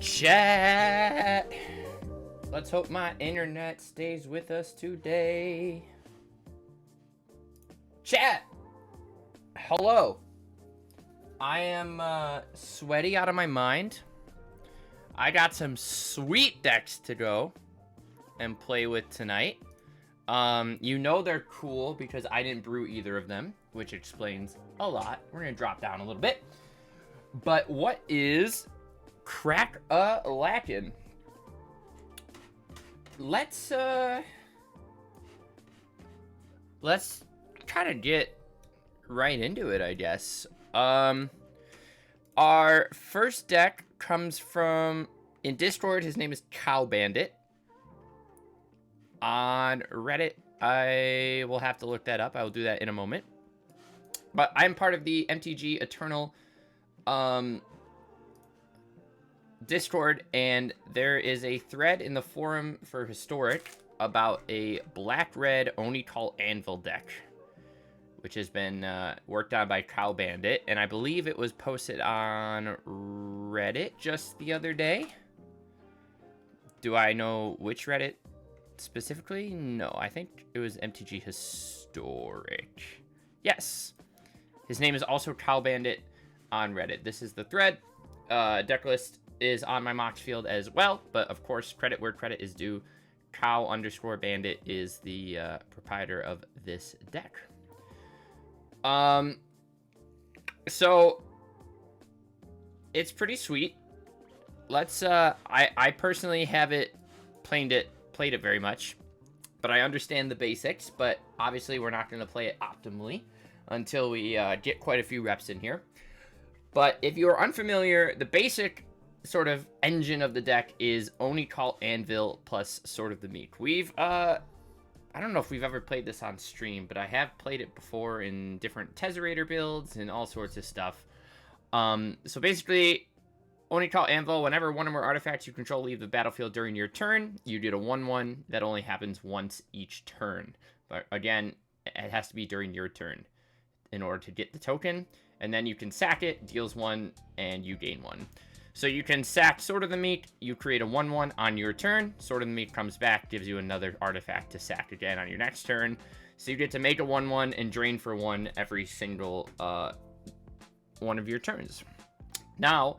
Chat. Let's hope my internet stays with us today. Chat. Hello. I am sweaty out of my mind. I got some sweet decks to go and play with tonight. You know they're cool because I didn't brew either of them, which explains a lot. We're gonna drop down a little bit. But what is crack-a-lackin'? Let's kind of get right into it, I guess. Our first deck comes from, in Discord, his name is Cow Bandit. On Reddit, I will have to look that up. I will do that in a moment. But I'm part of the MTG Eternal Discord, and there is a thread in the forum for Historic about a black-red Oni-Call Anvil deck, which has been worked on by Cow Bandit, and I believe it was posted on Reddit just the other day. Do I know which Reddit specifically? No, I think it was MTG Historic. Yes. His name is also Cow Bandit on Reddit. This is the thread. Deck list is on my Mox field as well, but of course, credit where credit is due. Cow_Bandit is the proprietor of this deck. So it's pretty sweet. Let's I personally haven't played it very much, but I understand the basics, but obviously we're not going to play it optimally until we get quite a few reps in here. But if you are unfamiliar, the basic sort of engine of the deck is Oni-Call Anvil plus Sword of the Meek. We've I don't know if we've ever played this on stream, but I have played it before in different Tezzerator builds and all sorts of stuff. So basically, Oni-Call Anvil, whenever one or more artifacts you control leave the battlefield during your turn, you get a 1/1. That only happens once each turn. But again, it has to be during your turn in order to get the token. And then you can sack it, deals 1, and you gain 1. So you can sack Sword of the Meek, you create a 1/1 on your turn, Sword of the Meek comes back, gives you another artifact to sack again on your next turn. So you get to make a 1/1 and drain for 1 every single one of your turns. Now,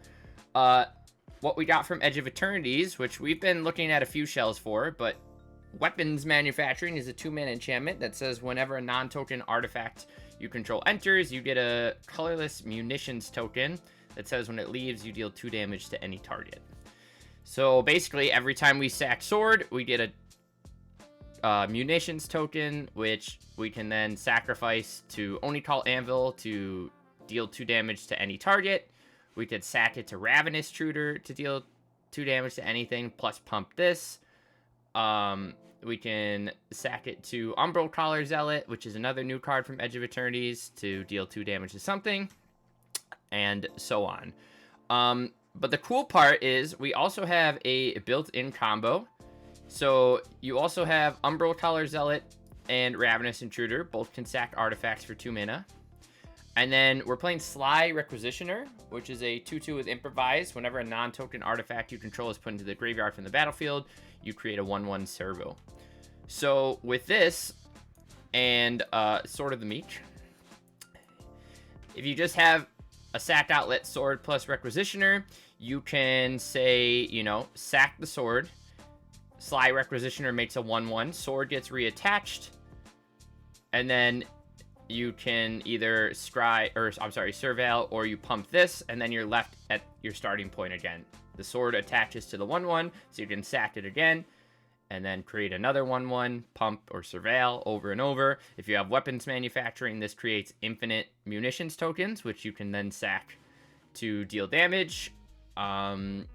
what we got from Edge of Eternities, which we've been looking at a few shells for, but Weapons Manufacturing is a 2-mana enchantment that says whenever a non-token artifact you control enters, you get a colorless munitions token that says when it leaves, you deal 2 damage to any target. So basically, every time we sack Sword, we get a munitions token, which we can then sacrifice to Oni-Call Anvil to deal 2 damage to any target. We could sack it to Ravenous Intruder to deal 2 damage to anything, plus pump this. We can sack it to Umbral Collar Zealot, which is another new card from Edge of Eternities, to deal 2 damage to something, and so on. But the cool part is we also have a built-in combo. So you also have Umbral Collar Zealot and Ravenous Intruder. Both can sack artifacts for 2 mana. And then we're playing Sly Requisitioner, which is a 2/2 with Improvise. Whenever a non-token artifact you control is put into the graveyard from the battlefield, you create a 1/1 servo. So with this and Sword of the Meek, if you just have a sack outlet sword plus Requisitioner, you can say, you know, sack the sword. Sly Requisitioner makes a 1/1. Sword gets reattached. And then you can either Surveil, or you pump this, and then you're left at your starting point again. The sword attaches to the 1/1, so you can sack it again, and then create another 1/1, pump or Surveil over and over. If you have Weapons Manufacturing, this creates infinite munitions tokens, which you can then sack to deal damage. And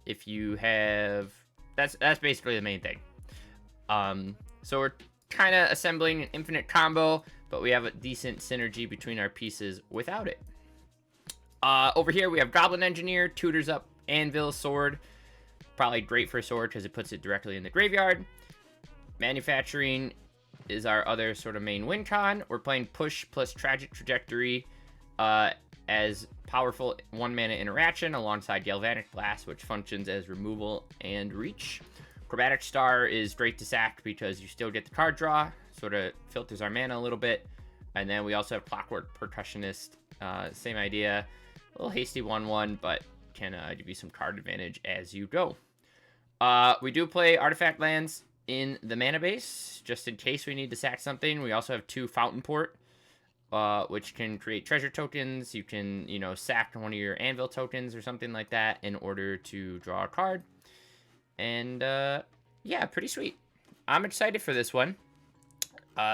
if you have... That's basically the main thing. So we're kind of assembling an infinite combo, but we have a decent synergy between our pieces without it. Over here, we have Goblin Engineer, tutors up Anvil, Sword. Probably great for Sword because it puts it directly in the graveyard. Manufacturing is our other sort of main win con. We're playing Push plus Tragic Trajectory as powerful 1-mana interaction alongside Galvanic Blast, which functions as removal and reach. Chromatic Star is great to sack because you still get the card draw, sort of filters our mana a little bit. And then we also have Clockwork Percussionist, same idea, a little hasty 1/1, but can give you some card advantage as you go. We do play Artifact lands in the mana base, just in case we need to sack something. We also have 2 Fountain Port, which can create treasure tokens. You can, sack one of your Anvil tokens or something like that in order to draw a card. And, yeah, pretty sweet. I'm excited for this one.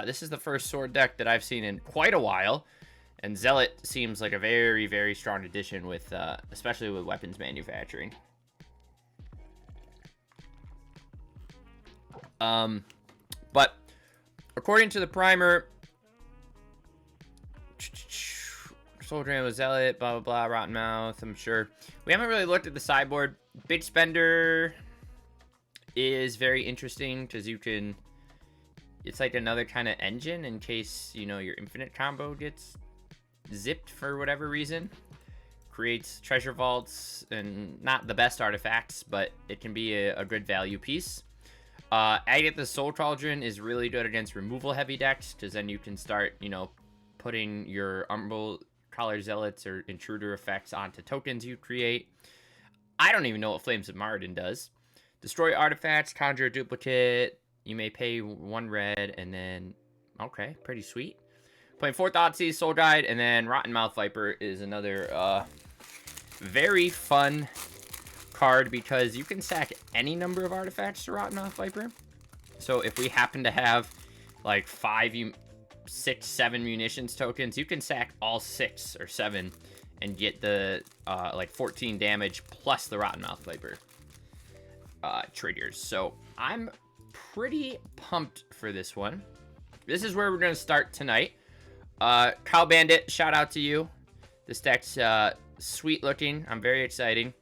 This is the first sword deck that I've seen in quite a while. And Zealot seems like a very, very strong addition with, especially with weapons manufacturing. But according to the primer, Soldier Animal Zealot, blah, blah, blah, Rotten Mouth, I'm sure. We haven't really looked at the sideboard. Big Spender is very interesting because you can, it's like another kind of engine in case, your infinite combo gets zipped for whatever reason. Creates treasure vaults and not the best artifacts, but it can be a good value piece. Agatha Soul Cauldron is really good against removal heavy decks because then you can start, putting your Umbral Collar Zealots or Intruder effects onto tokens you create. I don't even know what Flames of Maradin does. Destroy artifacts, conjure a duplicate. You may pay 1 red, and then, okay, pretty sweet. Playing 4th Thoughtseize, Soul Guide, and then Rotten Mouth Viper is another very fun card because you can sack any number of artifacts to Rotten Mouth Viper. So if we happen to have like 6, 7 munitions tokens, you can sack all 6 or 7 and get the like 14 damage plus the Rotten Mouth Viper triggers. So I'm pretty pumped for this one. This is where we're going to start tonight. Cow Bandit, shout out to you. This deck's sweet looking. I'm very excited.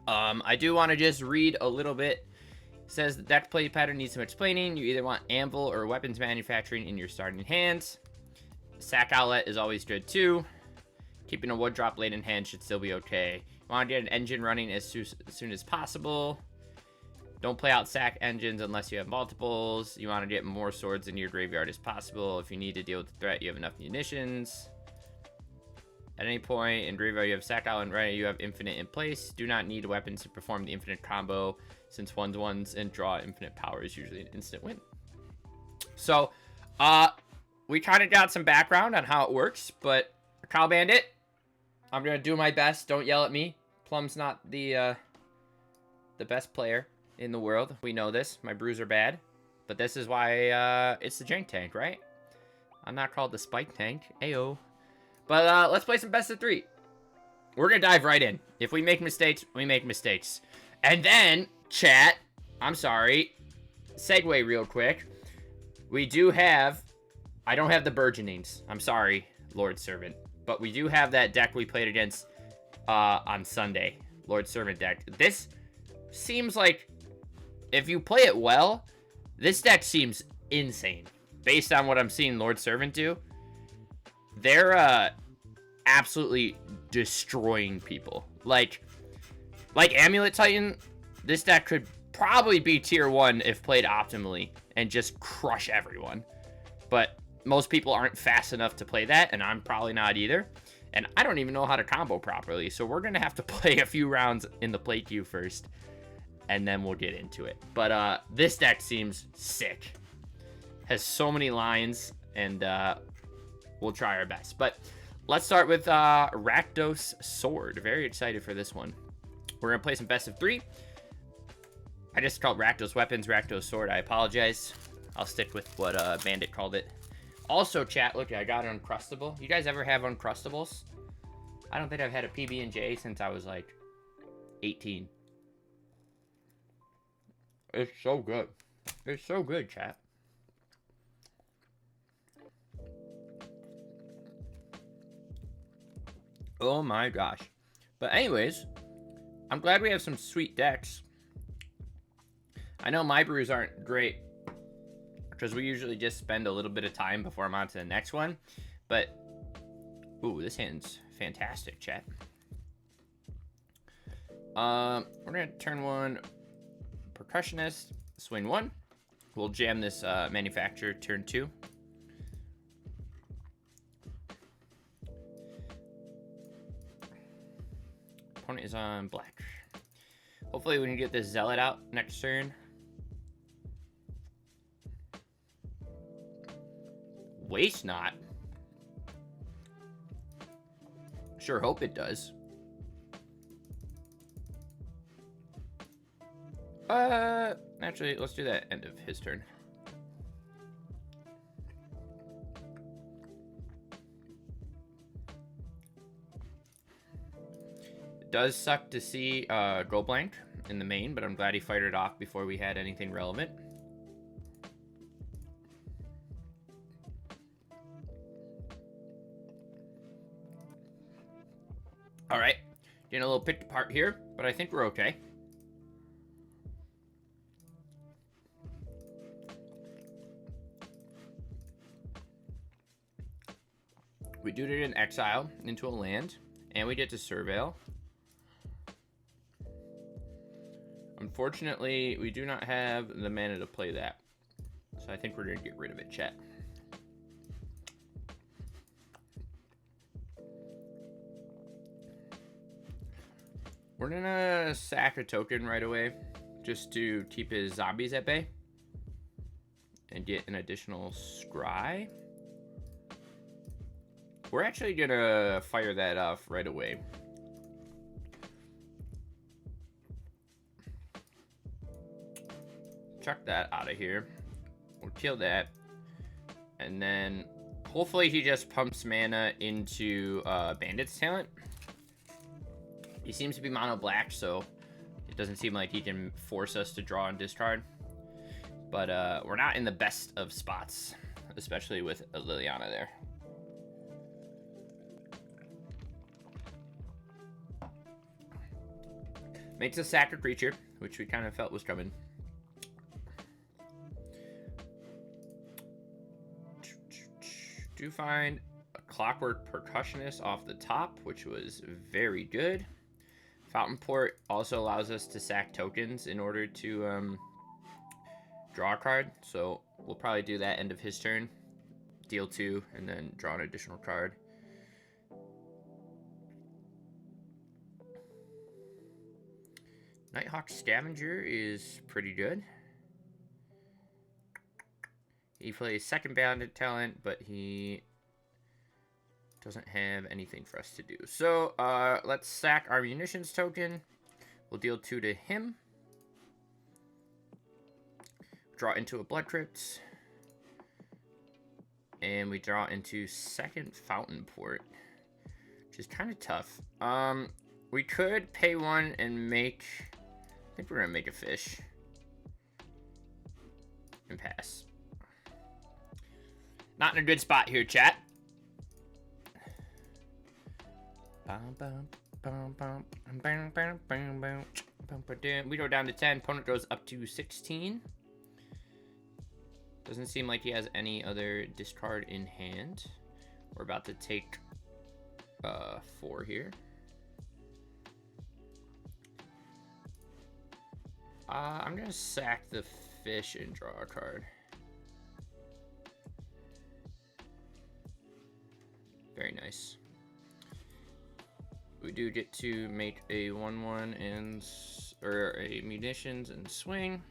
I do want to just read a little bit. It says the deck play pattern needs some explaining. You either want Anvil or weapons manufacturing in your starting hands. Sack Outlet is always good too. Keeping a wood drop late in hand should still be okay. You want to get an engine running as soon as possible. Don't play out sack engines unless you have multiples. You want to get more swords into your graveyard as possible. If you need to deal with the threat, you have enough munitions. At any point in graveyard, you have sack out and right, you have infinite in place. Do not need weapons to perform the infinite combo, since 1/1s and draw infinite power is usually an instant win. So, we kind of got some background on how it works, but Cow Bandit, I'm gonna do my best. Don't yell at me. Plum's not the best player in the world. We know this. My brews are bad, but this is why it's the Jank Tank, right? I'm not called the Spike Tank. Ayo. But let's play some best of 3. We're going to dive right in. If we make mistakes, we make mistakes. And then, chat, I'm sorry, segue real quick. We do have, I don't have the Burgeonings. I'm sorry, Lord Servant. But we do have that deck we played against on Sunday. Lord Servant deck. This seems like, if you play it well, this deck seems insane. Based on what I'm seeing Lord Servant do. They're absolutely destroying people. Like Amulet Titan, this deck could probably be tier 1 if played optimally and just crush everyone. But most people aren't fast enough to play that, and I'm probably not either. And I don't even know how to combo properly, so we're going to have to play a few rounds in the play queue first, and then we'll get into it. But this deck seems sick. Has so many lines, and we'll try our best. But let's start with Rakdos Sword. Very excited for this one. We're going to play some best of 3. I just called Rakdos Weapons, Rakdos Sword. I apologize. I'll stick with what Bandit called it. Also, chat, look, I got an Uncrustable. You guys ever have Uncrustables? I don't think I've had a PB&J since I was like 18. It's so good. It's so good, chat. Oh my gosh. But anyways, I'm glad we have some sweet decks. I know my brews aren't great because we usually just spend a little bit of time before I'm on to the next one. But Ooh, this hand's fantastic, chat. We're gonna turn 1 percussionist, swing 1. We'll jam this manufacturer turn 2. Opponent is on black. Hopefully we can get this zealot out next turn. Waste not. Sure hope it does. Actually, let's do that end of his turn. It does suck to see go blank in the main, but I'm glad he fired it off before we had anything relevant. All right, getting a little picked apart here, but I think we're okay. We do it in exile into a land, and we get to surveil. Unfortunately, we do not have the mana to play that, so I think we're gonna get rid of it, chat. We're gonna sack a token right away, just to keep his zombies at bay, and get an additional scry. We're actually gonna fire that off right away. Chuck that out of here. We'll kill that. And then hopefully he just pumps mana into Bandit's talent. He seems to be mono black, so it doesn't seem like he can force us to draw and discard. But we're not in the best of spots, especially with Liliana there. Makes a sack a creature, which we kind of felt was coming. Do find a Clockwork Percussionist off the top, which was very good. Fountain Port also allows us to sack tokens in order to draw a card, so we'll probably do that end of his turn. Deal 2, and then draw an additional card. Nighthawk Scavenger is pretty good. He plays second Bandit talent, but he doesn't have anything for us to do. So let's sack our munitions token. We'll deal 2 to him. Draw into a Blood Crypt. And we draw into second Fountain Port, which is kind of tough. We could pay 1 and make... I think we're going to make a fish. And pass. Not in a good spot here, chat. We go down to 10. Opponent goes up to 16. Doesn't seem like he has any other discard in hand. We're about to take 4 here. I'm going to sack the fish and draw a card. Very nice. We do get to make a 1/1 and or a munitions and swing.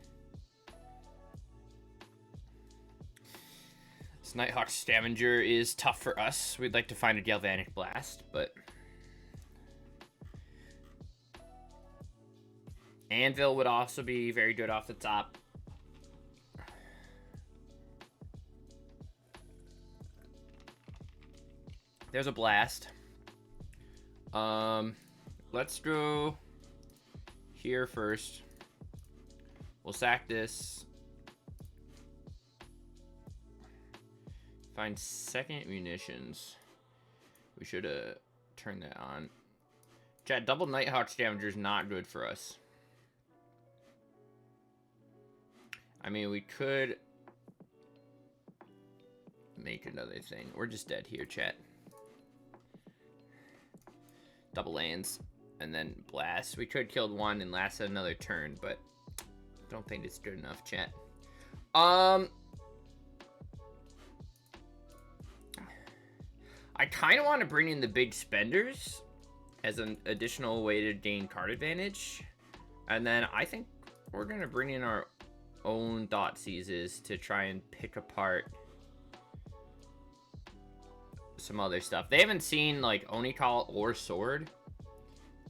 This Nighthawk Scavenger is tough for us. We'd like to find a Galvanic Blast, but Anvil would also be very good off the top. There's a blast. Let's go here first. We'll sack this. Find second munitions. We should have turned that on. Chat, double Nighthawk Scavenger is not good for us. I mean, we could make another thing. We're just dead here, chat. double lands, and then blast. We could kill one and last another turn, but don't think it's good enough, chat. I kind of want to bring in the big spenders as an additional way to gain card advantage. And then I think we're going to bring in our own Thoughtseizes to try and pick apart some other stuff. They haven't seen, like, Onikal or Sword.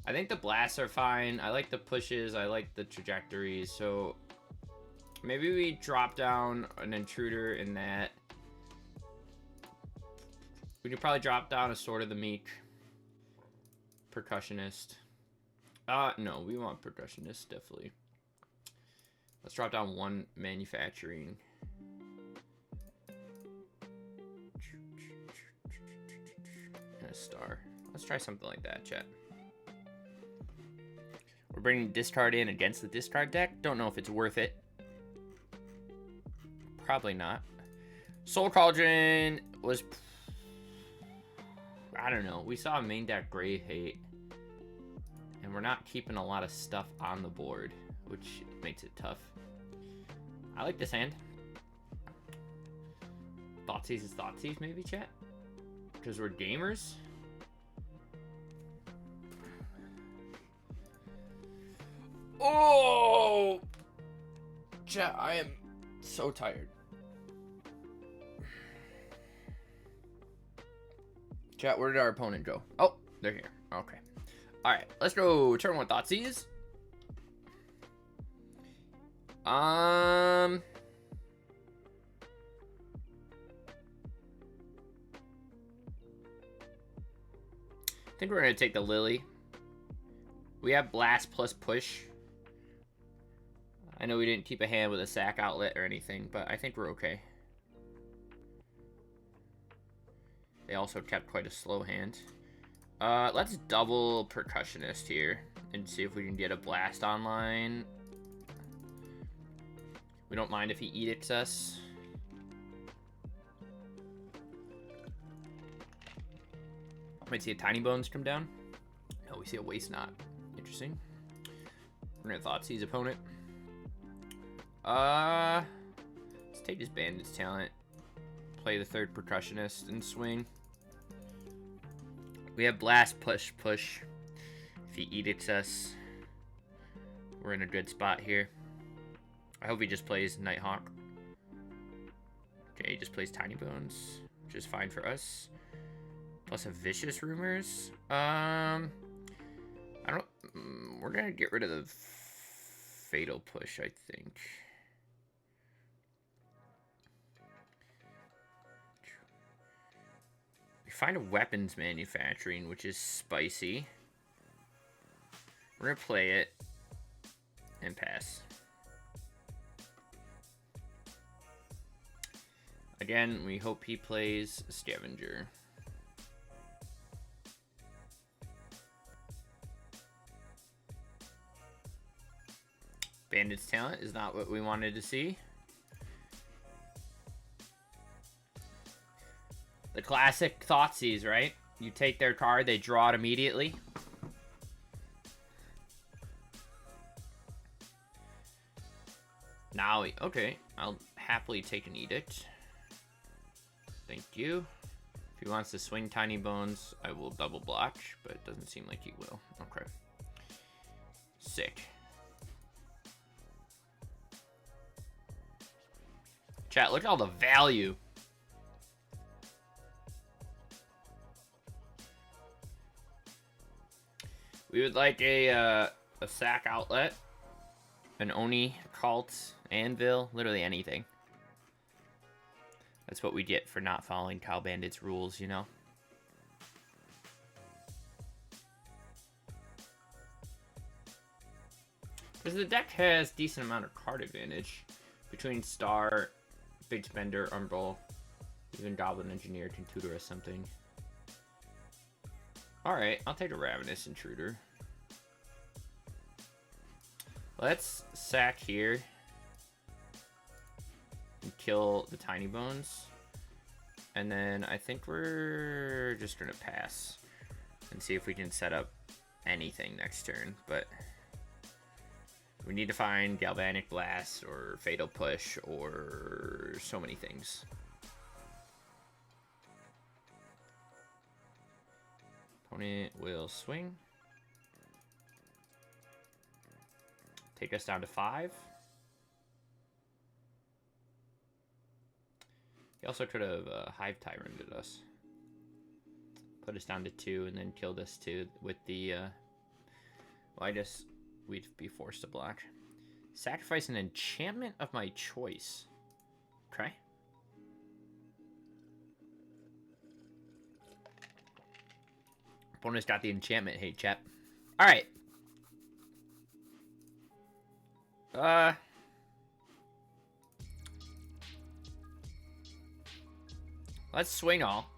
I think the blasts are fine. I like the pushes. I like the trajectories. So maybe we drop down an intruder in that. We could probably drop down a Sword of the Meek. Percussionist. No, we want Percussionist, definitely. Let's drop down one Manufacturing. And a Star. Let's try something like that, chat. We're bringing discard in against the discard deck. Don't know if it's worth it. Probably not. Soul Cauldron was... I don't know. We saw main deck Grave Hate. And we're not keeping a lot of stuff on the board, which makes it tough. I like this hand. Thoughtseize is Thoughtseize, maybe, chat? Because we're gamers. Oh! Chat, I am so tired. Chat, where did our opponent go? Oh, they're here. Okay. Alright, let's go turn one Thoughtseize. I think we're going to take the Lily. We have Blast plus Push. I know we didn't keep a hand with a sack outlet or anything, but I think we're okay. They also kept quite a slow hand. Let's double Percussionist here and see if we can get a blast online. We don't mind if he edicts us. Might see a Tiny Bones come down. No, we see a Waste Knot. Interesting. We're gonna Thoughtseize opponent. Let's take this Bandit's Talent. Play the third Percussionist and swing. We have Blast Push Push. If he edicts us, we're in a good spot here. I hope he just plays Nighthawk. Okay, he just plays Tiny Bones, which is fine for us. Plus a Vicious Rumors. I don't... we're gonna get rid of the Fatal Push, I think. We find a Weapons Manufacturing, which is spicy. We're gonna play it and pass. Again, we hope he plays Scavenger. Bandit's Talent is not what we wanted to see. The classic Thoughtseize, right? You take their card, they draw it immediately. Now, okay, I'll happily take an Edict. Thank you. If he wants to swing Tiny Bones, I will double block, but it doesn't seem like he will. Okay. Sick. Chat, look at all the value. We would like a sack outlet, an Oni, Cult, Anvil, literally anything. That's what we get for not following Cow Bandit's rules, you know? Because the deck has decent amount of card advantage between Star, Big Spender, Umbral, even Goblin Engineer can tutor us something. Alright, I'll take a Ravenous Intruder. Let's sack here and kill the Tiny Bones. And then I think we're just going to pass and see if we can set up anything next turn, but we need to find Galvanic Blast or Fatal Push or so many things. Opponent will swing. Take us down to 5. He also could have Hive Tyrant us. Put us down to 2 and then killed us too with the... well, I guess we'd be forced to block. Sacrifice an enchantment of my choice. Okay. Opponent's got the enchantment. Hey, chat. Alright. Let's swing all.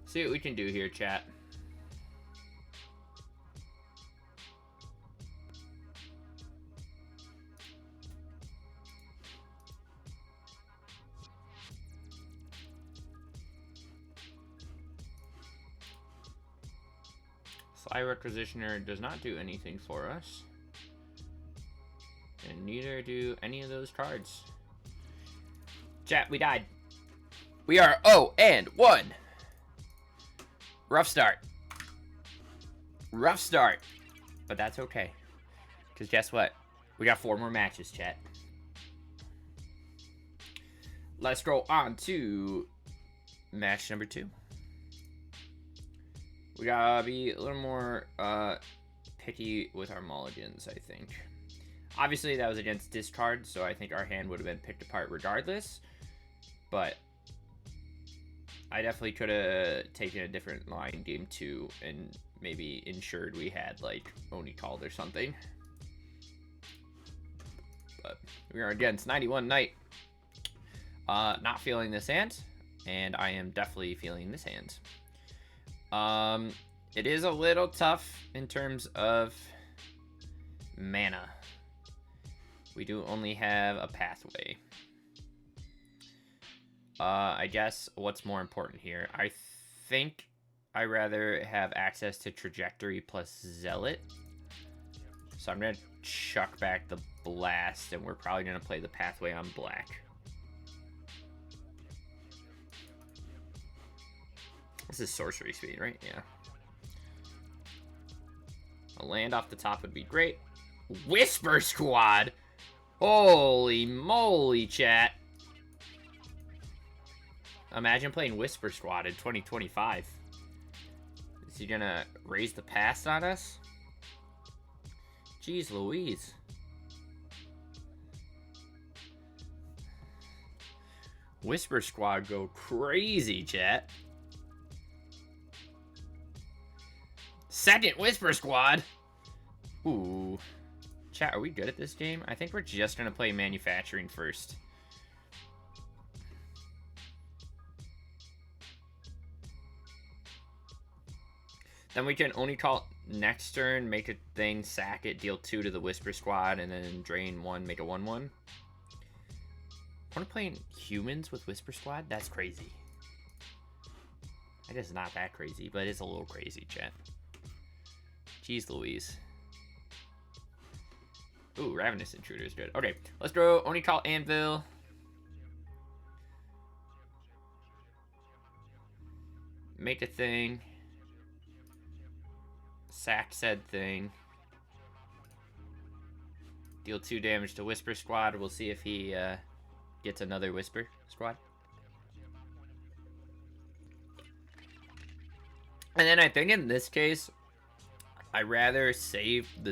See what we can do here, chat. Sly Requisitioner does not do anything for us. And neither do any of those cards. Chat, we died. We are 0-1. Rough start. Rough start. But that's okay. Because guess what? We got 4 more matches, chat. Let's go on to match number 2. We gotta be a little more picky with our mulligans, I think. Obviously, that was against discard, so I think our hand would have been picked apart regardless. But I definitely could have taken a different line game 2 and maybe ensured we had, like, Oni called or something. But we are against 91 Knight. Not feeling this hand, and I am definitely feeling this hand. It is a little tough in terms of mana. We do only have a pathway. I guess what's more important here? I think I rather have access to Trajectory plus Zealot. So I'm gonna chuck back the Blast, and we're probably gonna play the pathway on black. This is sorcery speed, right? Yeah. A land off the top would be great. Whisper Squad! Holy moly, chat. Imagine playing Whisper Squad in 2025. Is he gonna raise the pass on us? Jeez Louise. Whisper Squad go crazy, chat. Second Whisper Squad. Ooh. Chat, are we good at this game? I think we're just going to play Manufacturing first. Then we can only call next turn, make a thing, sack it, deal 2 to the Whisper Squad, and then drain 1, make a 1-1. Want to play humans with Whisper Squad? That's crazy. That is not that crazy, but it's a little crazy, chat. Jeez Louise. Ooh, Ravenous Intruder is good. Okay, let's go Oni Call Anvil. Make a thing. Sack said thing. Deal 2 damage to Whisper Squad. We'll see if he gets another Whisper Squad. And then I think in this case, I'd rather save the...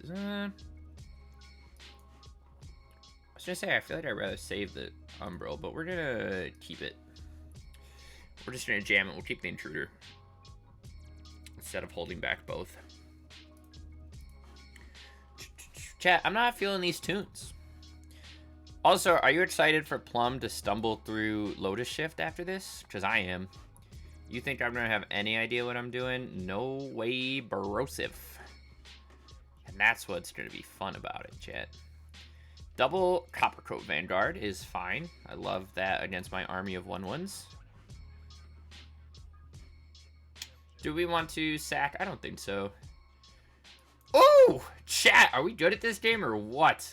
I was gonna say, I feel like I'd rather save the Umbral, but we're gonna keep it. We're just gonna jam it. We'll keep the Intruder instead of holding back both. Chat, I'm not feeling these tunes. Also, are you excited for Plum to stumble through Lotus Shift after this? Because I am. You think I'm gonna have any idea what I'm doing? No way, Barosive. And that's what's gonna be fun about it, chat. Double Copper Coat Vanguard is fine. I love that against my army of 1/1s. Do we want to sack? I don't think so. Oh! Chat, are we good at this game or what?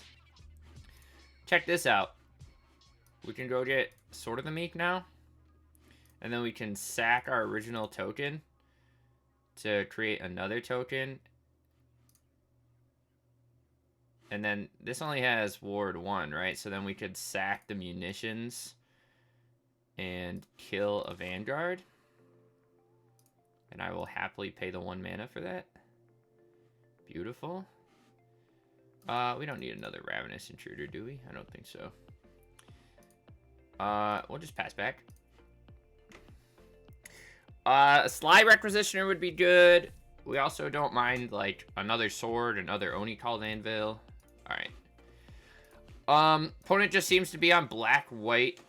Check this out. We can go get Sword of the Meek now. And then we can sack our original token to create another token. And then this only has Ward 1, right? So then we could sack the munitions and kill a Vanguard. And I will happily pay the 1 mana for that. Beautiful. We don't need another Ravenous Intruder, do we? I don't think so. We'll just pass back. A Sly Requisitioner would be good. We also don't mind, like, another sword, another Oni called Anvil. Alright. Opponent just seems to be on black-white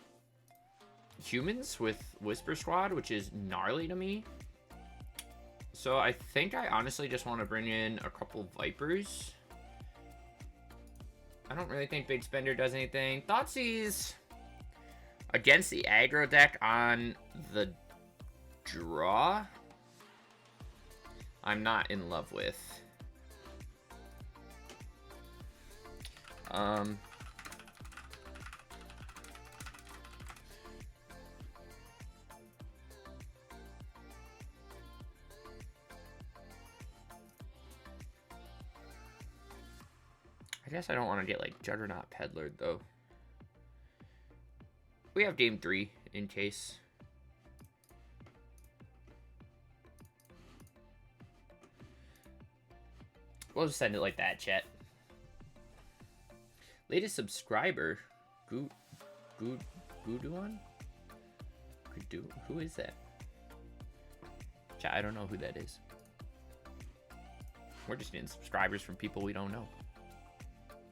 humans with Whisper Squad, which is gnarly to me. So I think I honestly just want to bring in a couple Vipers. I don't really think Big Spender does anything. Thoughtseize against the aggro deck on the draw, I'm not in love with. I guess I don't want to get, like, Juggernaut Peddler, though. We have game 3 in case. We'll just send it like that, chat. Latest subscriber, Guduan? Who is that? Chat, I don't know who that is. We're just getting subscribers from people we don't know.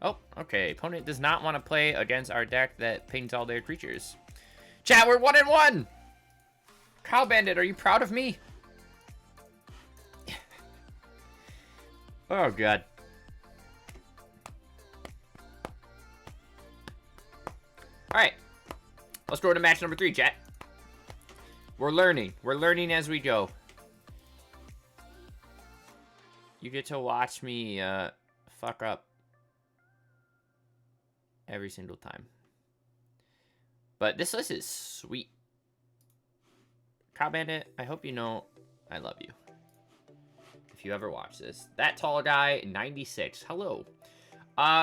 Oh, okay. Opponent does not want to play against our deck that pings all their creatures. Chat, we're 1-1! Cow Bandit, are you proud of me? Oh, God. Alright. Let's go to match number 3, chat. We're learning. We're learning as we go. You get to watch me fuck up every single time. But this list is sweet. Cow Bandit, I hope you know I love you. If you ever watch this. That tall guy, 96. Hello.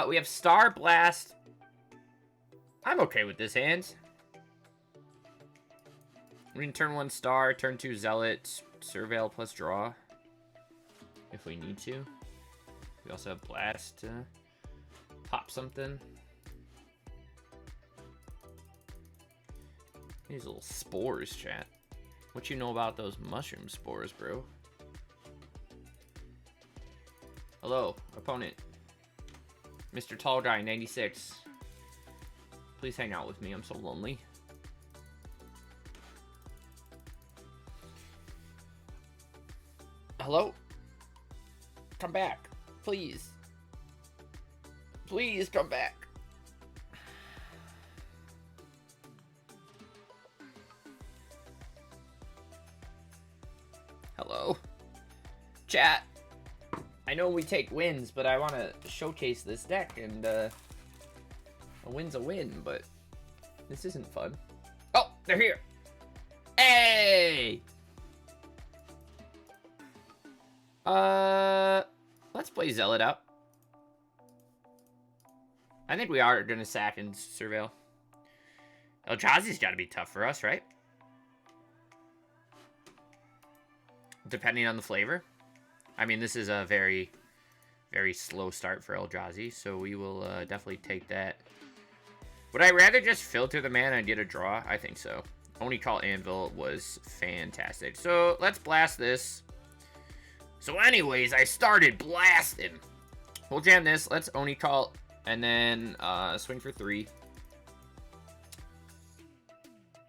We have Star Blast. I'm okay with this hand. We can turn 1 Star, turn 2 Zealot, Surveil plus draw. If we need to. We also have Blast to pop something. These little spores, chat. What you know about those mushroom spores, bro? Hello, opponent. Mr. Tall Guy, 96. Please hang out with me, I'm so lonely. Hello? Come back, please. Please come back. Hello? Chat. I know we take wins, but I want to showcase this deck, and a win's a win, but this isn't fun. Oh, they're here. Hey! Let's play Zealot out. I think we are going to sack and surveil. Eldrazi's got to be tough for us, right? Depending on the flavor. I mean, this is a very, very slow start for Eldrazi, so we will definitely take that. Would I rather just filter the mana and get a draw? I think so. Oni Call Anvil was fantastic. So, let's blast this. So anyways, I started blasting. We'll jam this. Let's Oni Call and then swing for 3.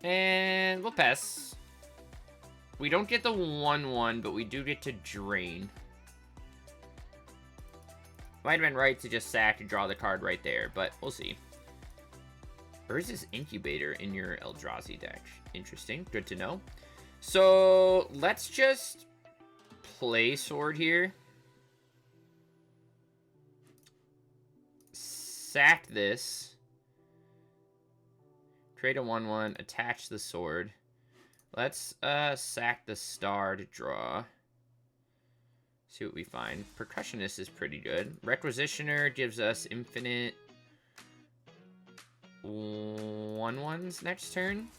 And we'll pass. We don't get the 1/1, but we do get to drain. Might have been right to just sack and draw the card right there, but we'll see. Urza's Incubator in your Eldrazi deck. Interesting. Good to know. So, let's just play Sword here. Sack this. Create a 1/1. Attach the Sword. Let's sack the Star to draw. See what we find. Percussionist is pretty good. Requisitioner gives us infinite 1/1s next turn.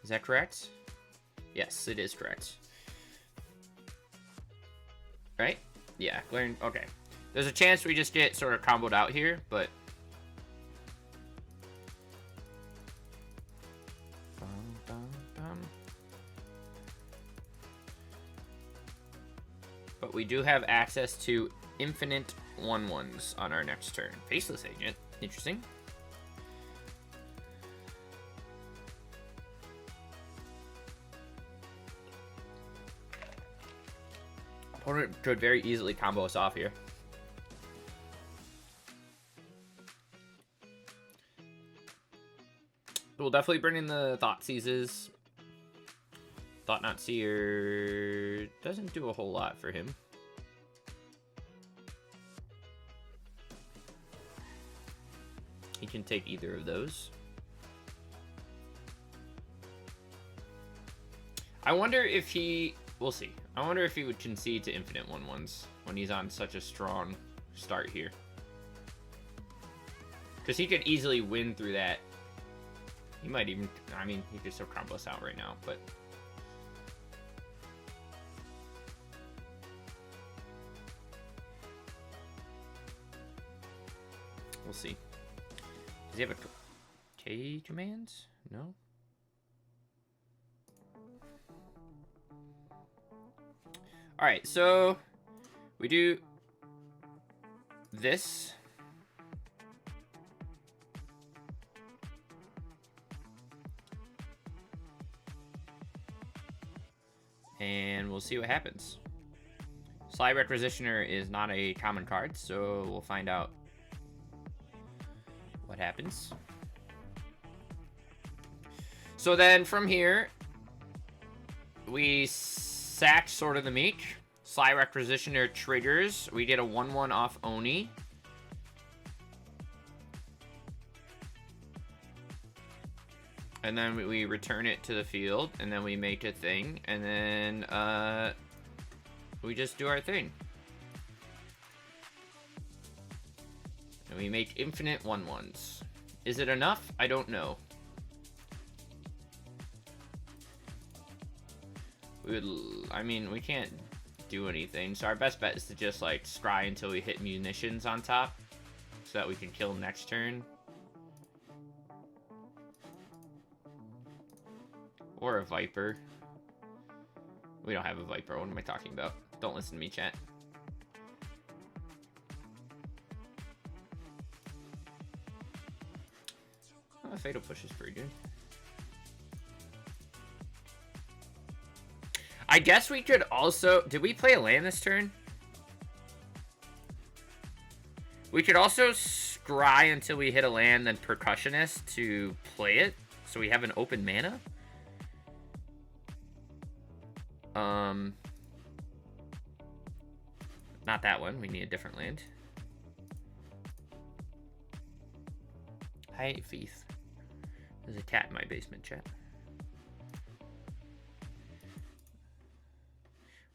Is that correct? Yes, it is correct. Right? Yeah, glaring. Okay. There's a chance we just get sort of comboed out here, but... But we do have access to infinite 1/1s on our next turn. Faceless Agent. Interesting. Opponent could very easily combo us off here. We'll definitely bring in the Thought Seizes. Thought Not Seer doesn't do a whole lot for him. He can take either of those. I wonder if he... We'll see. I wonder if he would concede to infinite 1/1s when he's on such a strong start here. Because he could easily win through that. He might even... I mean, he could still combo us out right now, but... We'll see. Does he have a K commands? No? Alright, so we do this. And we'll see what happens. Sly Requisitioner is not a common card, so we'll find out what happens. So then from here, we sack Sword of the Meek. Sly Requisitioner triggers. We get a 1/1 off Oni. And then we return it to the field, and then we make a thing, and then we just do our thing. And we make infinite 1/1s. Is it enough? I don't know. I mean, we can't do anything, so our best bet is to just, like, scry until we hit munitions on top, so that we can kill next turn. Or a Viper. We don't have a Viper. What am I talking about? Don't listen to me, chat. Oh, Fatal Push is pretty good. I guess we could also... Did we play a land this turn? We could also scry until we hit a land, then Percussionist to play it. So we have an open mana. Not that one. We need a different land. I hate Thief. There's a cat in my basement, chat.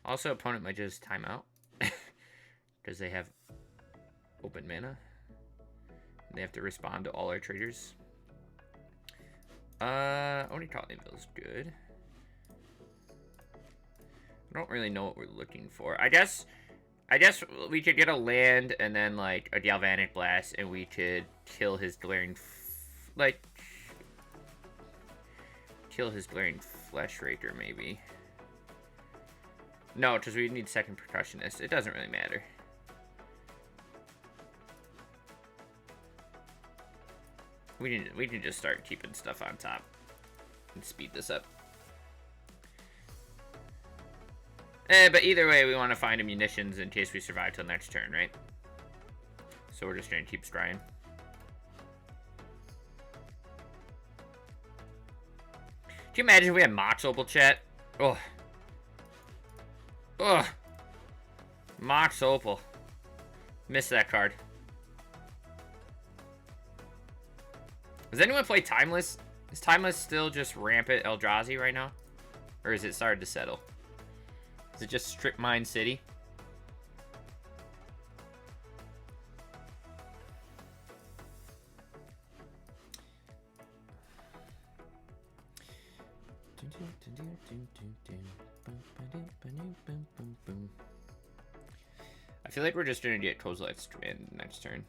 Also, opponent might just time out. Because they have open mana. And they have to respond to all our traders. Only Call Anvil's good. I don't really know what we're looking for. I guess we could get a land and then, like, a Galvanic Blast, and we could kill his Glaring... kill his Glaring Flesh Raker, maybe. No, because we need second Percussionist. It doesn't really matter. We can just start keeping stuff on top and speed this up. But either way, we want to find munitions in case we survive till next turn, right? So we're just gonna keep scrying. Can you imagine if we had Mox Opal, chat? Oh. Ugh. Mox Opal. Missed that card. Does anyone play Timeless? Is Timeless still just rampant Eldrazi right now? Or is it started to settle? Is it just Strip Mine City? I feel like we're just gonna get Kozilek's Command next turn.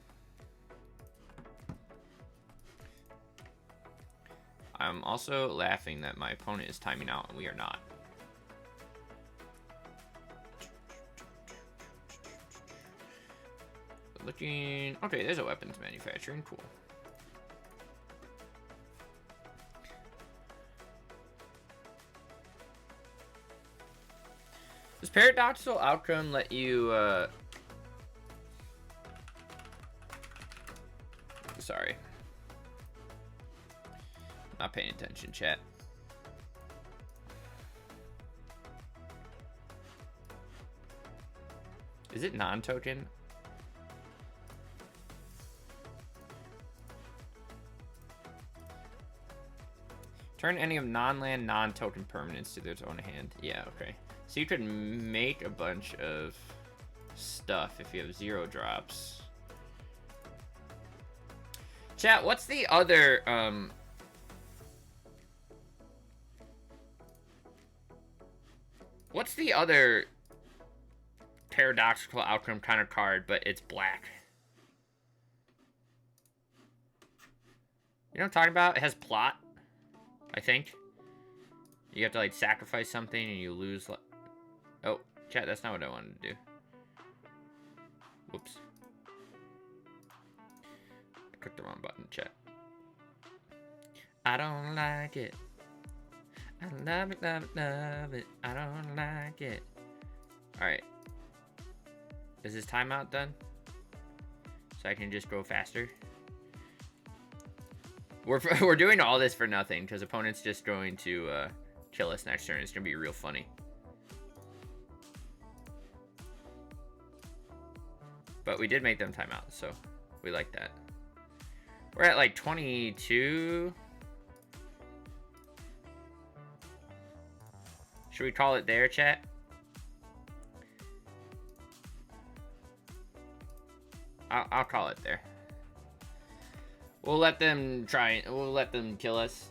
I'm also laughing that my opponent is timing out and we are not. Looking... Okay, there's a weapons manufacturing. Cool. Does Paradoxical Outcome let you, Sorry. Not paying attention, chat. Is it non-token? Turn any of non-land, non-token permanents to their own hand. Yeah, okay. So you could make a bunch of stuff if you have 0 drops. Chat, what's the other, what's the other Paradoxical Outcome kind of card, but it's black? You know what I'm talking about? It has plot, I think. You have to, like, sacrifice something and you lose, like... Oh, chat, that's not what I wanted to do. Whoops. I clicked the wrong button, chat. I don't like it. I love it, love it, love it. I don't like it. Alright. Is this timeout done? So I can just go faster? We're doing all this for nothing, because opponent's just going to kill us next turn. It's going to be real funny. But we did make them timeout, so we like that. We're at like 22. Should we call it there, chat? I'll call it there. We'll let them try. We'll let them kill us.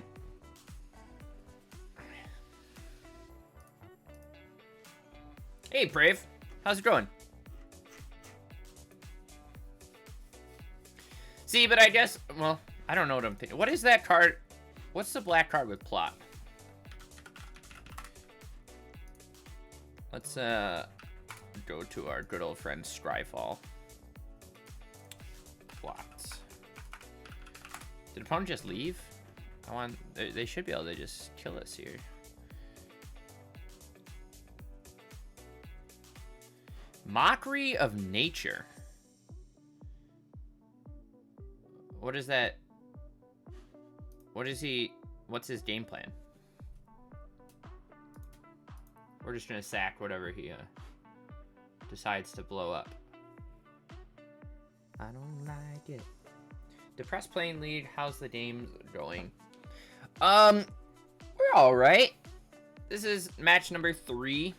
Hey, Brave. How's it going? See, but I guess, well, I don't know what I'm thinking. What is that card? What's the black card with plot? Let's go to our good old friend Scryfall. Plots. Did opponent just leave? They should be able to just kill us here. Mockery of Nature. What is that? What is he? What's his game plan? We're just gonna sack whatever he decides to blow up. I don't like it. Depressed playing league. How's the game going? We're all right. This is match number 3.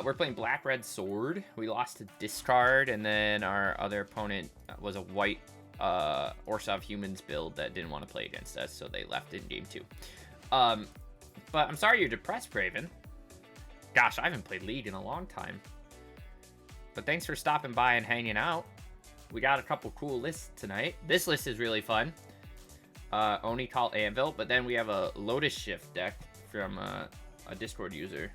We're playing Black Red Sword. We lost to Discard, and then our other opponent was a white Orsov Humans build that didn't want to play against us, so they left in game 2. But I'm sorry you're depressed, Braven. Gosh, I haven't played League in a long time. But thanks for stopping by and hanging out. We got a couple cool lists tonight. This list is really fun. Oni called Anvil, but then we have a Lotus Shift deck from a Discord user.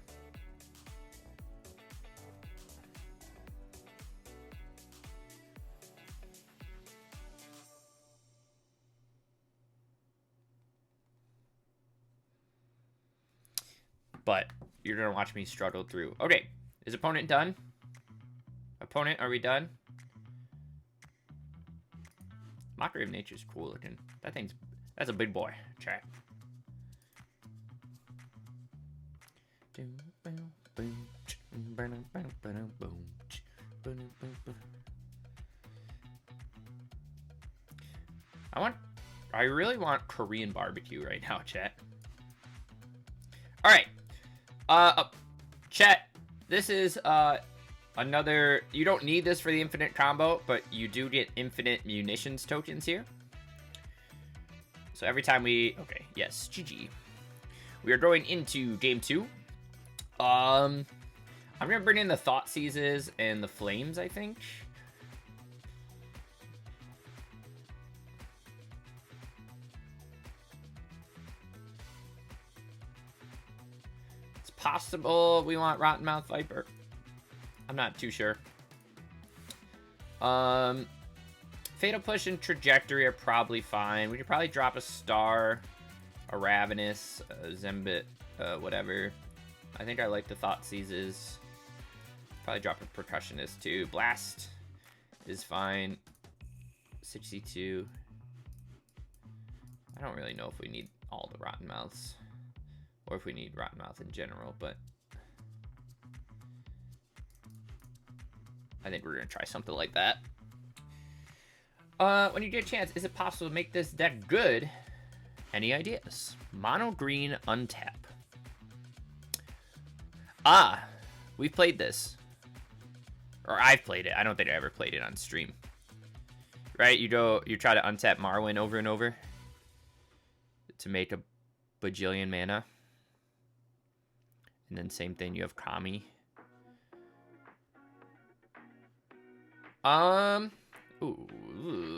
But you're gonna watch me struggle through. Okay, Is opponent done? Opponent, are we done? Mockery of Nature's cool looking. That's a big boy, chat. I really want Korean barbecue right now, chat. All right. Chat, this is another, you don't need this for the infinite combo, but you do get infinite munitions tokens here. So every time okay, yes, GG. We are going into game 2. I'm gonna bring in the Thought Seizes and the Flames, I think. It's possible we want Rotten Mouth Viper. I'm not too sure. Fatal Push and Trajectory are probably fine. We could probably drop a Star, a Ravenous, a Zembit, whatever. I think I like the Thought Seizes. Probably drop a Percussionist too. Blast is fine. 62. I don't really know if we need all the Rotten Mouths, or if we need Rotten Mouth in general, but I think we're gonna try something like that. When you get a chance, is it possible to make this deck good? Any ideas? Mono green untap. Ah, we've played this. Or I've played it. I don't think I ever played it on stream. Right? You try to untap Marwyn over and over to make a bajillion mana. And then same thing, you have Kami. Ooh,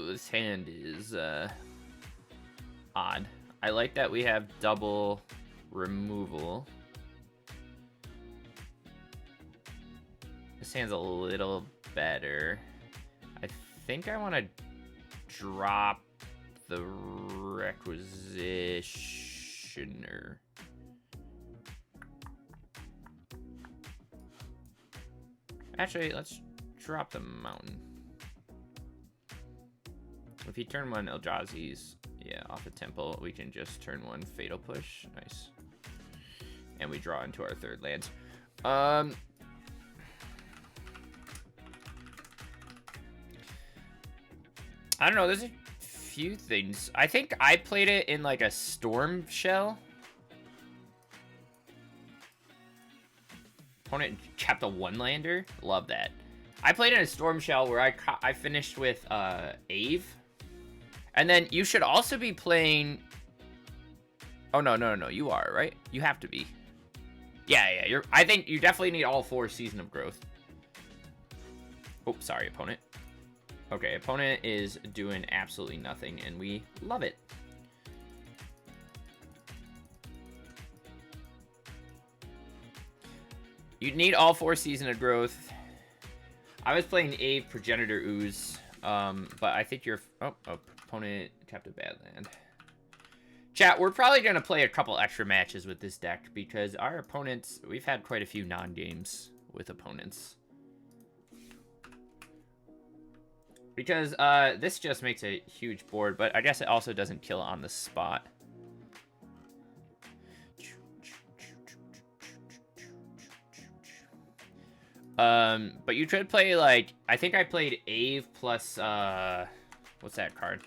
this hand is odd. I like that we have double removal. This hand's a little better. I think I want to drop the Requisitioner. Actually, let's drop the Mountain. If you turn one Eldrazi's, yeah, off the temple, we can just turn one Fatal Push. Nice. And we draw into our third land. I don't know, there's a few things. I think I played it in like a Storm Shell. Opponent capped a one-lander. Love that. I played in a Storm Shell where I finished with Ave. And then you should also be playing... Oh, no. You are, right? You have to be. Yeah. I think you definitely need all 4 Season of Growth. Oh, sorry, opponent. Okay, opponent is doing absolutely nothing, and we love it. You need all 4 Season of Growth. I was playing Ave Progenitor Ooze, but I think you're... Oh, opponent kept a bad land. Chat, we're probably going to play a couple extra matches with this deck, because our opponents... We've had quite a few non-games with opponents. Because this just makes a huge board, but I guess it also doesn't kill on the spot. But you could play, like, I think I played Ave plus, what's that card?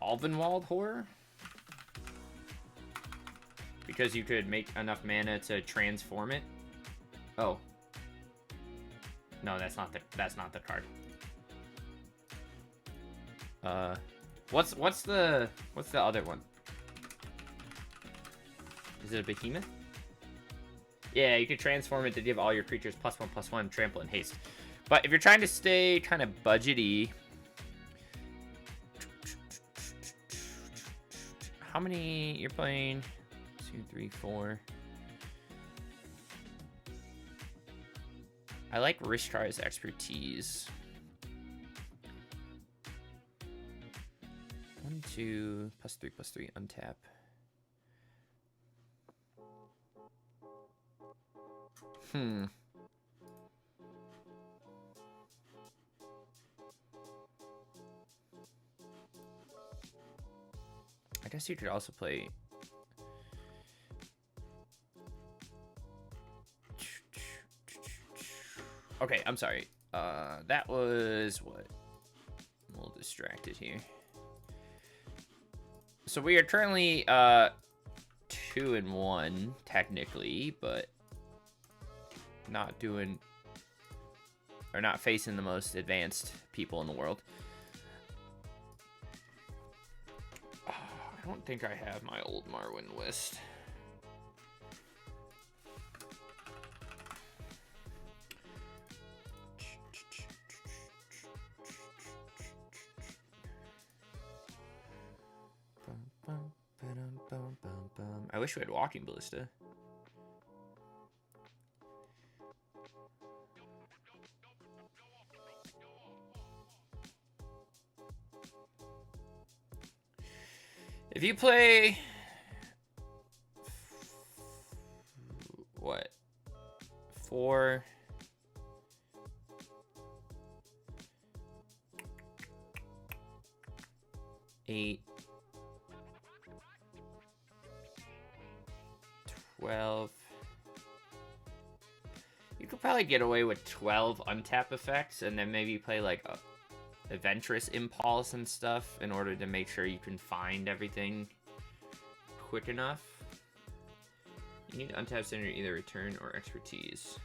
Alvenwald Horror? Because you could make enough mana to transform it. Oh. No, that's not the card. What's the other one? Is it a Behemoth? Yeah, you can transform it to give all your creatures +1/+1 trample and haste. But if you're trying to stay kind of budgety, how many you're playing? 2, 3, 4. I like Rishkar's Expertise. 1, 2, +3/+3 untap. guess you could also play... Okay, I'm sorry. That was what? I'm a little distracted here. So we are currently 2-1 technically, but not doing or not facing the most advanced people in the world. I don't think I have my old Marwin list. I wish we had walking ballista. If you play... What? 4... Eight... 12... You could probably get away with 12 untap effects and then maybe play like a adventurous impulse and stuff in order to make sure you can find everything quick enough. You need to untap center either return or expertise.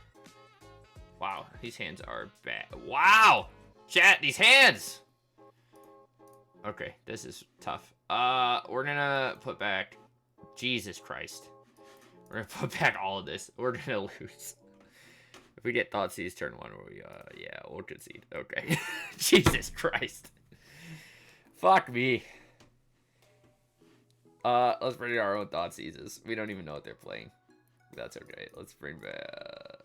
Wow, these hands are bad. Wow! Chat, these hands! Okay, this is tough. We're gonna put back... Jesus Christ. We're gonna put back all of this. We're gonna lose. If we get Thoughtseize turn 1, yeah, we'll concede. Okay. Jesus Christ. Fuck me. Let's bring our own Thoughtseizes. We don't even know what they're playing. That's okay. Let's bring back...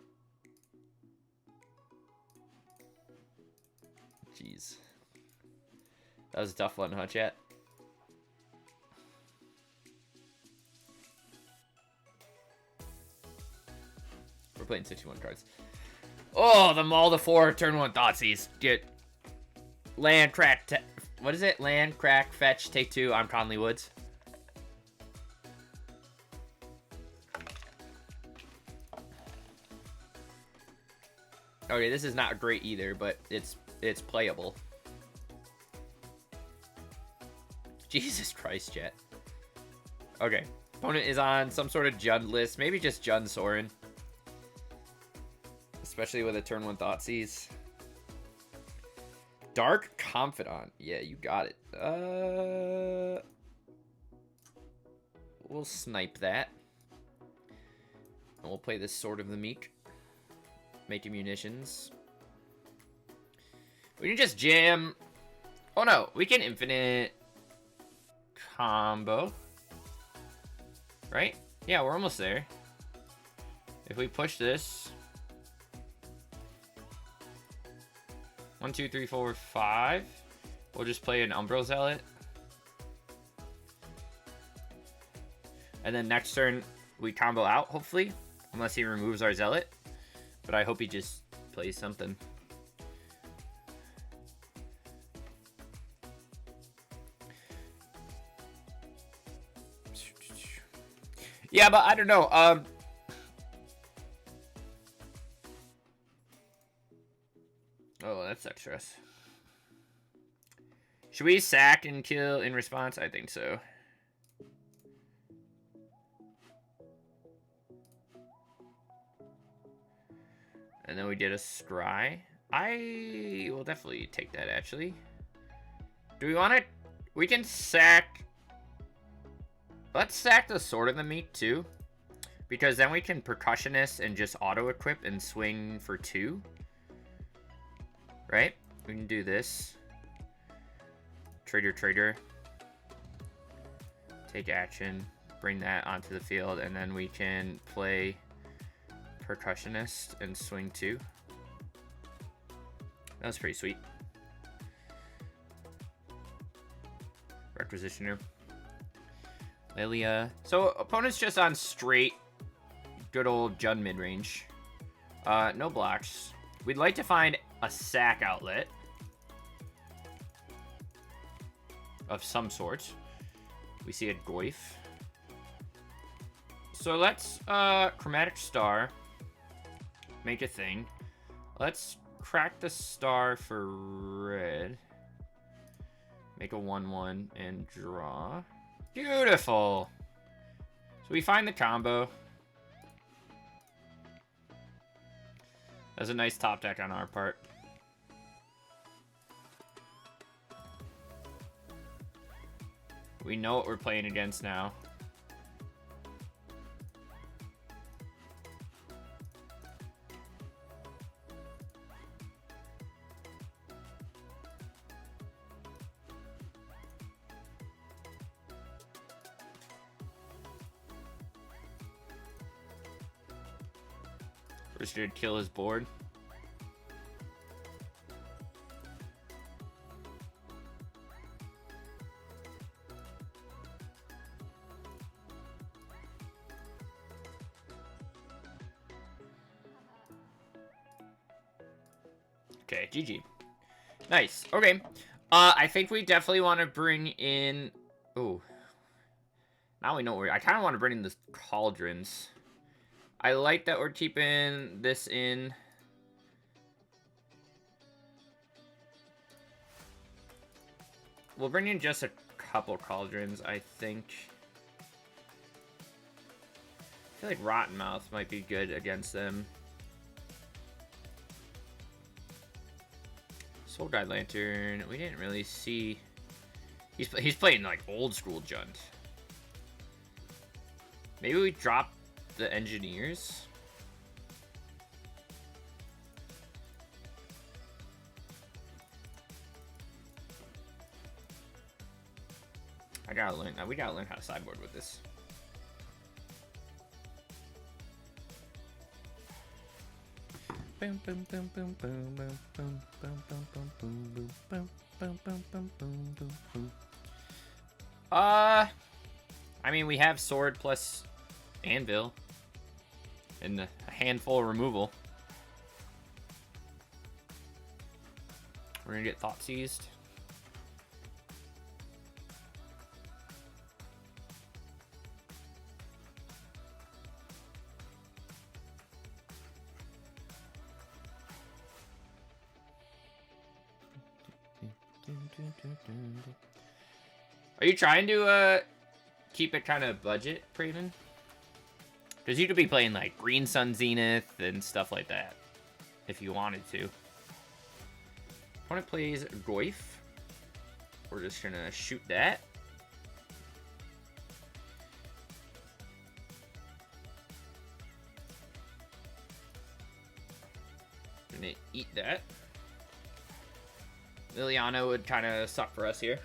Jeez. That was a tough one, huh, chat? We're playing 61 cards. Oh, the Maul to 4, turn 1 Thoughtseize. Get land, crack, what is it? Land, crack, fetch, take 2. I'm Conley Woods. Okay, this is not great either, but it's playable. Jesus Christ, chat. Okay, opponent is on some sort of Jund list, maybe just Jund Sorin. Especially with a turn 1 Thoughtseize. Dark Confidant. Yeah, you got it. We'll snipe that. And we'll play this Sword of the Meek. Making munitions. We can just jam... Oh no, we can infinite combo. Right? Yeah, we're almost there. If we push this... 1, 2, 3, 4, 5. We'll just play an Umbral Zealot. And then next turn, we combo out, hopefully. Unless he removes our Zealot. But I hope he just plays something. Yeah, but I don't know. Oh, that sucks for us. Should we sack and kill in response? I think so. And then we did a scry. I will definitely take that, actually. Do we want it? We can sack... Let's sack the Sword of the Meek, too. Because then we can Percussionist and just auto-equip and swing for 2. Right? We can do this. Trader. Take action. Bring that onto the field. And then we can play Percussionist and swing 2. That was pretty sweet. Requisitioner. Lilia. So, opponent's just on straight, good old Jund mid-range. No blocks. We'd like to find a sack outlet of some sort. We see a Goif. So let's Chromatic Star. Make a thing. Let's crack the star for red. Make a 1/1 and draw. Beautiful. So we find the combo. That's a nice top deck on our part. We know what we're playing against now. We're just gonna kill his board. Okay, GG. Nice. Okay. I think we definitely want to bring in... Ooh. Now we know where... I kind of want to bring in the cauldrons. I like that we're keeping this in. We'll bring in just a couple cauldrons, I think. I feel like Rotten Mouth might be good against them. Soul Guide Lantern, we didn't really see... He's playing, like, old school Junt. Maybe we drop the Engineers. We gotta learn how to sideboard with this. I mean, we have sword plus anvil and a handful of removal. We're gonna get thought seized. Are you trying to keep it kind of budget, Praven? Because you could be playing like Green Sun Zenith and stuff like that if you wanted to. Opponent plays Goif. We're just gonna shoot that. Gonna eat that. Liliana would kind of suck for us here.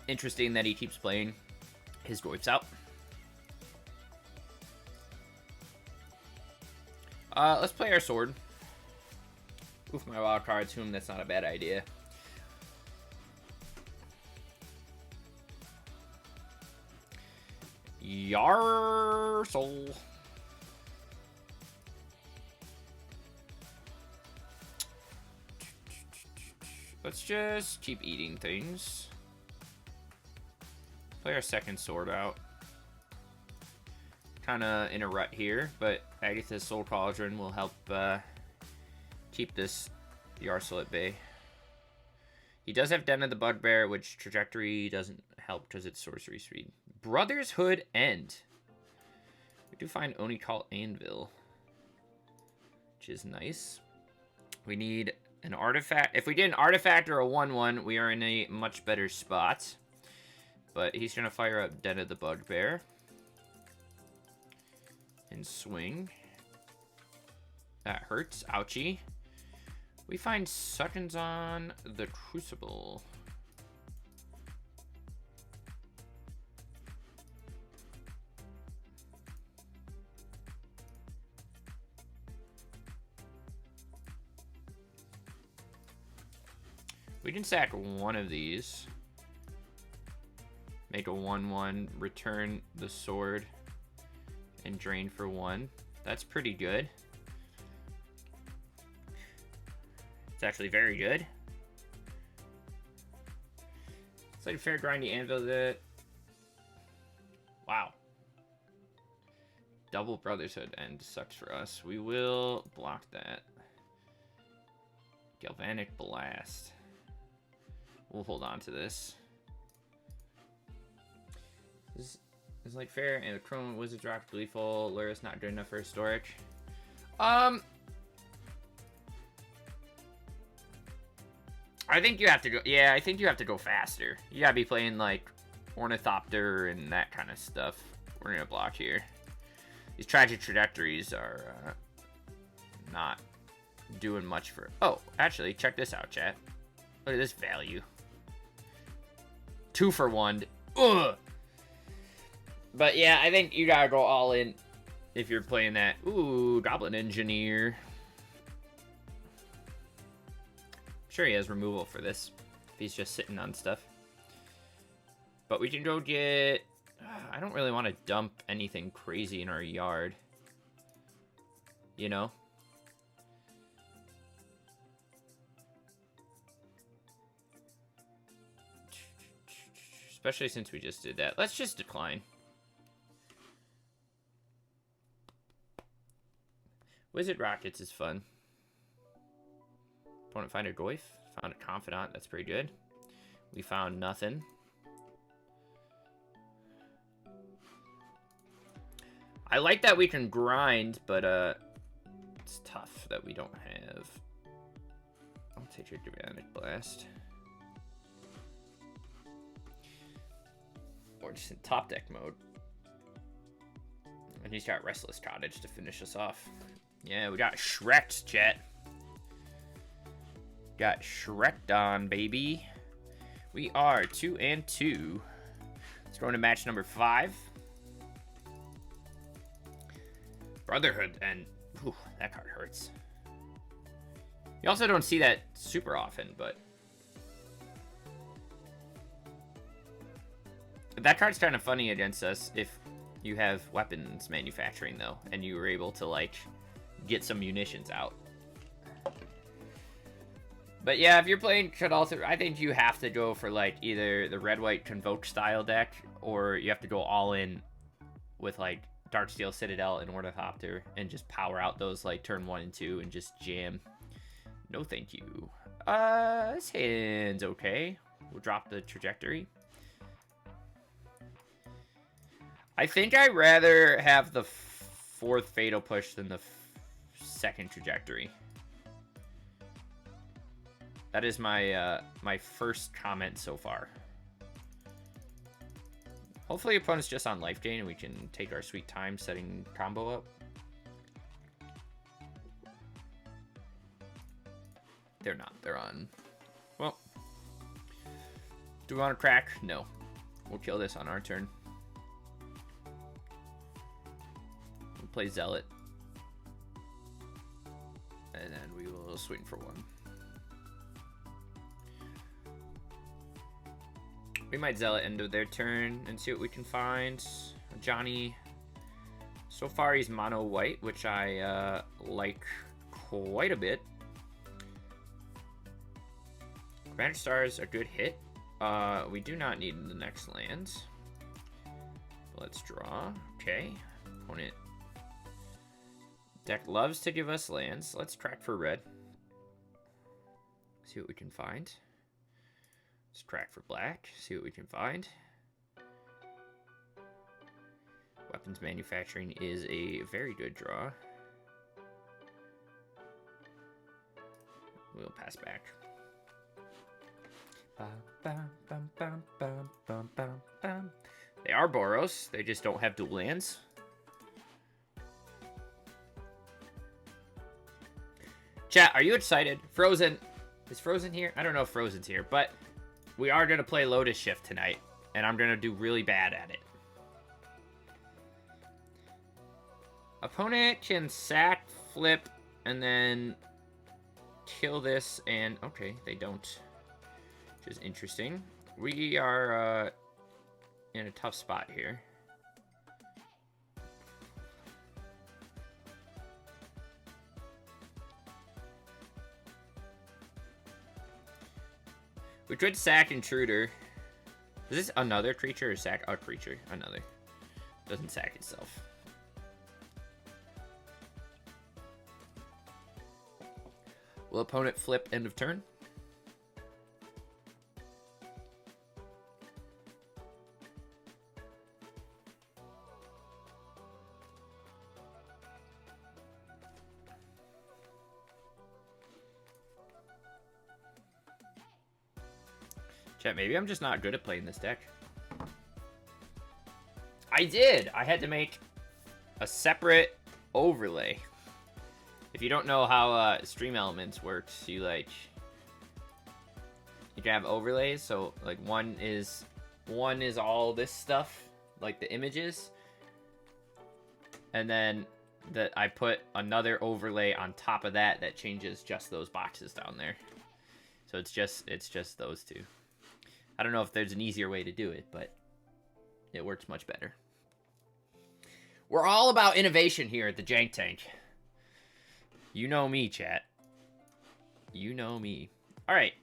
Interesting that he keeps playing his Goifs out. Let's play our sword. Oof, my wild cards. Whom that's not a bad idea. Yar soul. Let's just keep eating things. Play our second sword out. Kind of in a rut here, but Agatha's Soul Cauldron will help keep this Yarsil at bay. He does have Den of the Bugbear, which trajectory doesn't help because it's sorcery speed. Brother's Hood End. We do find Oni Call Anvil, which is nice. We need an artifact. If we get an artifact or a 1/1, we are in a much better spot. But he's going to fire up Den of the Bugbear. And swing. That hurts. Ouchie. We find Seconds on the Crucible. We can sack one of these. Make a 1/1, return the sword, and drain for 1. That's pretty good. It's actually very good. like fair grindy anvil that. Wow. Double Brotherhood end sucks for us. We will block that. Galvanic Blast. We'll hold on to this. This is like fair, and the Chrome Wizard Rock Gleeful. Lure's not good enough for historic. I think you have to go. Yeah, I think you have to go faster. You gotta be playing like Ornithopter and that kind of stuff. We're gonna block here. These tragic trajectories are not doing much for. Oh, actually, check this out, chat. Look at this value. 2 for 1. Ugh. But yeah, I think you gotta go all in if you're playing that. Ooh, Goblin Engineer. I'm sure he has removal for this if he's just sitting on stuff. But we can go get. I don't really want to dump anything crazy in our yard. You know? Especially since we just did that. Let's just decline. Wizard Rockets is fun. Opponent find a Goyf. Found a Confidant. That's pretty good. We found nothing. I like that we can grind, but it's tough that we don't have. I'll take your Galvanic Blast. Or just in top deck mode. And he's got Restless Cottage to finish us off. Yeah, we got Shrek'd, chat. Got Shrek'd on, baby. We are 2-2. Let's go into match number 5. Brotherhood, and whew, that card hurts. You also don't see that super often, but that card's kind of funny against us if you have weapons manufacturing, though, and you were able to, like, get some munitions out. But yeah, if you're playing Kadalthur, I think you have to go for, like, either the red-white Convoke style deck, or you have to go all in with, like, Darksteel Citadel and Ornithopter and just power out those, like, turn 1 and 2 and just jam. No thank you. This hand's okay. We'll drop the trajectory. I think I'd rather have the 4th Fatal Push than the 2nd trajectory. That is my my first comment so far. Hopefully opponent's just on life gain and we can take our sweet time setting combo up. They're not. They're on. Well. Do we want to crack? No. We'll kill this on our turn. We'll play Zealot. And then we will swing for 1. We might Zealot end of their turn and see what we can find. Johnny, so far he's mono white, which I like quite a bit. Commander Stars a good hit. We do not need the next land. Let's draw. Okay. Opponent deck loves to give us lands. Let's crack for red. See what we can find. Let's crack for black, see what we can find. Weapons manufacturing is a very good draw. We'll pass back. They are Boros, they just don't have dual lands. Chat, are you excited? Frozen. Is Frozen here? I don't know if Frozen's here, but we are going to play Lotus Shift tonight, and I'm going to do really bad at it. Opponent can sack, flip, and then kill this, and okay, they don't, which is interesting. We are in a tough spot here. We could sack Intruder. Is this another creature or sack? A creature. Another. Doesn't sack itself. Will opponent flip end of turn? Chat, maybe I'm just not good at playing this deck. I did! I had to make a separate overlay. If you don't know how Stream Elements works, you can have overlays. So like one is all this stuff, like the images, and then I put another overlay on top of that that changes just those boxes down there. So it's just those two. I don't know if there's an easier way to do it, but it works much better. We're all about innovation here at the Jank Tank. You know me, chat. You know me. Alright.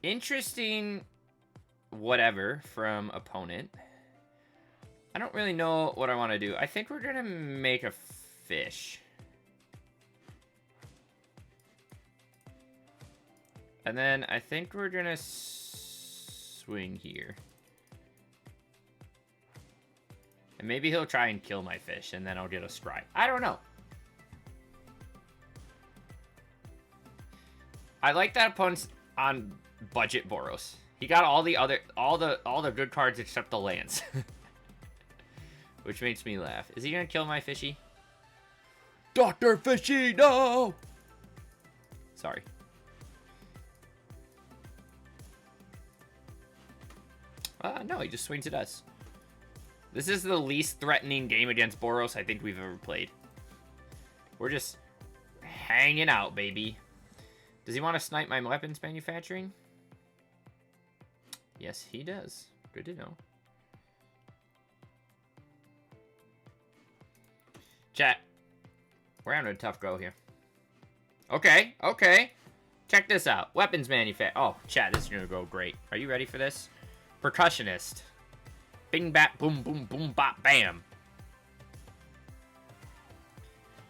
Interesting whatever from opponent. I don't really know what I want to do. I think we're going to make a fish. And then I think we're going to swing here. And maybe he'll try and kill my fish, and then I'll get a scry. I don't know. I like that opponent's on budget Boros. He got all the good cards except the lands. Which makes me laugh. Is he gonna kill my fishy? Dr. Fishy, no! Sorry. No, he just swings at us. This is the least threatening game against Boros I think we've ever played. We're just hanging out, baby. Does he want to snipe my weapons manufacturing? Yes, he does. Good to know. Chat. We're having a tough go here. Okay, okay. Check this out. Weapons manufacturing. Oh, chat, this is going to go great. Are you ready for this? Percussionist. Bing, bap, boom, boom, boom, bop, bam.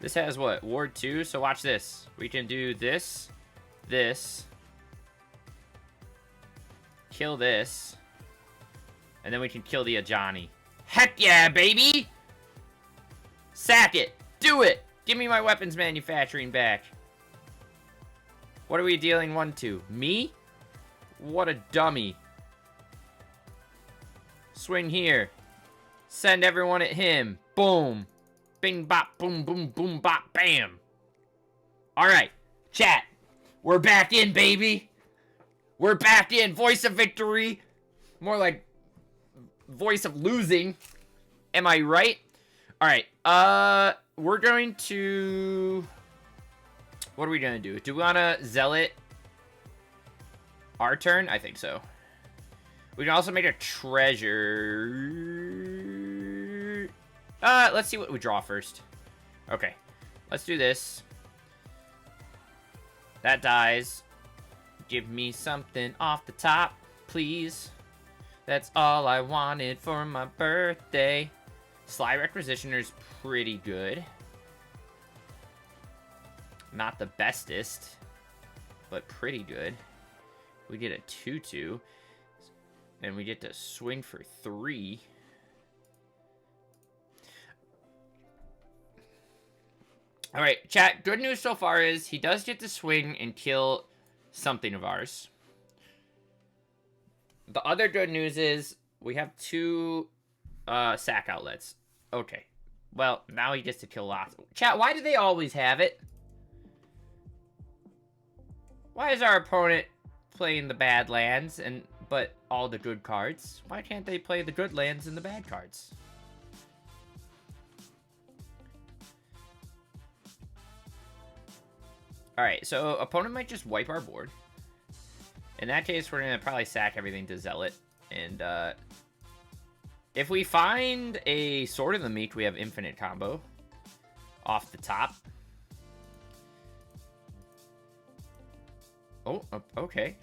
This has what? Ward 2? So watch this. We can do this. This. Kill this. And then we can kill the Ajani. Heck yeah, baby! Sack it! Do it! Give me my weapons manufacturing back. What are we dealing 1 to? Me? What a dummy. Swing here. Send everyone at him. Boom. Bing, bop, boom, boom, boom, bop, bam. Alright, chat. We're back in, baby. We're back in. Voice of victory. More like voice of losing. Am I right? Alright, we're going to... What are we going to do? Do we want to Zealot our turn? I think so. We can also make a treasure. Let's see what we draw first. Okay, let's do this. That dies. Give me something off the top, please. That's all I wanted for my birthday. Sly Requisitioner's pretty good. Not the bestest, but pretty good. We get a 2/2. And we get to swing for 3. Alright, chat. Good news so far is he does get to swing and kill something of ours. The other good news is we have 2 sack outlets. Okay. Well, now he gets to kill lots. Chat, why do they always have it? Why is our opponent playing the bad lands but all the good cards? Why can't they play the good lands and the bad cards? Alright, so opponent might just wipe our board. In that case, we're going to probably sack everything to Zealot. And if we find a Sword of the Meek, we have infinite combo off the top. Oh, okay.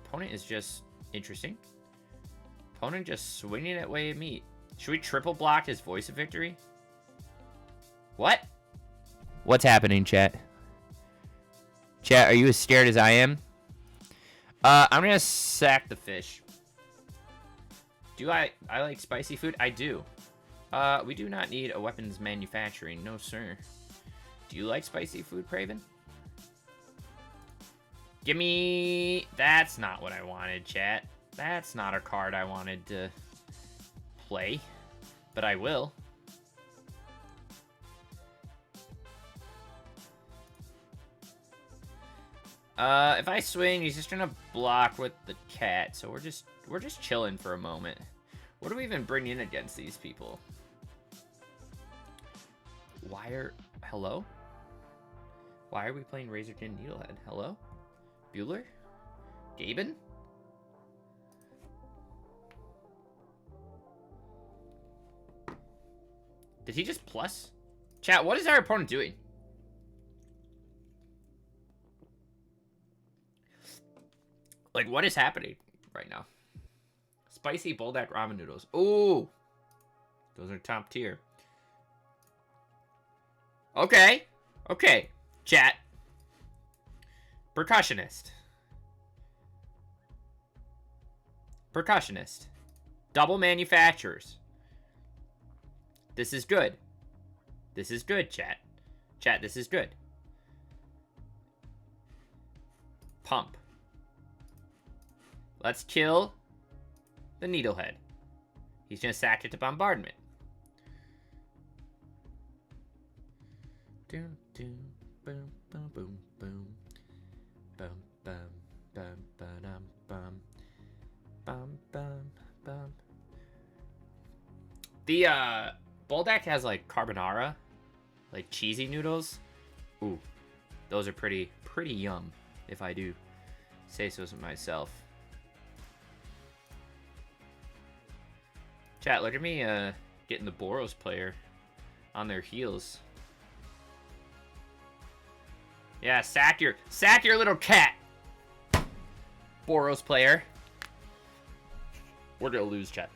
Opponent is just Interesting. Opponent just swinging it away at me. Should we triple block his Voice of Victory? What? What's happening, chat? Chat, are you as scared as I am? I'm gonna sack the fish. Do I like spicy food? I do. We do not need a weapons manufacturing. No, sir. Do you like spicy food, Praven? Give me... That's not what I wanted, chat. That's not a card I wanted to play. But I will. If I swing, he's just gonna block with the cat. So we're just chilling for a moment. What do we even bring in against these people? Hello? Why are we playing Razorkin Needlehead? Hello? Bueller? Gaben? Did he just plus? Chat, what is our opponent doing? Like, what is happening right now? Spicy Buldak ramen noodles. Ooh! Those are top tier. Okay. Okay. Chat. Percussionist. Percussionist. Double manufacturers. This is good. This is good, chat. Chat, this is good. Pump. Let's kill the Needlehead. He's gonna sack it to bombardment. Doom, doom, boom, boom, boom, boom. Bum, bum, bum, ba-dum, bum. Bum, bum, bum. The, Buldak has, like, carbonara. Like, cheesy noodles. Ooh. Those are pretty yum, if I do say so myself. Chat, look at me, getting the Boros player on their heels. Yeah, sack your little cat, Boros player. We're gonna lose, chat.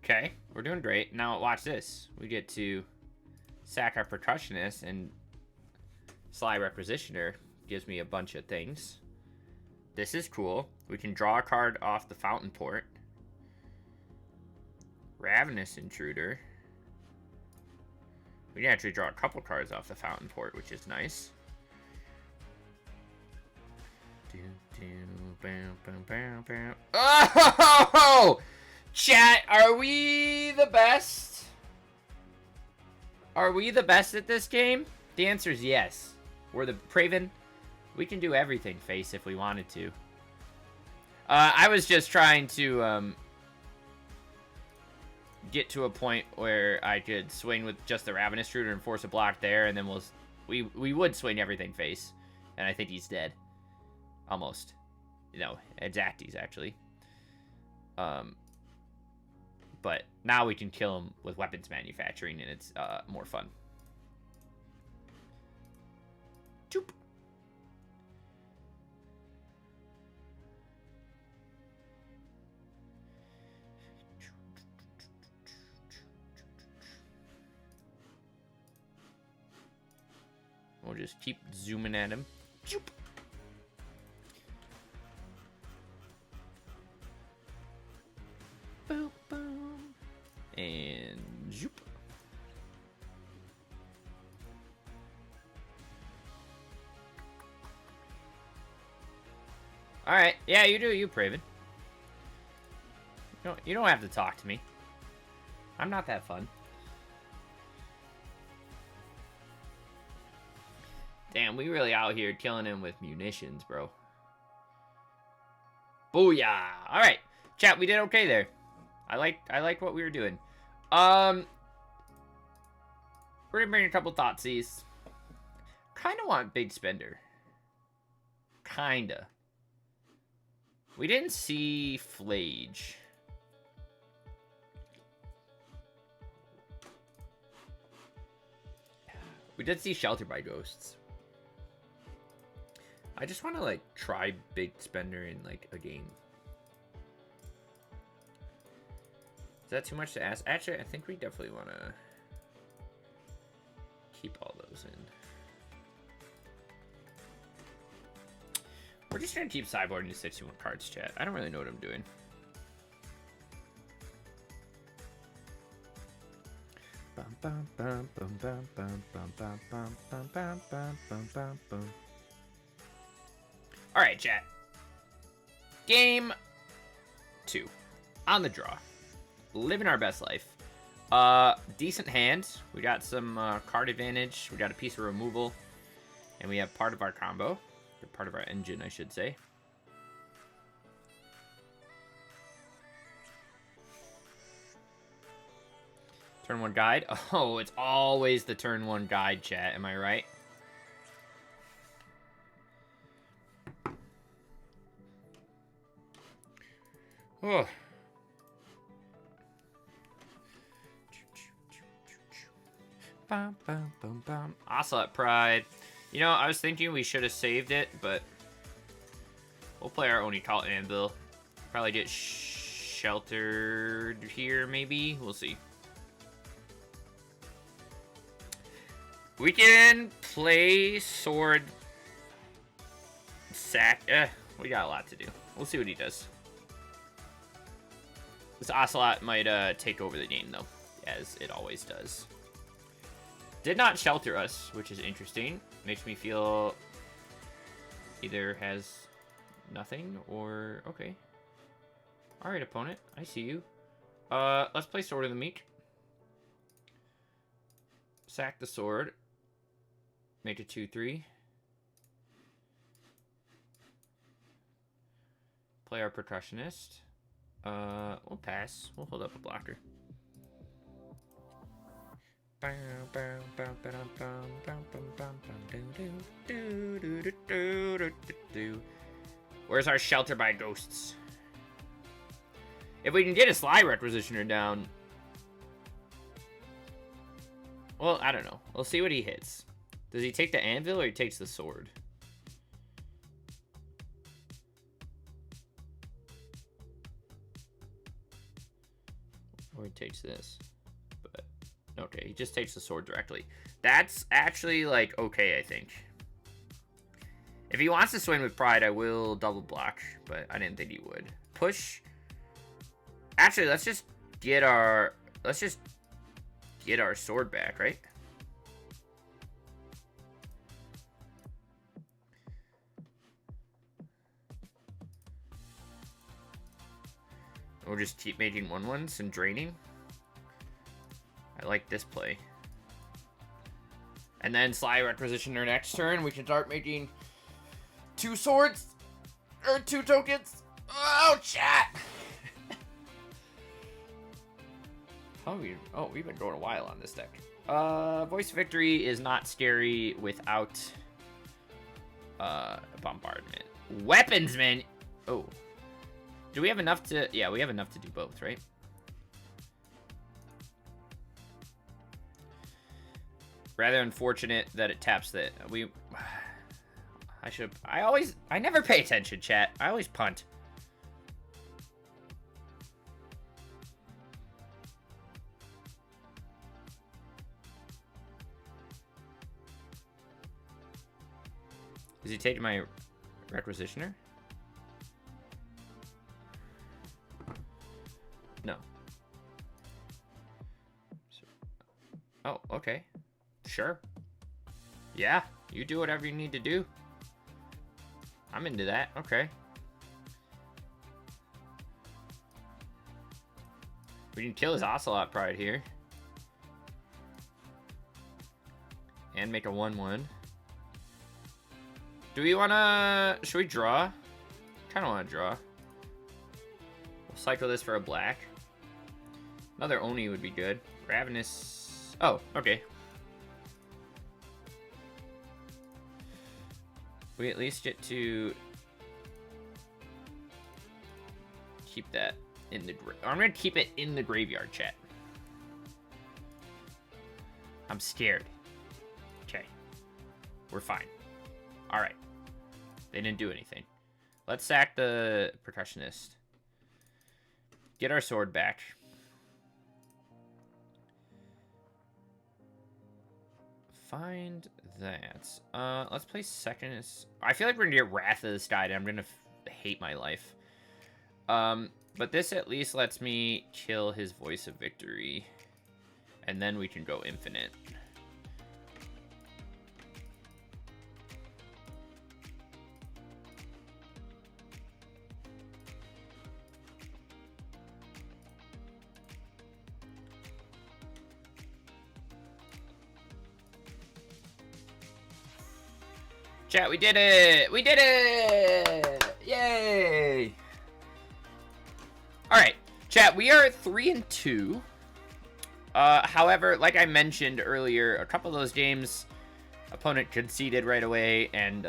Okay, we're doing great. Now watch this. We get to sack our percussionist, and Sly Requisitioner gives me a bunch of things. This is cool. We can draw a card off the Fountain Port. Ravenous Intruder. We can actually draw a couple cards off the Fountain Port, which is nice. Oh! Chat, are we the best? Are we the best at this game? The answer is yes. We're the Praven. We can do everything, face, if we wanted to. I was just trying to get to a point where I could swing with just the Ravenous Intruder and force a block there, and then we would swing everything face. And I think he's dead. Almost. No, exacties, actually. But now we can kill him with weapons manufacturing, and it's more fun. Choop. We'll just keep zooming at him. Choop. Boop, boom. And zoop. Alright, yeah, you do you, Praven. You don't have to talk to me. I'm not that fun. Damn, we really out here killing him with munitions, bro. Booyah! Alright, chat, we did okay there. I like what we were doing. We're gonna bring a couple Thoughtseize. Kinda want Big Spender. Kinda. We didn't see Flage. We did see Shelter by Ghosts. I just want to, like, try Big Spender in, like, a game. Is that too much to ask? Actually, I think we definitely want to keep all those in. We're just trying to keep sideboarding to 61 cards, chat. I don't really know what I'm doing. All right, chat. Game 2. On the draw. Living our best life. Decent hand. We got some card advantage. We got a piece of removal. And we have part of our combo. Or part of our engine, I should say. Turn 1 guide. Oh, it's always the turn 1 guide, chat. Am I right? Oh. Bum, bum, bum, bum. Ocelot Pride. You know, I was thinking we should have saved it, but we'll play our Oni Call Anvil. Probably get sheltered here, maybe. We'll see. We can play Sword Sack. We got a lot to do. We'll see what he does. This Ocelot might take over the game, though, as it always does. Did not shelter us, which is interesting. Makes me feel either has nothing or... Okay. Alright, opponent. I see you. Let's play Sword of the Meek. Sack the sword. Make it 2-3. Play our Percussionist. We'll pass. We'll hold up a blocker. Where's our Shelter by Ghosts? If we can get a Sly Requisitioner down... Well, I don't know. We'll see what he hits. Does he take the anvil or he takes the sword? Or he takes this. But, okay, he just takes the sword directly. That's actually, like, okay, I think. If he wants to swing with Pride, I will double block. But I didn't think he would. Push. Actually, let's just get our... Let's just get our sword back, right? We'll just keep making 1/1s and draining. I like this play. And then Sly Requisitioner next turn. We can start making 2 swords. Or 2 tokens. Oh, chat! Oh, we've been going a while on this deck. Voice of Victory is not scary without bombardment. Weaponsman! Oh. Do we have enough to... Yeah, we have enough to do both, right? Rather unfortunate that it taps that. I never pay attention, chat. I always punt. Is he taking my Requisitioner? No. Oh, okay. Sure. Yeah, you do whatever you need to do. I'm into that. Okay. We can kill his Ocelot Pride here. And make a 1/1. Do we wanna... Should we draw? Kinda wanna draw. We'll cycle this for a black. Another Oni would be good. Ravenous... Oh, okay. we at least get to keep that in the... I'm going to keep it in the graveyard, chat. I'm scared. Okay. We're fine. Alright. They didn't do anything. Let's sack the percussionist. Get our sword back. Find that. Let's play second. I feel like we're gonna get Wrath of the Steed. I'm gonna hate my life. But this at least lets me kill his Voice of Victory. And then we can go infinite. Chat, we did it! We did it! Yay! Alright, chat, we are 3-2. However, like I mentioned earlier, a couple of those games, opponent conceded right away, and,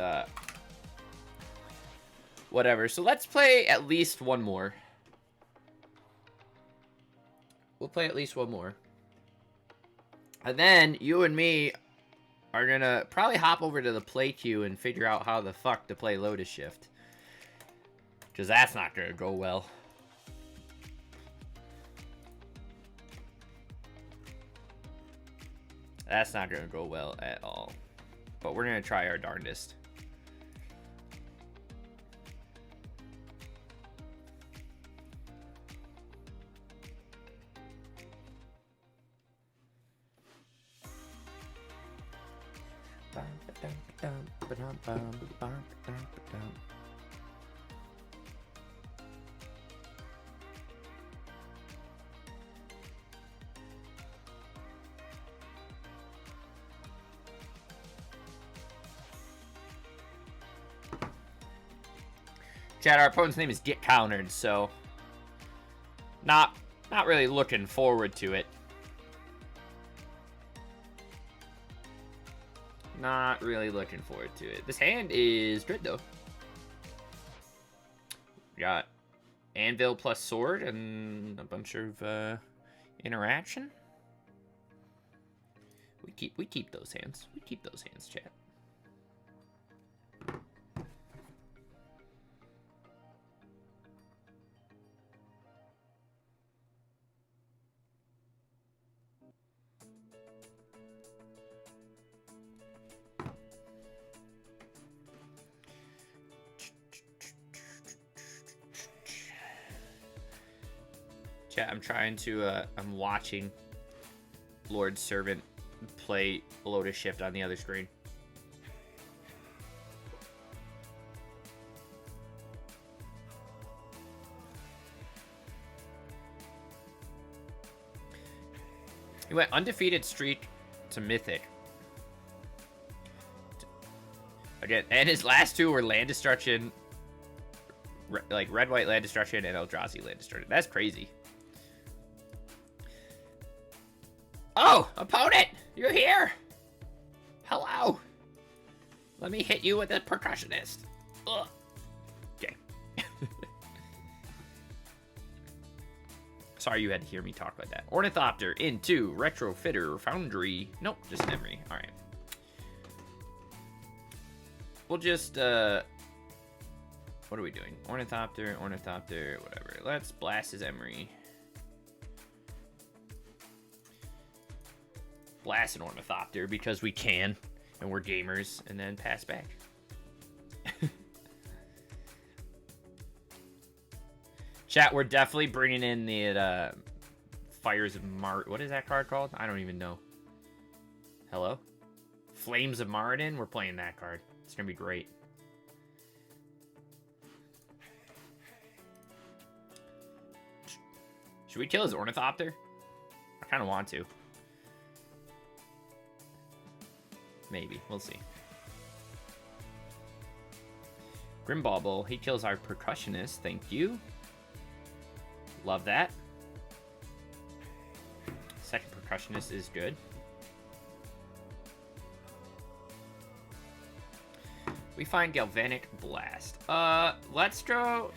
whatever. So let's play at least one more. We'll play at least one more. And then, you and me are gonna probably hop over to the play queue and figure out how the fuck to play Lotus Shift. Because that's not gonna go well. That's not gonna go well at all. But we're gonna try our darndest. Chat, our opponent's name is Get Countered, so not really looking forward to it. Not really looking forward to it. This hand is good, though. We got Anvil plus Sword and a bunch of interaction. We keep those hands. We keep those hands, chat. Chat, I'm trying to, I'm watching Lord Servant play Lotus Shift on the other screen. He went undefeated streak to Mythic. Again, and his last two were Land Destruction, like Red-White Land Destruction and Eldrazi Land Destruction. That's crazy. Oh, opponent! You're here! Hello! Let me hit you with a percussionist. Ugh. Okay. Sorry you had to hear me talk like that. Ornithopter into Retrofitter Foundry. Nope, just an Emery. Alright. We'll just, what are we doing? Ornithopter, whatever. Let's blast his Emery. Blast an Ornithopter because we can, and we're gamers, and then pass back. Chat, we're definitely bringing in the Fires of what is that card called? I don't even know. Hello? Flames of Maradin? We're playing that card. It's gonna be great. Should we kill his Ornithopter? I kind of want to. Maybe. We'll see. Grimbauble. He kills our Percussionist. Thank you. Love that. Second Percussionist is good. We find Galvanic Blast. Let's draw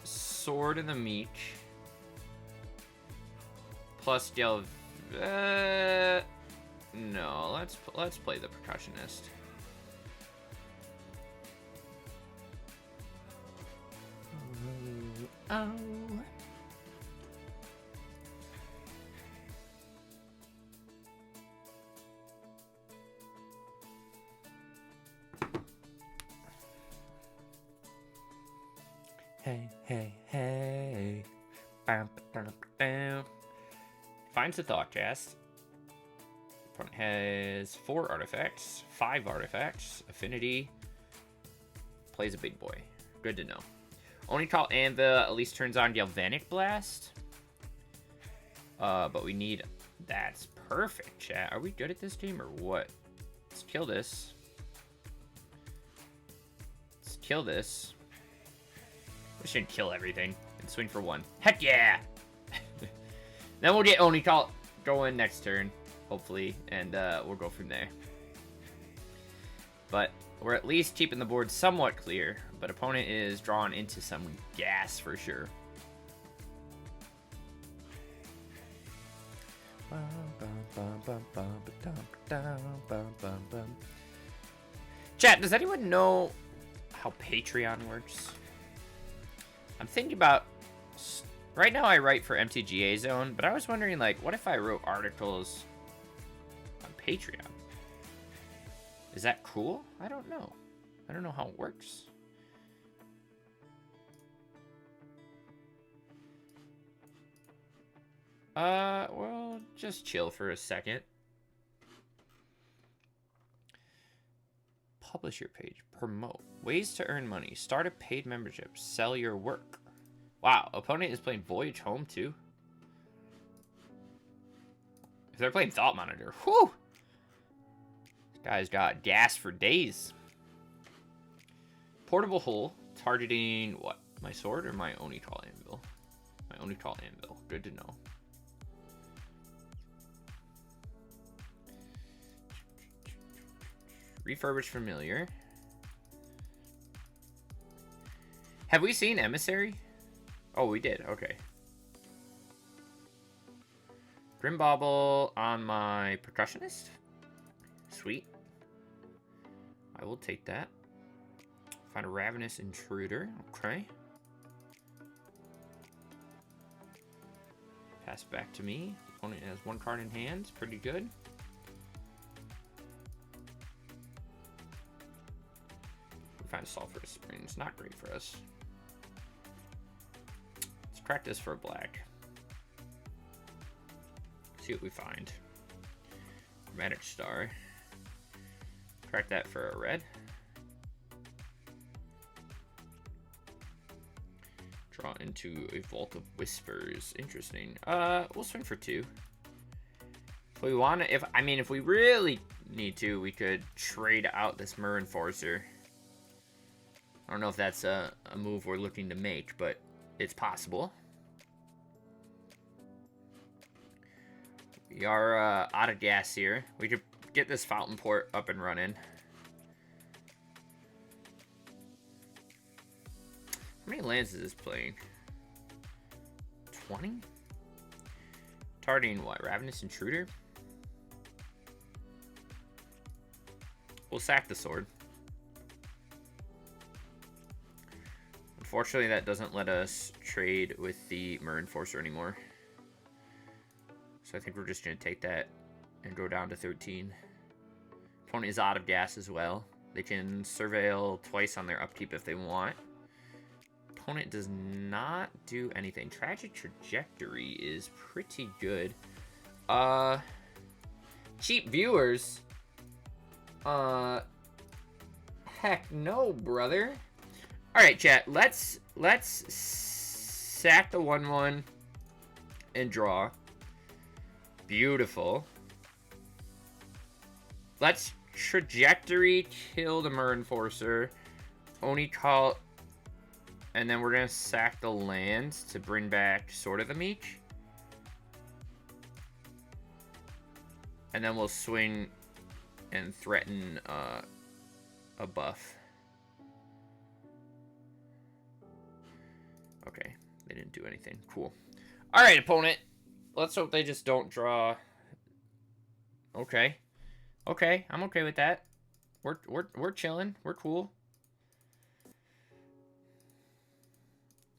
Sword in the Meech. Plus no, let's play the Percussionist. Oh. Hey, hey, hey. Bam, bam, bam. Finds the Thought Cast. Opponent has 4 artifacts, 5 artifacts, affinity. Plays a big boy. Good to know. Only call Anvil at least turns on Galvanic Blast. But we need... That's perfect, chat. Are we good at this game or what? Let's kill this. Let's kill this. We should kill everything and swing for 1. Heck yeah! Then we'll get Oni Call going next turn, hopefully, and we'll go from there. But we're at least keeping the board somewhat clear, but opponent is drawn into some gas for sure. Chat, does anyone know how Patreon works? I'm thinking about... Right now I write for MTGA Zone, but I was wondering, like, what if I wrote articles on Patreon? Is that cool? I don't know. I don't know how it works. Well, just chill for a second. Publish your page. Promote. Ways to earn money. Start a paid membership. Sell your work. Wow, opponent is playing Voyage Home too. If they're playing Thought Monitor, whew! This guy's got gas for days. Portable Hole, targeting what? My sword or my Oni Call Anvil? My Oni Call Anvil. Good to know. Refurbished Familiar. Have we seen Emissary? Oh, we did. Okay. Grimbauble on my Percussionist. Sweet. I will take that. Find a Ravenous Intruder. Okay. Pass back to me. Opponent has 1 card in hand. Pretty good. We find Sulphurous Springs. Not great for us. Crack this for a black. See what we find. Chromatic Star. Crack that for a red. Draw into a Vault of Whispers. Interesting. We'll swing for 2. If we want to, if we really need to, we could trade out this Myr Enforcer. I don't know if that's a move we're looking to make, but it's possible. We are out of gas here. We could get this Fountain Port up and running. How many lands is this playing? 20? Targeting what? Ravenous Intruder? We'll sack the sword. Unfortunately, that doesn't let us trade with the Myr Enforcer anymore. So I think we're just going to take that and go down to 13. Opponent is out of gas as well. They can surveil twice on their upkeep if they want. Opponent does not do anything. Tragic Trajectory is pretty good. Cheap viewers. Heck no, brother. Alright, chat. Let's sack the 1/1 and draw. Beautiful. Let's Trajectory, kill the Myr Enforcer. Oni Call, and then we're going to sack the lands to bring back Sword of the Meech. And then we'll swing and threaten a buff. Okay, they didn't do anything. Cool. All right, opponent. Let's hope they just don't draw. Okay. Okay, I'm okay with that. We're chilling. We're cool.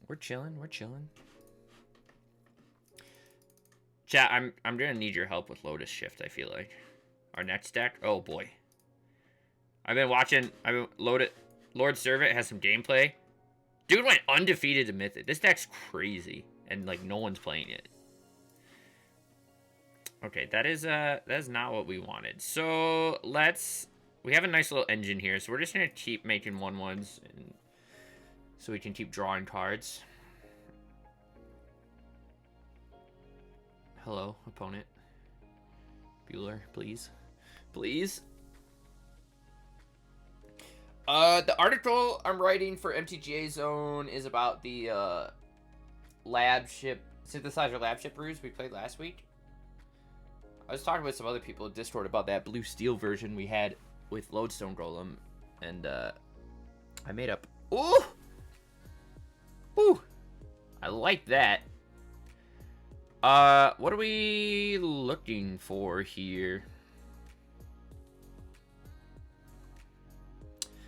We're chilling. We're chilling. Chat, I'm gonna need your help with Lotus Shift, I feel like. Our next deck. Oh boy. I've been watching Lord Servant has some gameplay. Dude went undefeated to Mythic. This deck's crazy. And like no one's playing it. Okay, that is not what we wanted. So we have a nice little engine here, so we're just gonna keep making 1/1s and so we can keep drawing cards. Hello, opponent. Bueller, please. Please. The article I'm writing for MTGA Zone is about the synthesizer lab ship ruse we played last week. I was talking with some other people in Discord about that blue steel version we had with Lodestone Golem, and I made up. Ooh! Ooh! I like that. What are we looking for here?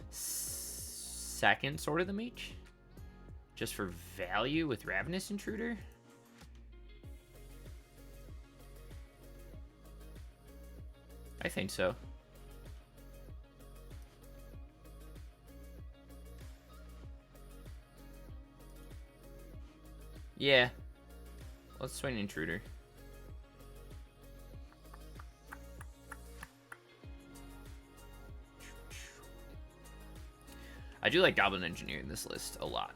Second Sword of the Mage? Just for value with Ravenous Intruder? I think so. Yeah. Let's swing Intruder. I do like Goblin Engineer in this list a lot.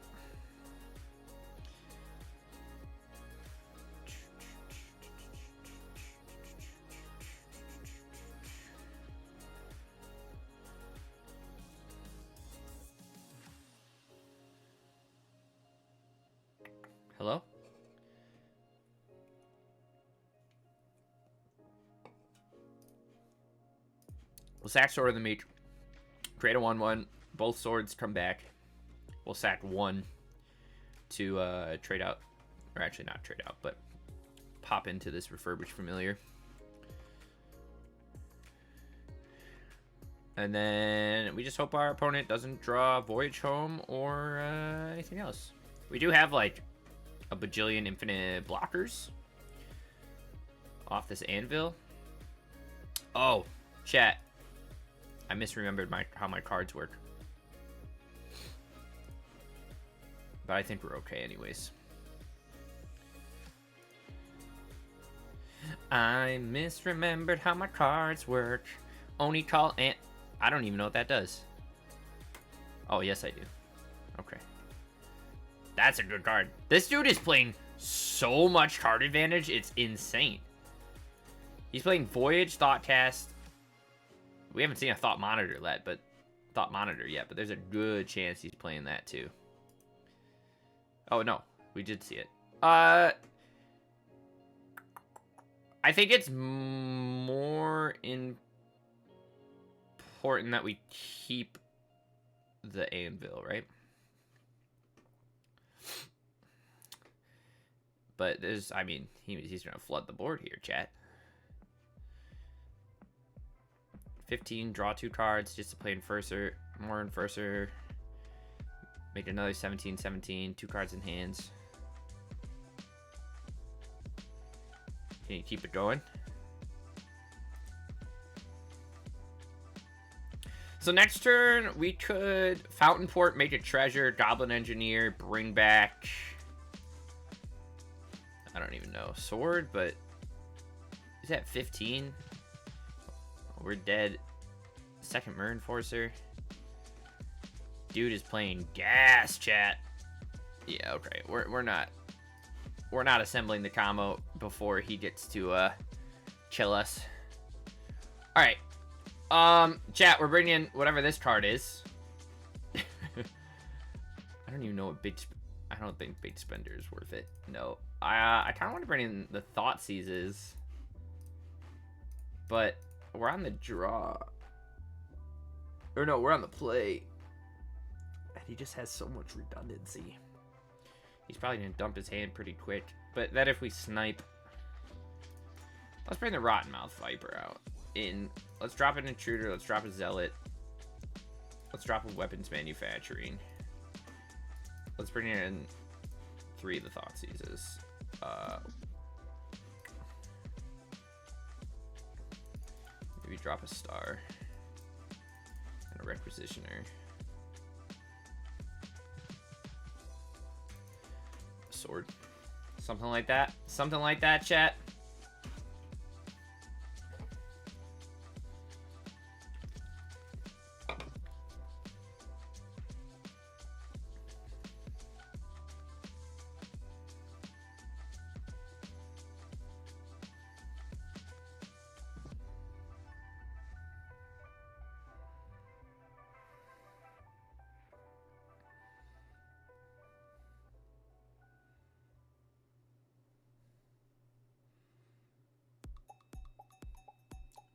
Hello? We'll sack Sword of the Mage. Create a 1/1. Both swords come back. We'll sack 1 to trade out. Or actually not trade out, but pop into this Refurbished Familiar. And then we just hope our opponent doesn't draw Voyage Home or anything else. We do have like a bajillion infinite blockers off this anvil. Oh, chat. I misremembered how my cards work. But I think we're okay anyways. I misremembered how my cards work. Only call and I don't even know what that does. Oh, yes I do. Okay. That's a good card. This dude is playing so much card advantage, it's insane. He's playing Voyage, Thoughtcast. We haven't seen a Thought Monitor yet, but there's a good chance he's playing that too. Oh no, we did see it. I think it's more important that we keep the anvil, right? But I mean, he's gonna flood the board here, chat. 15, draw 2 cards just to play Enforcer, more Enforcer. Make another 17, 2 cards in hands. Can you keep it going? So next turn, we could Fountain Port, make a treasure, Goblin Engineer, bring back... I don't even know. Sword, but... Is that 15? We're dead. Second Mer Enforcer. Dude is playing gas, chat. Yeah, okay. We're not assembling the combo before he gets to chill us. All right. Chat, we're bringing in whatever this card is. I don't even know what I don't think Big Spender is worth it. No. I kind of want to bring in the Thought Seizes. But we're on the draw. Or no, we're on the play. And he just has so much redundancy. He's probably gonna dump his hand pretty quick. But that if we snipe. Let's bring the Rottenmouth Viper out. Let's drop an Intruder. Let's drop a Zealot. Let's drop a Weapons Manufacturing. Let's bring in 3 of the Thoughtseizes. Maybe drop a Star. And a Requisitioner. A Sword. Something like that. Something like that, chat.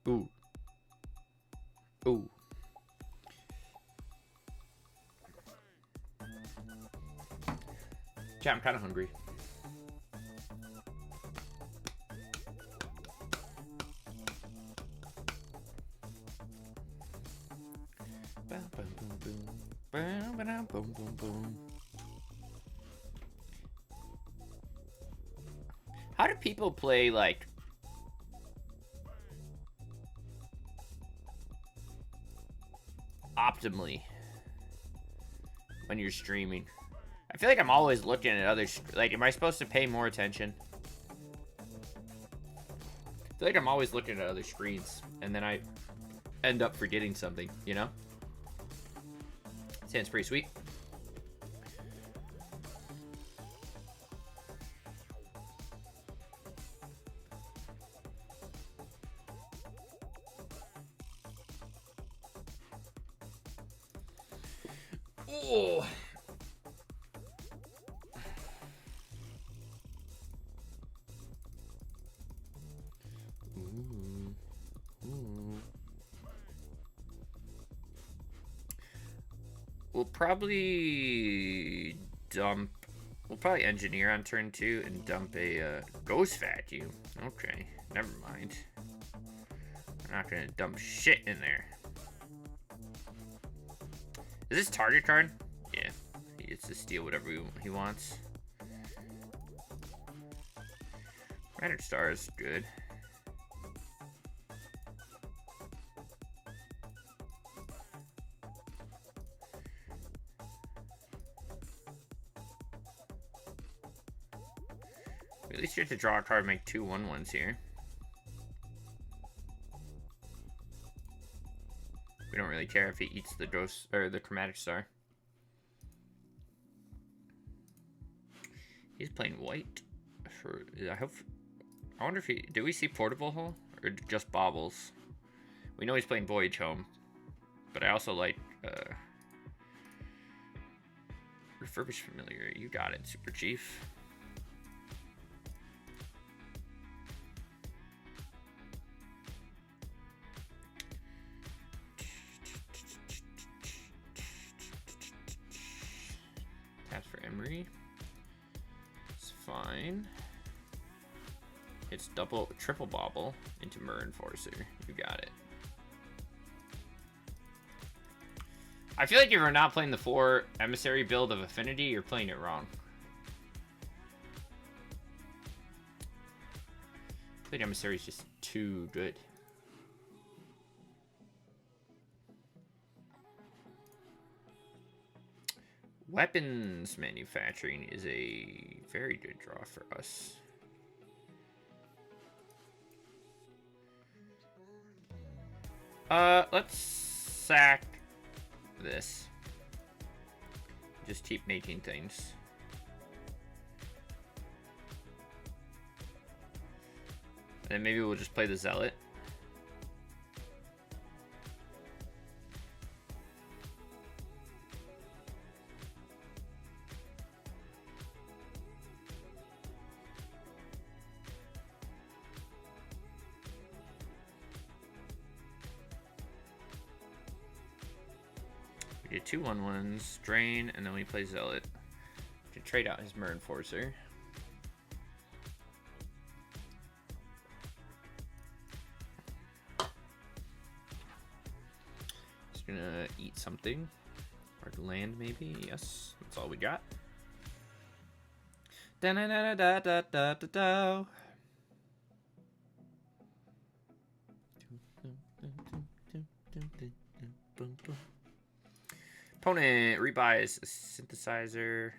Ooh. Ooh. Chat, I'm kind of hungry. How do people play, like, optimally when you're streaming? I feel like I'm always looking at others. Like, am I supposed to pay more attention? I feel like I'm always looking at other screens, and then I end up forgetting something, you know? Sounds pretty sweet. Oh. Ooh. Ooh. We'll probably engineer on turn 2 and dump a ghost vacuum. Okay, never mind. I'm not gonna dump shit in there. Is this target card? Yeah, he gets to steal whatever he wants. Magic Star is good. At least you have to draw a card and make 2 1/1s here. We don't really care if he eats the ghost or the Chromatic Star. He's playing white. I wonder if did we see Portable Hull or just Baubles? We know he's playing Voyage Home, but I also like Refurbished Familiar. You got it, Super Chief. Taps for Emery. It's fine. It's triple bobble into Mer Enforcer. You got it. I feel like if you're not playing the 4 Emissary build of Affinity, you're playing it wrong. I think Emissary is just too good. Weapons Manufacturing is a very good draw for us. Let's sack this. Just keep making things. And then maybe we'll just play the Zealot. We get 2 1/1s, drain, and then we play Zealot to trade out his Mer Enforcer. He's gonna eat something. Or land, maybe? Yes, that's all we got. Da-da-da-da-da-da-da-da. Opponent rebuys a synthesizer,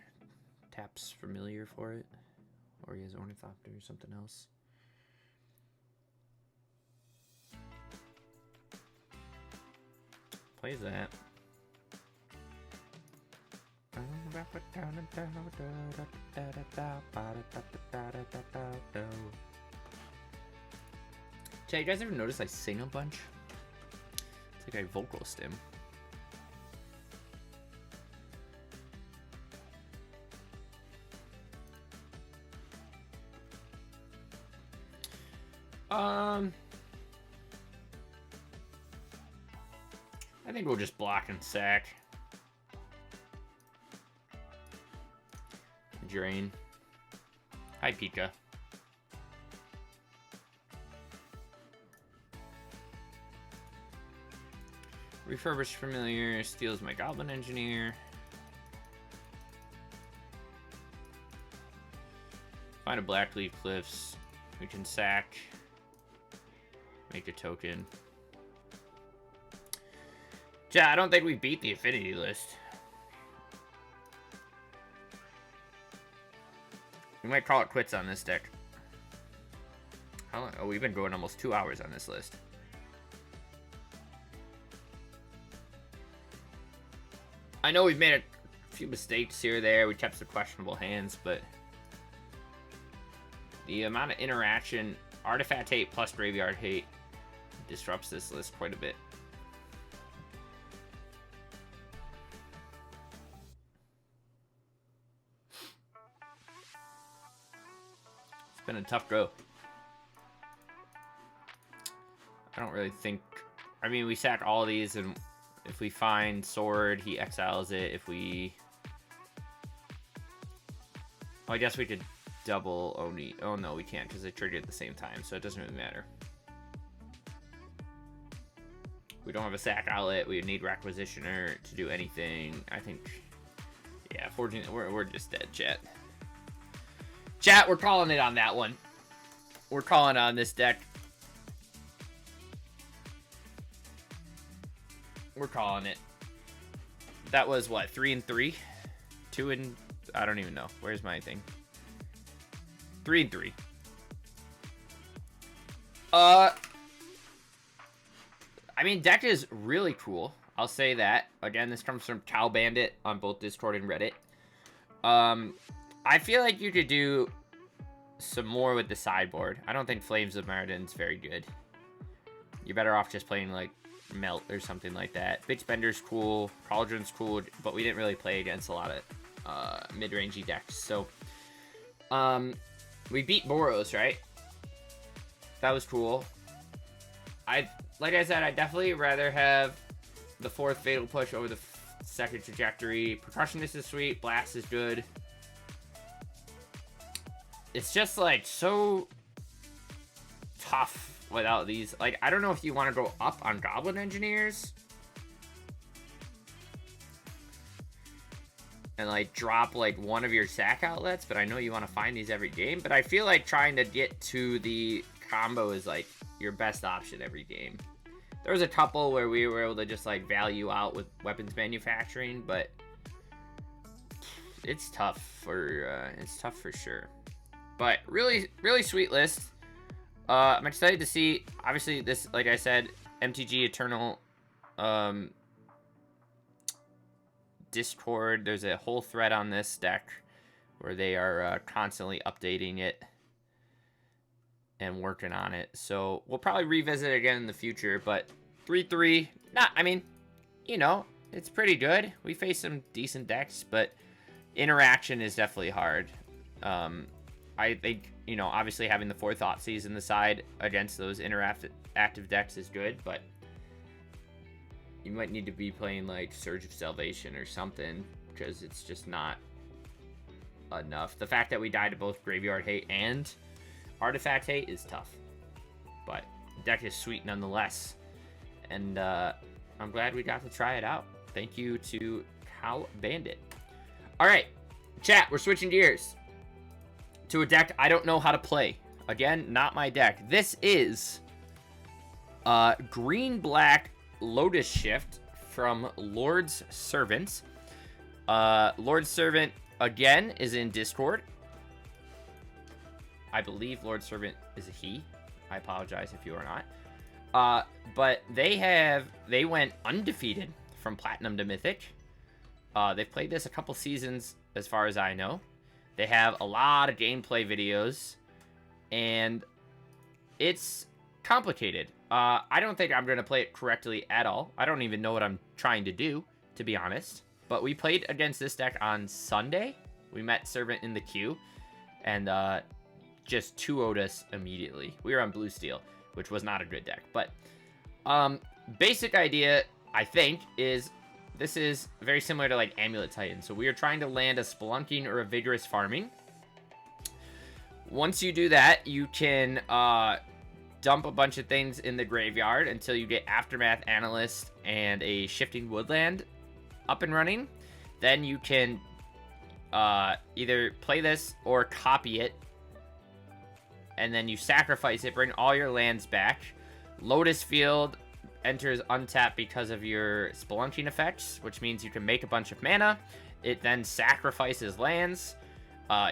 taps familiar for it, or he has ornithopter or something else. Plays that. Jay, you guys ever notice I sing a bunch? It's like I vocal stim. I think we'll just block and sack. Drain. Hi, Pika. Refurbished familiar, steals my goblin engineer. Find a Blackleaf Cliffs. We can sack. Make a token. Yeah, I don't think we beat the affinity list. We might call it quits on this deck. How long? Oh, we've been going almost 2 hours on this list. I know we've made a few mistakes here or there. We kept some questionable hands, but the amount of interaction, artifact hate plus graveyard hate, disrupts this list quite a bit. It's been a tough go. I don't really think... I mean, we sack all of these, and if we find Sword, he exiles it. If we... Well, I guess we could double Oni. Oh, no, we can't, because they triggered at the same time, so it doesn't really matter. We don't have a sack outlet. We need Requisitioner to do anything. I think... Yeah, we're just dead, chat. Chat, we're calling it on that one. We're calling on this deck. We're calling it. That was what, 3 and 3? 2 and... I don't even know. Where's my thing? 3 and 3. I mean, deck is really cool. I'll say that. Again, this comes from Cow Bandit on both Discord and Reddit. I feel like you could do some more with the sideboard. I don't think Flames of Maridon's very good. You're better off just playing, like, Melt or something like that. Bitch Bender's cool. Cauldron's cool, but we didn't really play against a lot of mid-rangey decks. So, we beat Boros, right? That was cool. Like I said, I'd definitely rather have the 4th Fatal Push over the 2nd Trajectory. Percussionist is sweet. Blast is good. It's just, like, so tough without these. Like, I don't know if you want to go up on Goblin Engineers and, like, drop, like, one of your sack outlets, but I know you want to find these every game. But I feel like trying to get to the combo is, like, your best option every game. There was a couple where we were able to just, like, value out with weapons manufacturing, but it's tough for sure. But really, really sweet list. I'm excited to see, obviously, this, like I said, MTG Eternal Discord. There's a whole thread on this deck where they are constantly updating it and working on it. So we'll probably revisit it again in the future, but 3-3, I mean, you know, it's pretty good. We face some decent decks, but interaction is definitely hard. I think, you know, obviously having the 4 Thoughtseize in the side against those interactive decks is good, but you might need to be playing, like, Surge of Salvation or something, because it's just not enough. The fact that we died to both Graveyard Hate and Artifact Hate is tough. But the deck is sweet nonetheless. And I'm glad we got to try it out. Thank you to Cow Bandit. Alright, chat, we're switching gears to a deck I don't know how to play. Again, not my deck. This is green-black Lotus Shift from Lord's Servant. Lord's Servant, again, is in Discord. I believe Lord's Servant is a he. I apologize if you are not. But they went undefeated from Platinum to Mythic. They've played this a couple seasons, as far as I know. They have a lot of gameplay videos, and it's complicated. I don't think I'm going to play it correctly at all. I don't even know what I'm trying to do, to be honest. But we played against this deck on Sunday. We met Servant in the queue, and just 2-0'd us immediately. We were on Blue Steel, which was not a good deck. But basic idea, I think, is this is very similar to like Amulet Titan. So we are trying to land a Spelunking or a Vigorous Farming. Once you do that, you can dump a bunch of things in the graveyard until you get Aftermath Analyst and a Shifting Woodland up and running. Then you can either play this or copy it, and then you sacrifice it, bring all your lands back. Lotus Field enters untapped because of your Spelunking effects, which means you can make a bunch of mana. It then sacrifices lands.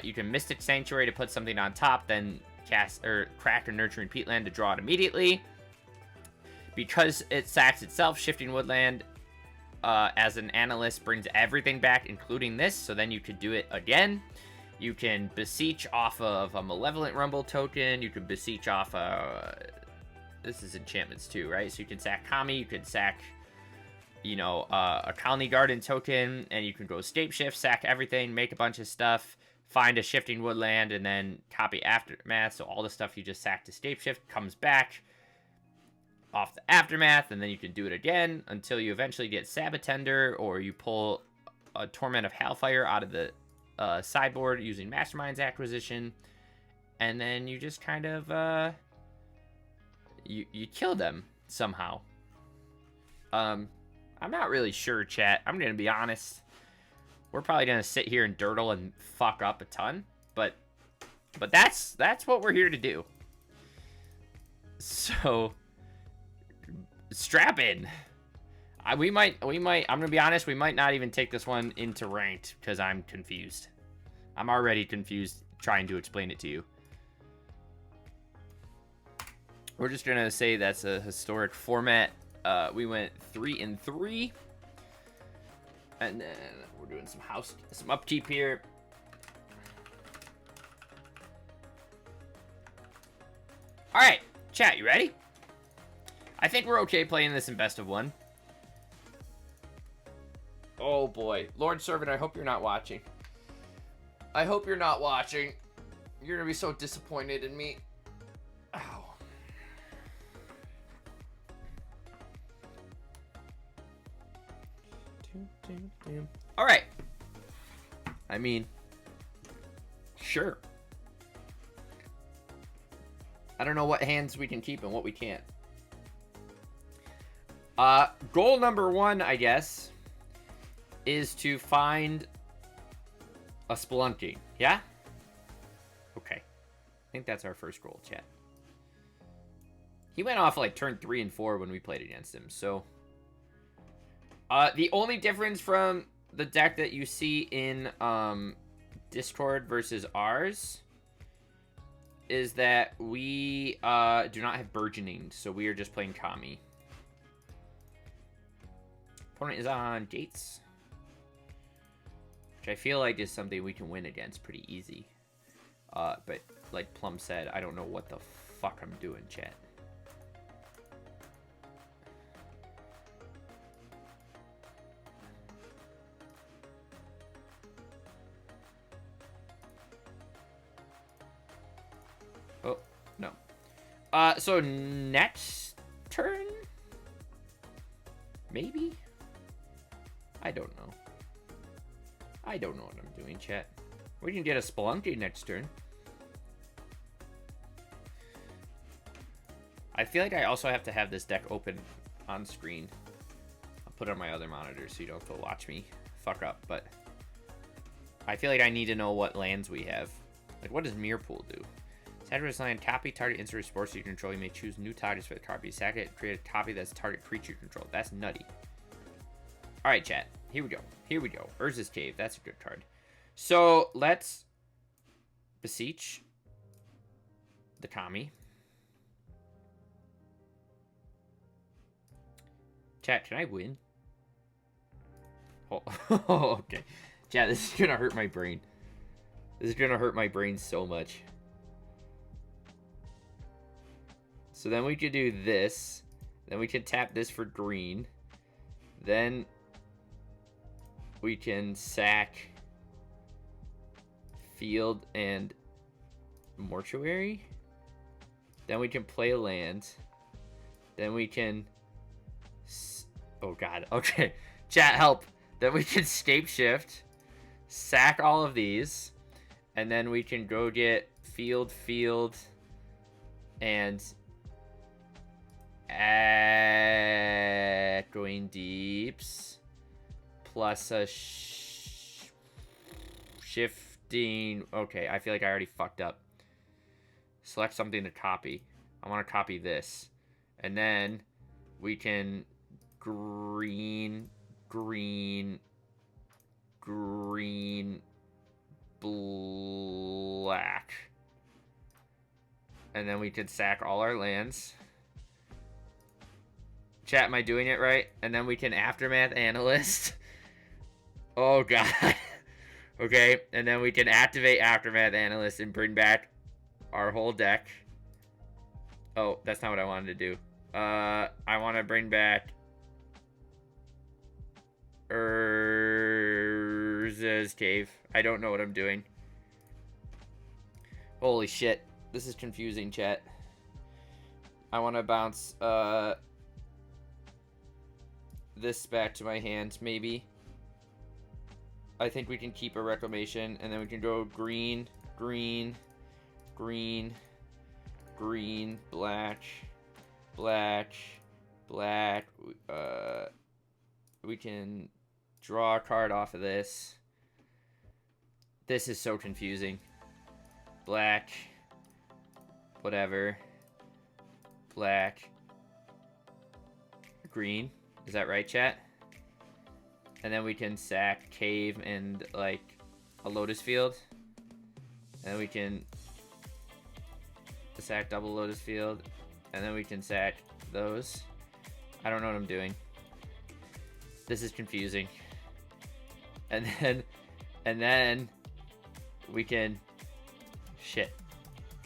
You can Mystic Sanctuary to put something on top, then cast or crack a Nurturing Peatland to draw it immediately. Because it sacks itself, Shifting Woodland as an analyst brings everything back, including this, so then you could do it again. You can Beseech off of a Malevolent Rumble token. You can Beseech off this is enchantments too, right? So you can sack Kami, you can sack, you know, a Colony Garden token, and you can go Scape Shift, sack everything, make a bunch of stuff, find a Shifting Woodland, and then copy Aftermath. So all the stuff you just sacked to Scape Shift comes back off the Aftermath, and then you can do it again until you eventually get Sabatender, or you pull a Torment of Hellfire out of the sideboard using Mastermind's Acquisition, and then you just kind of you kill them somehow. I'm not really sure, chat. I'm gonna be honest. We're probably gonna sit here and dirtle and fuck up a ton, but that's what we're here to do. So strap in. We might, I'm gonna be honest, we might not even take this one into ranked because I'm confused. I'm already confused trying to explain it to you. We're just gonna say that's a historic format. We went 3-3, and then we're doing some upkeep here. All right, chat, you ready? I think we're okay playing this in best of one. Oh boy, Lord Servant, I hope you're not watching. I hope you're not watching. You're gonna be so disappointed in me. Ow. All right. I mean, sure. I don't know what hands we can keep and what we can't. Goal number 1, I guess, is to find a Spelunking. Yeah? Okay. I think that's our first goal, chat. He went off like turn 3 and 4 when we played against him, so... the only difference from the deck that you see in Discord versus ours is that we do not have Burgeoning, so we are just playing Kami. Opponent is on Gates, which I feel like is something we can win against pretty easy. But like Plum said, I don't know what the fuck I'm doing, chat. Oh, no. So next turn? Maybe? I don't know. I don't know what I'm doing, chat. We can get a Spelunky next turn. I feel like I also have to have this deck open on screen. I'll put it on my other monitor so you don't have to watch me fuck up, but I feel like I need to know what lands we have. Like, what does Mirror Pool do? Saturday land, copy target insert sports you control. You may choose new targets for the copy. Sack it, create a copy that's target creature you control. That's nutty. Alright, chat. Here we go. Here we go. Urza's Cave. That's a good card. So, let's beseech the Kami. Chat, can I win? Oh, okay. Chat, this is gonna hurt my brain. This is gonna hurt my brain so much. So then we could do this. Then we can tap this for green. Then we can sack Field and Mortuary. Then we can play a land. Then we can... Oh god, okay. Chat, help. Then we can Scape Shift. Sack all of these. And then we can go get Field, and... Echoing Deeps. Plus a shifting... Okay, I feel like I already fucked up. Select something to copy. I want to copy this. And then we can green, black. And then we can sack all our lands. Chat, am I doing it right? And then we can Aftermath Analyst. Oh, God. Okay, and then we can activate Aftermath Analyst and bring back our whole deck. Oh, that's not what I wanted to do. I want to bring back Urza's Cave. I don't know what I'm doing. Holy shit. This is confusing, chat. I want to bounce this back to my hand, maybe. I think we can keep a Reclamation, and then we can go green, black. We can draw a card off of this. This is so confusing. Black, whatever. Black, green. Is that right, chat? And then we can sack Cave and, like, a Lotus Field. And then we can sack double Lotus Field. And then we can sack those. I don't know what I'm doing. This is confusing. And then we can... Shit.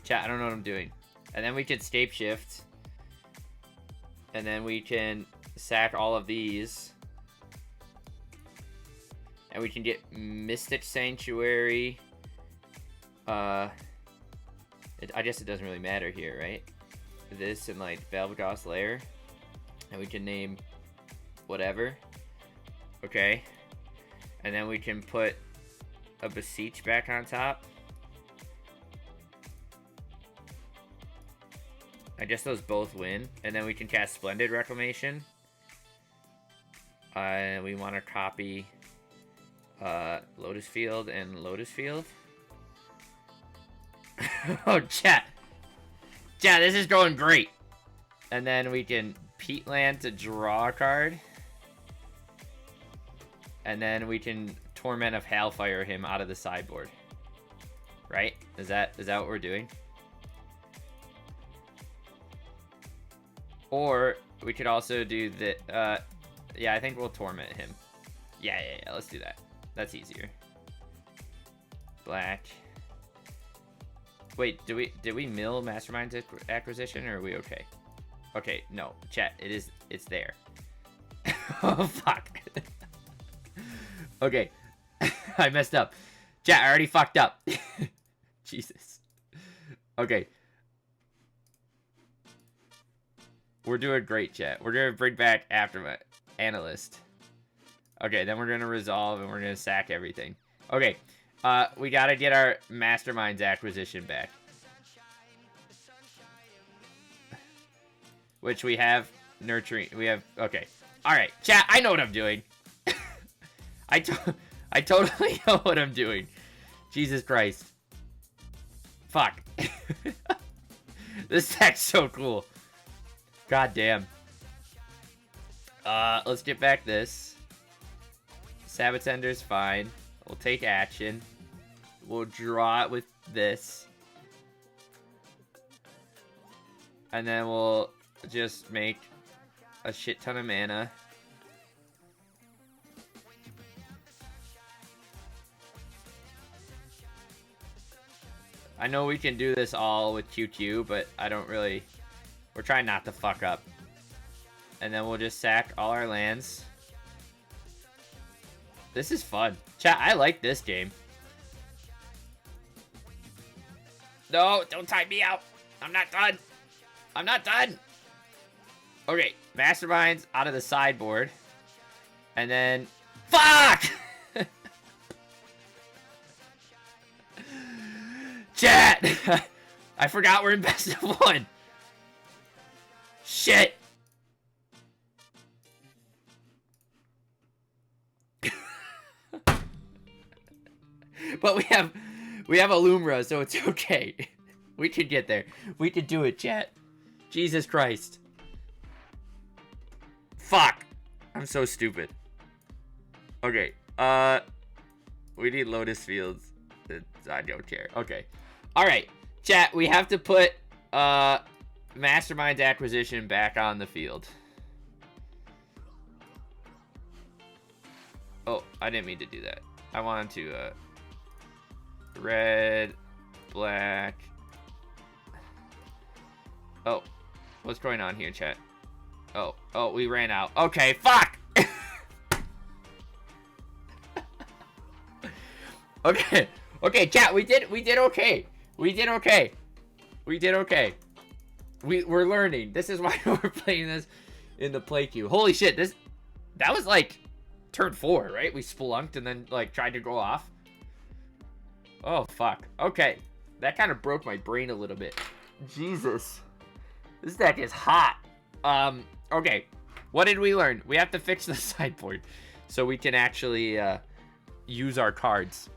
Chat, I don't know what I'm doing. And then we can Scape Shift. And then we can sack all of these. And we can get Mystic Sanctuary. I guess it doesn't really matter here, right? This and, like, Vel'Goth's Lair. And we can name whatever. Okay. And then we can put a Beseech back on top. I guess those both win. And then we can cast Splendid Reclamation. We want to copy Lotus Field and Lotus Field. Oh, chat. Chat, this is going great. And then we can Peatland to draw a card. And then we can Torment of Hailfire him out of the sideboard. Right? Is that what we're doing? Or we could also do the... yeah, I think we'll Torment him. Yeah, let's do that. That's easier. Black. Wait, did we mill Mastermind's acquisition, or are we okay? Okay, no. Chat, it's there. Oh, fuck. Okay. I messed up. Chat, I already fucked up. Jesus. Okay. We're doing great, chat. We're gonna bring back Aftermath Analyst. Okay, then we're gonna resolve and we're gonna sack everything. Okay, We gotta get our Masterminds acquisition back. Which we have nurturing. We have, okay. Alright, chat, I know what I'm doing. I totally know what I'm doing. Jesus Christ. Fuck. This deck's so cool. God damn. Let's get back this. Sabotender's fine. We'll take action. We'll draw it with this. And then we'll just make a shit ton of mana. I know we can do this all with QQ, but I don't really... We're trying not to fuck up. And then we'll just sack all our lands. This is fun. Chat, I like this game. No, don't time me out. I'm not done. I'm not done. Okay, Masterminds out of the sideboard. And then... Fuck! Chat! I forgot we're in best of one. Shit. But we have a Lumra, so it's okay. We can get there. We can do it, chat. Jesus Christ. Fuck. I'm so stupid. Okay. We need Lotus Fields. I don't care. Okay. Alright. Chat, we have to put Mastermind's acquisition back on the field. Oh, I didn't mean to do that. I wanted to red, black. Oh, what's going on here, chat? Oh, we ran out. Okay, fuck! Okay, chat, we did okay. We did okay. We're learning. This is why we're playing this in the play queue. Holy shit, that was like turn 4, right? We spelunked and then like tried to go off. Oh, fuck. Okay. That kind of broke my brain a little bit. Jesus. This deck is hot. Okay. What did we learn? We have to fix the sideboard so we can actually use our cards.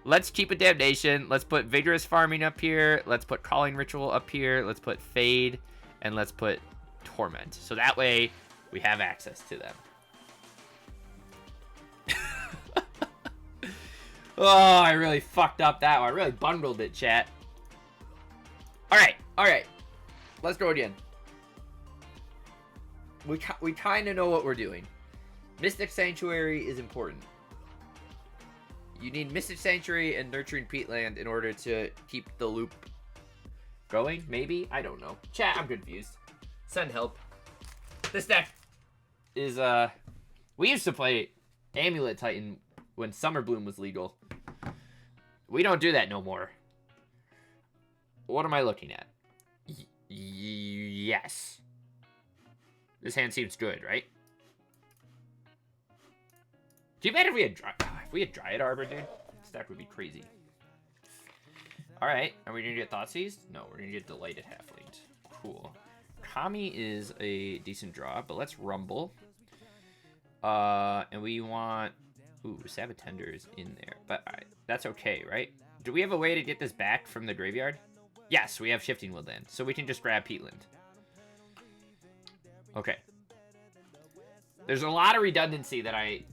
Let's keep a Damnation. Let's put Vigorous Farming up here. Let's put Calling Ritual up here. Let's put Fade. And let's put Torment. So that way we have access to them. Oh, I really fucked up that one. I really bundled it, chat. Alright. Let's go again. We kind of know what we're doing. Mystic Sanctuary is important. You need Mystic Sanctuary and Nurturing Peatland in order to keep the loop going, maybe? I don't know. Chat, I'm confused. Send help. This deck is, we used to play Amulet Titan when Summer Bloom was legal. We don't do that no more. What am I looking at? Yes. This hand seems good, right? Too bad if we had Dryad Arbor, dude. This deck would be crazy. Alright, are we gonna get Thoughtseize? No, we're gonna get Delighted Halflings. Cool. Kami is a decent draw, but let's Rumble. And we want... Ooh, Sabatender is in there. But that's okay, right? Do we have a way to get this back from the graveyard? Yes, we have Shifting Woodland. So we can just grab Peatland. Okay. There's a lot of redundancy that I...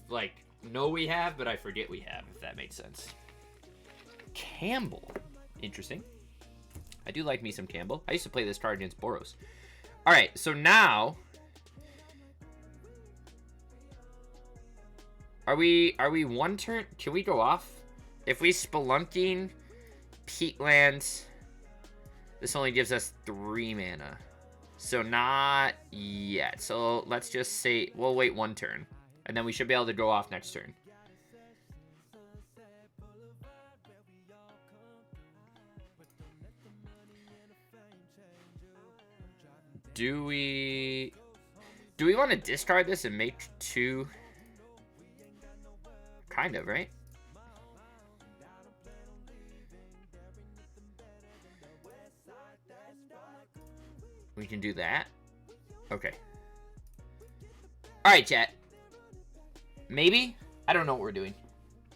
like, know we have, but I forget we have, if that makes sense. Campbell. Interesting. I do like me some Campbell. I used to play this card against Boros. Alright, so now... Are we one turn? Can we go off? If we Spelunking Peatland, this only gives us 3 mana. So not yet. So let's just say we'll wait 1 turn. And then we should be able to go off next turn. Do we want to discard this and make 2? Kind of, right? We can do that. Okay. Alright, chat. Maybe? I don't know what we're doing.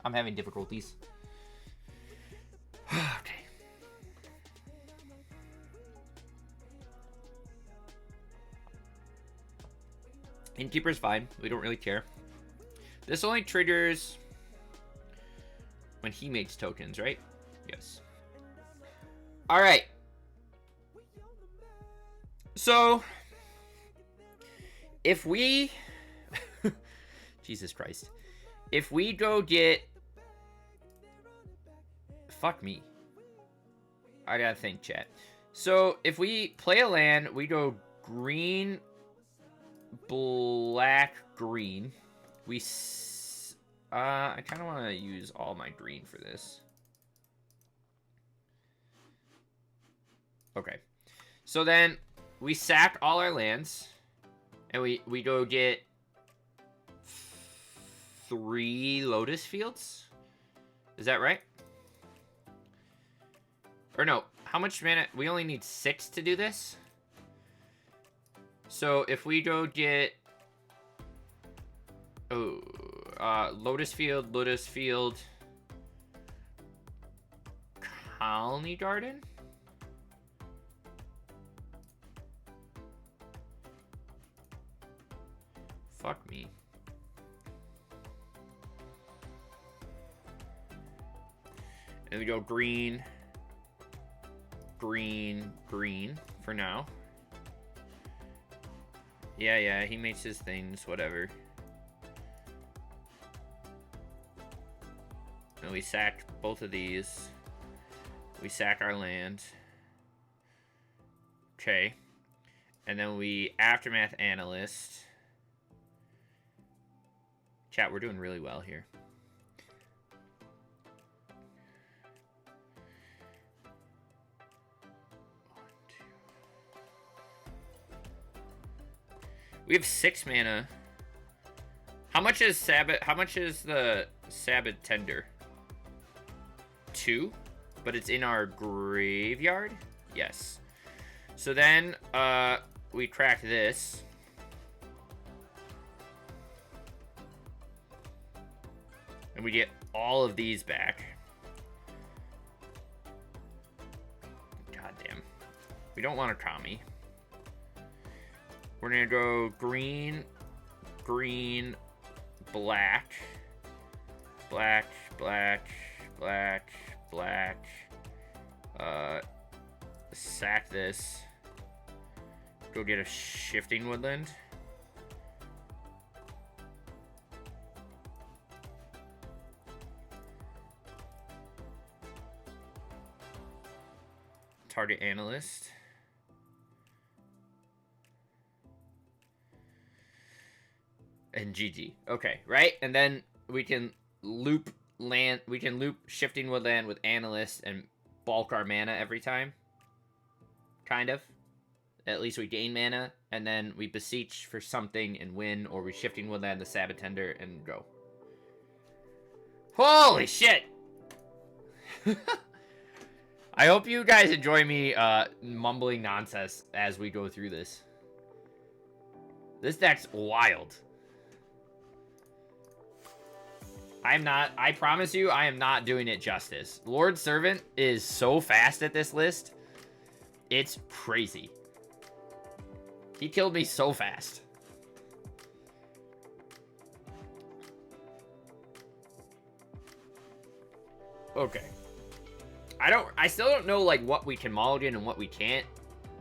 I'm having difficulties. Okay. Innkeeper's fine. We don't really care. This only triggers when he makes tokens, right? Yes. Alright. So, if we... Jesus Christ. If we go get... Fuck me. I gotta think, chat. So, if we play a land, we go green, black, green. We... I kind of want to use all my green for this. Okay. So then, we sack all our lands. And we go get 3 Lotus fields. Is that right? Or no, how much mana? We only need 6 to do this. So if we go get... Oh, Lotus field, Colony Garden? Fuck me. And we go green, green, green for now. Yeah, he makes his things, whatever. And we sacked both of these. We sack our land. Okay. And then we Aftermath Analyst. Chat, we're doing really well here. We have 6 mana. How much is Sabbath? How much is the Sabbath Tender? 2, but it's in our graveyard. Yes. So then, we crack this. And we get all of these back. God damn. We don't want a Kami. We're gonna go green, green, black, black, black, black, black. Sack this. Go get a Shifting Woodland. Target Analyst. And GG. Okay, right? And then we can loop land. We can loop Shifting Woodland with Analyst and bulk our mana every time. Kind of. At least we gain mana. And then we Beseech for something and win. Or we Shifting Woodland the Sabbath Tender and go. Holy shit! I hope you guys enjoy me mumbling nonsense as we go through this. This deck's wild. I promise you, I am not doing it justice. Lord Servant is so fast at this list. It's crazy. He killed me so fast. Okay. I still don't know, like, what we can mulligan and what we can't.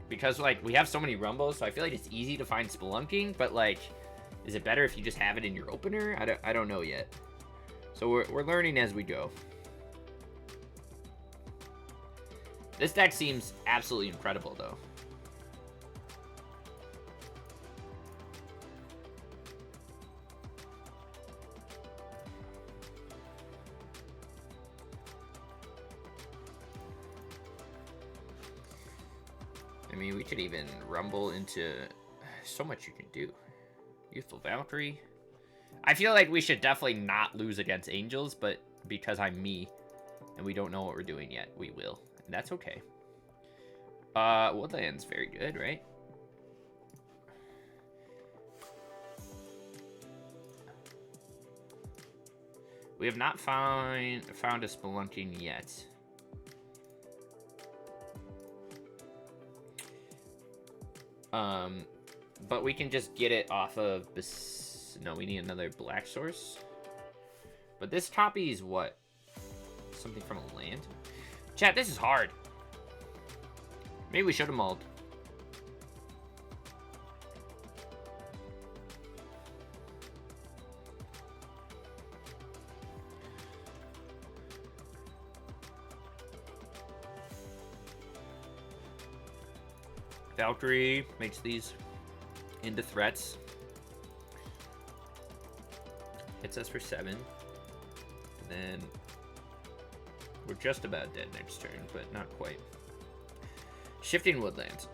Because, like, we have so many Rumbles, so I feel like it's easy to find Spelunking. But, like, is it better if you just have it in your opener? I don't know yet. So we're learning as we go. This deck seems absolutely incredible, though. I mean, we could even rumble into so much you can do. Youthful Valkyrie. I feel like we should definitely not lose against Angels, but because I'm me and we don't know what we're doing yet, we will. And that's okay. Woodland's very good, right? We have not found a spelunking yet. But we can just get it off of... No, we need another black source. But this copy is what? Something from a land? Chat, this is hard. Maybe we should have mulled. Valkyrie makes these into threats. Hits us for 7. And then we're just about dead next turn, but not quite. Shifting Woodlands.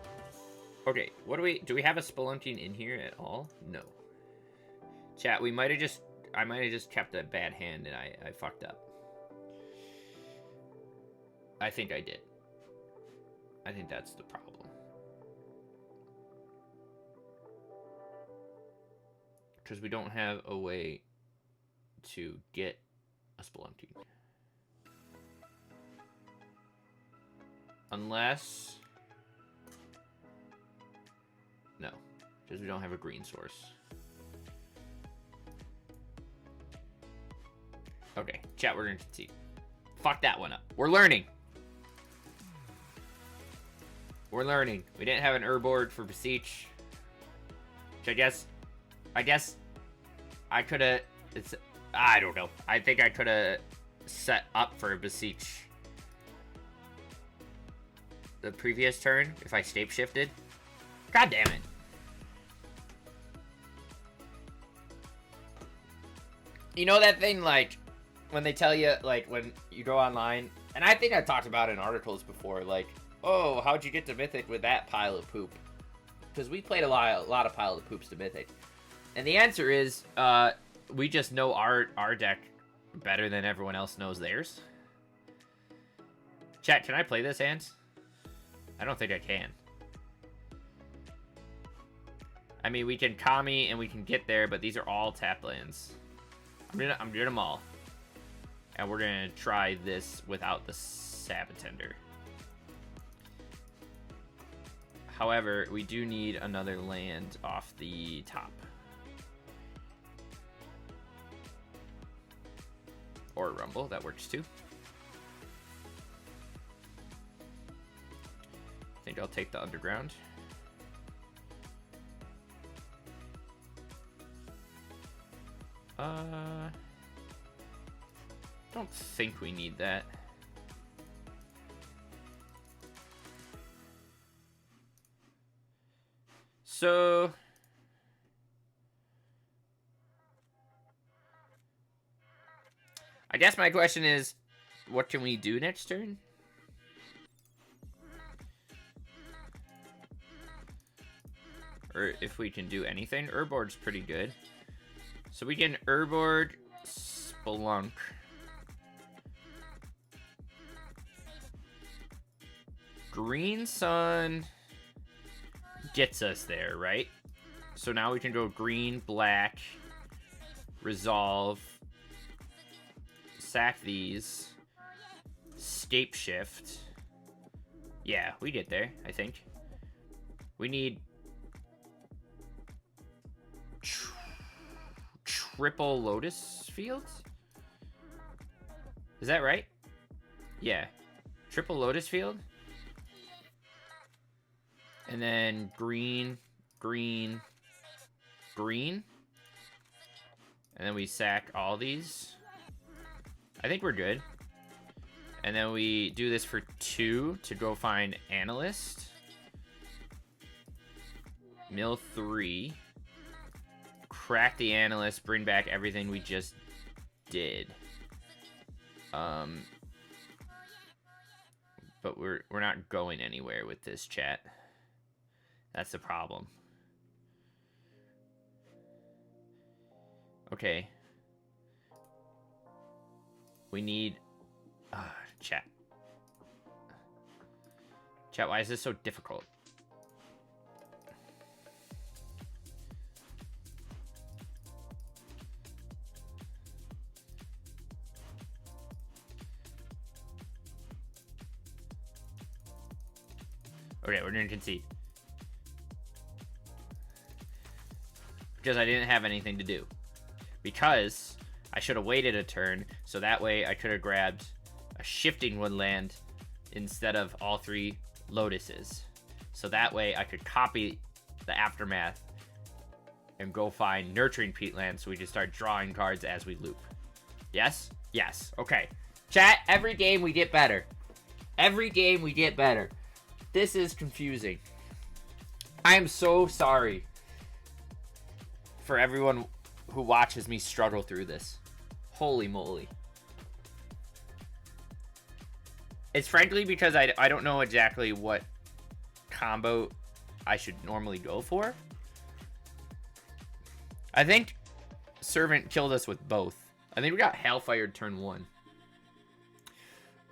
Okay, what do we have a spelunking in here at all? No. Chat, I might have just kept a bad hand and I fucked up. I think I did. I think that's the problem. Because we don't have a way to get a spelunking. Unless... No. Because we don't have a green source. Okay, chat, we're going to see. Fuck that one up. We're learning. We're learning. We didn't have an board for Beseech. Which I guess I could have... I don't know. I think I could have set up for Beseech the previous turn if I scape shifted. God damn it. You know that thing, like, when they tell you, like, when you go online, and I think I've talked about it in articles before, like, oh, how'd you get to Mythic with that pile of poop? Because we played a lot of pile of poops to Mythic. And the answer is, we just know our deck better than everyone else knows theirs. Chat, can I play this, Ant? I don't think I can. I mean, we can Kami and we can get there, but these are all tap lands. I'm doing them all. And we're gonna try this without the Sabbatender. However, we do need another land off the top. Or Rumble, that works too. I think I'll take the Underground. Don't think we need that. So I guess my question is, what can we do next turn? Or if we can do anything. Urborg's pretty good. So we can Urborg, Spelunk. Green Sun gets us there, right? So now we can go green, black, resolve, sack these, scape shift. Yeah, we get there, I think. We need triple Lotus fields? Is that right? Yeah. Triple Lotus field? And then green, green, green. And then we sack all these. I think we're good. And then we do this for 2 to go find Analyst. Mill 3. Crack the Analyst, bring back everything we just did. But we're not going anywhere with this, chat. That's the problem. Okay. We need... chat. Chat, why is this so difficult? Okay, we're gonna concede. Because I didn't have anything to do. Because I should have waited a turn, so that way I could have grabbed a shifting woodland instead of all 3 lotuses. So that way I could copy the aftermath and go find nurturing peatland so we can start drawing cards as we loop. Yes? Yes. Okay. Chat, every game we get better. Every game we get better. This is confusing. I am so sorry for everyone who watches me struggle through this. Holy moly. It's frankly because I don't know exactly what combo I should normally go for. I think Servant killed us with both. I think we got Hellfired turn 1.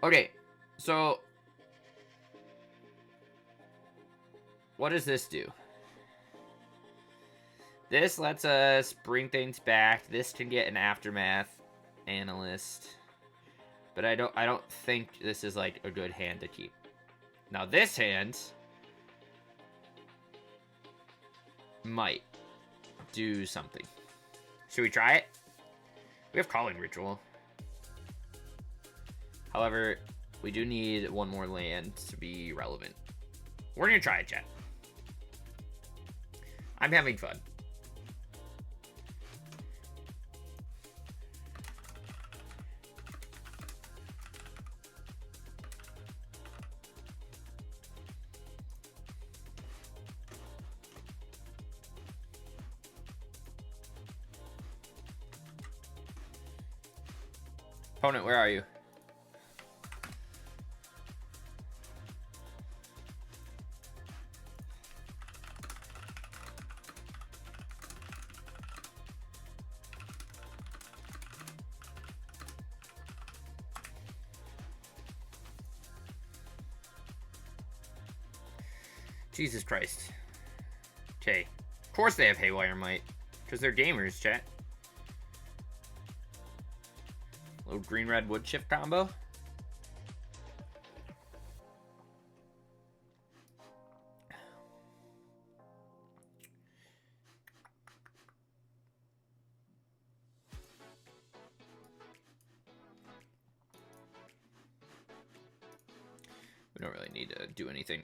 Okay, so what does this do? This lets us bring things back. This can get an aftermath analyst. But I don't think this is like a good hand to keep. Now this hand might do something. Should we try it? We have Calling Ritual. However, we do need one more land to be relevant. We're gonna try it, chat. I'm having fun. Opponent, where are you? Jesus Christ. Okay. Of course they have Haywire Might. Because they're gamers, chat. Little green-red wood chip combo. We don't really need to do anything.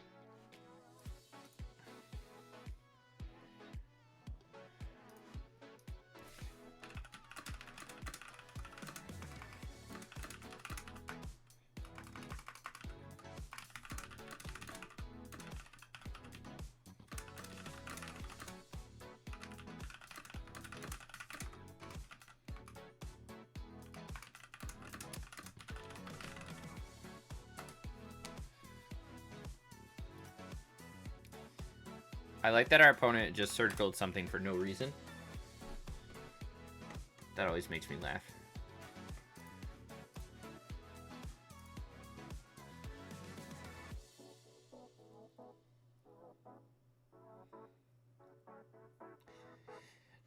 I like that our opponent just circled something for no reason. That always makes me laugh.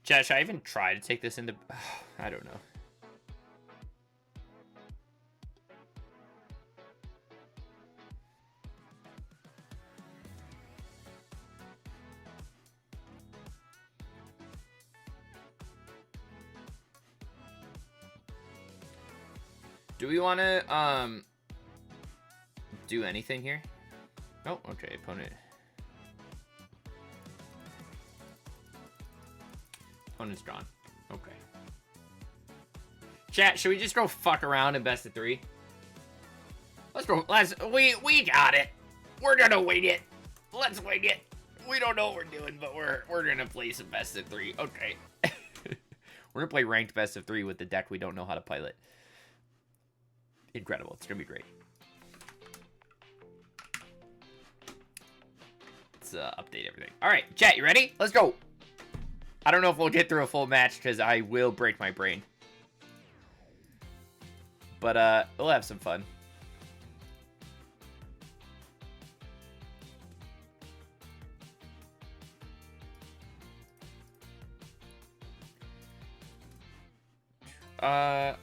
Chat, should I even try to take this into... I don't know. Do we want to, do anything here? Oh, okay, opponent. Opponent's gone. Okay. Chat, should we just go fuck around in best of 3? Let's go. We got it. We're gonna wing it. Let's wing it. We don't know what we're doing, but we're gonna play some best of 3. Okay. We're gonna play ranked best of 3 with the deck we don't know how to pilot. Incredible. It's gonna be great. Let's update everything. All right, chat, you ready? Let's go. I don't know if we'll get through a full match because I will break my brain. But we'll have some fun.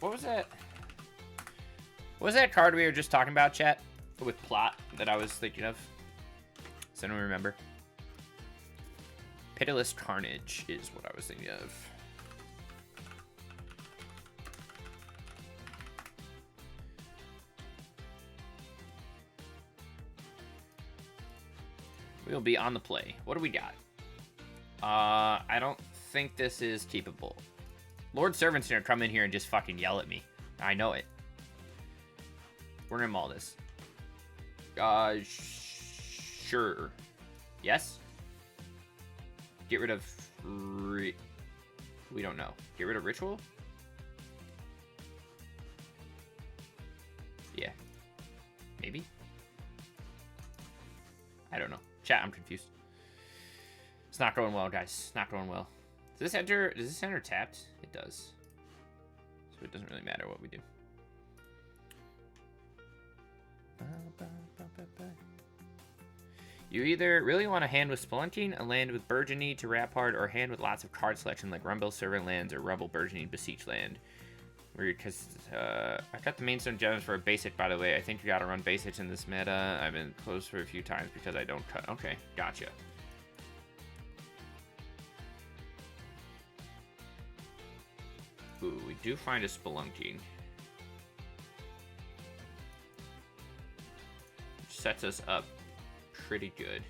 What was that? What was that card we were just talking about, chat? With plot that I was thinking of? Does anyone remember? Pitiless Carnage is what I was thinking of. We'll be on the play. What do we got? I don't think this is keepable. Lord Servant's gonna come in here and just fucking yell at me. I know it. We're gonna maul this. Sure. Yes? Get rid of... we don't know. Get rid of Ritual? Yeah. Maybe? I don't know. Chat, I'm confused. It's not going well, guys. It's not going well. Does this enter tapped? It does. So it doesn't really matter what we do. You either really want a hand with Spelunking, a land with Burgeoning to rap hard, or a hand with lots of card selection like Rumble Servant Lands or Rumble Burgeoning Beseech Land. Weird, because I got the Mainstone Gems for a basic, by the way. I think you gotta run basics in this meta. I've been close for a few times because I don't cut. Okay, gotcha. Ooh, we do find a Spelunking. Which sets us up pretty good.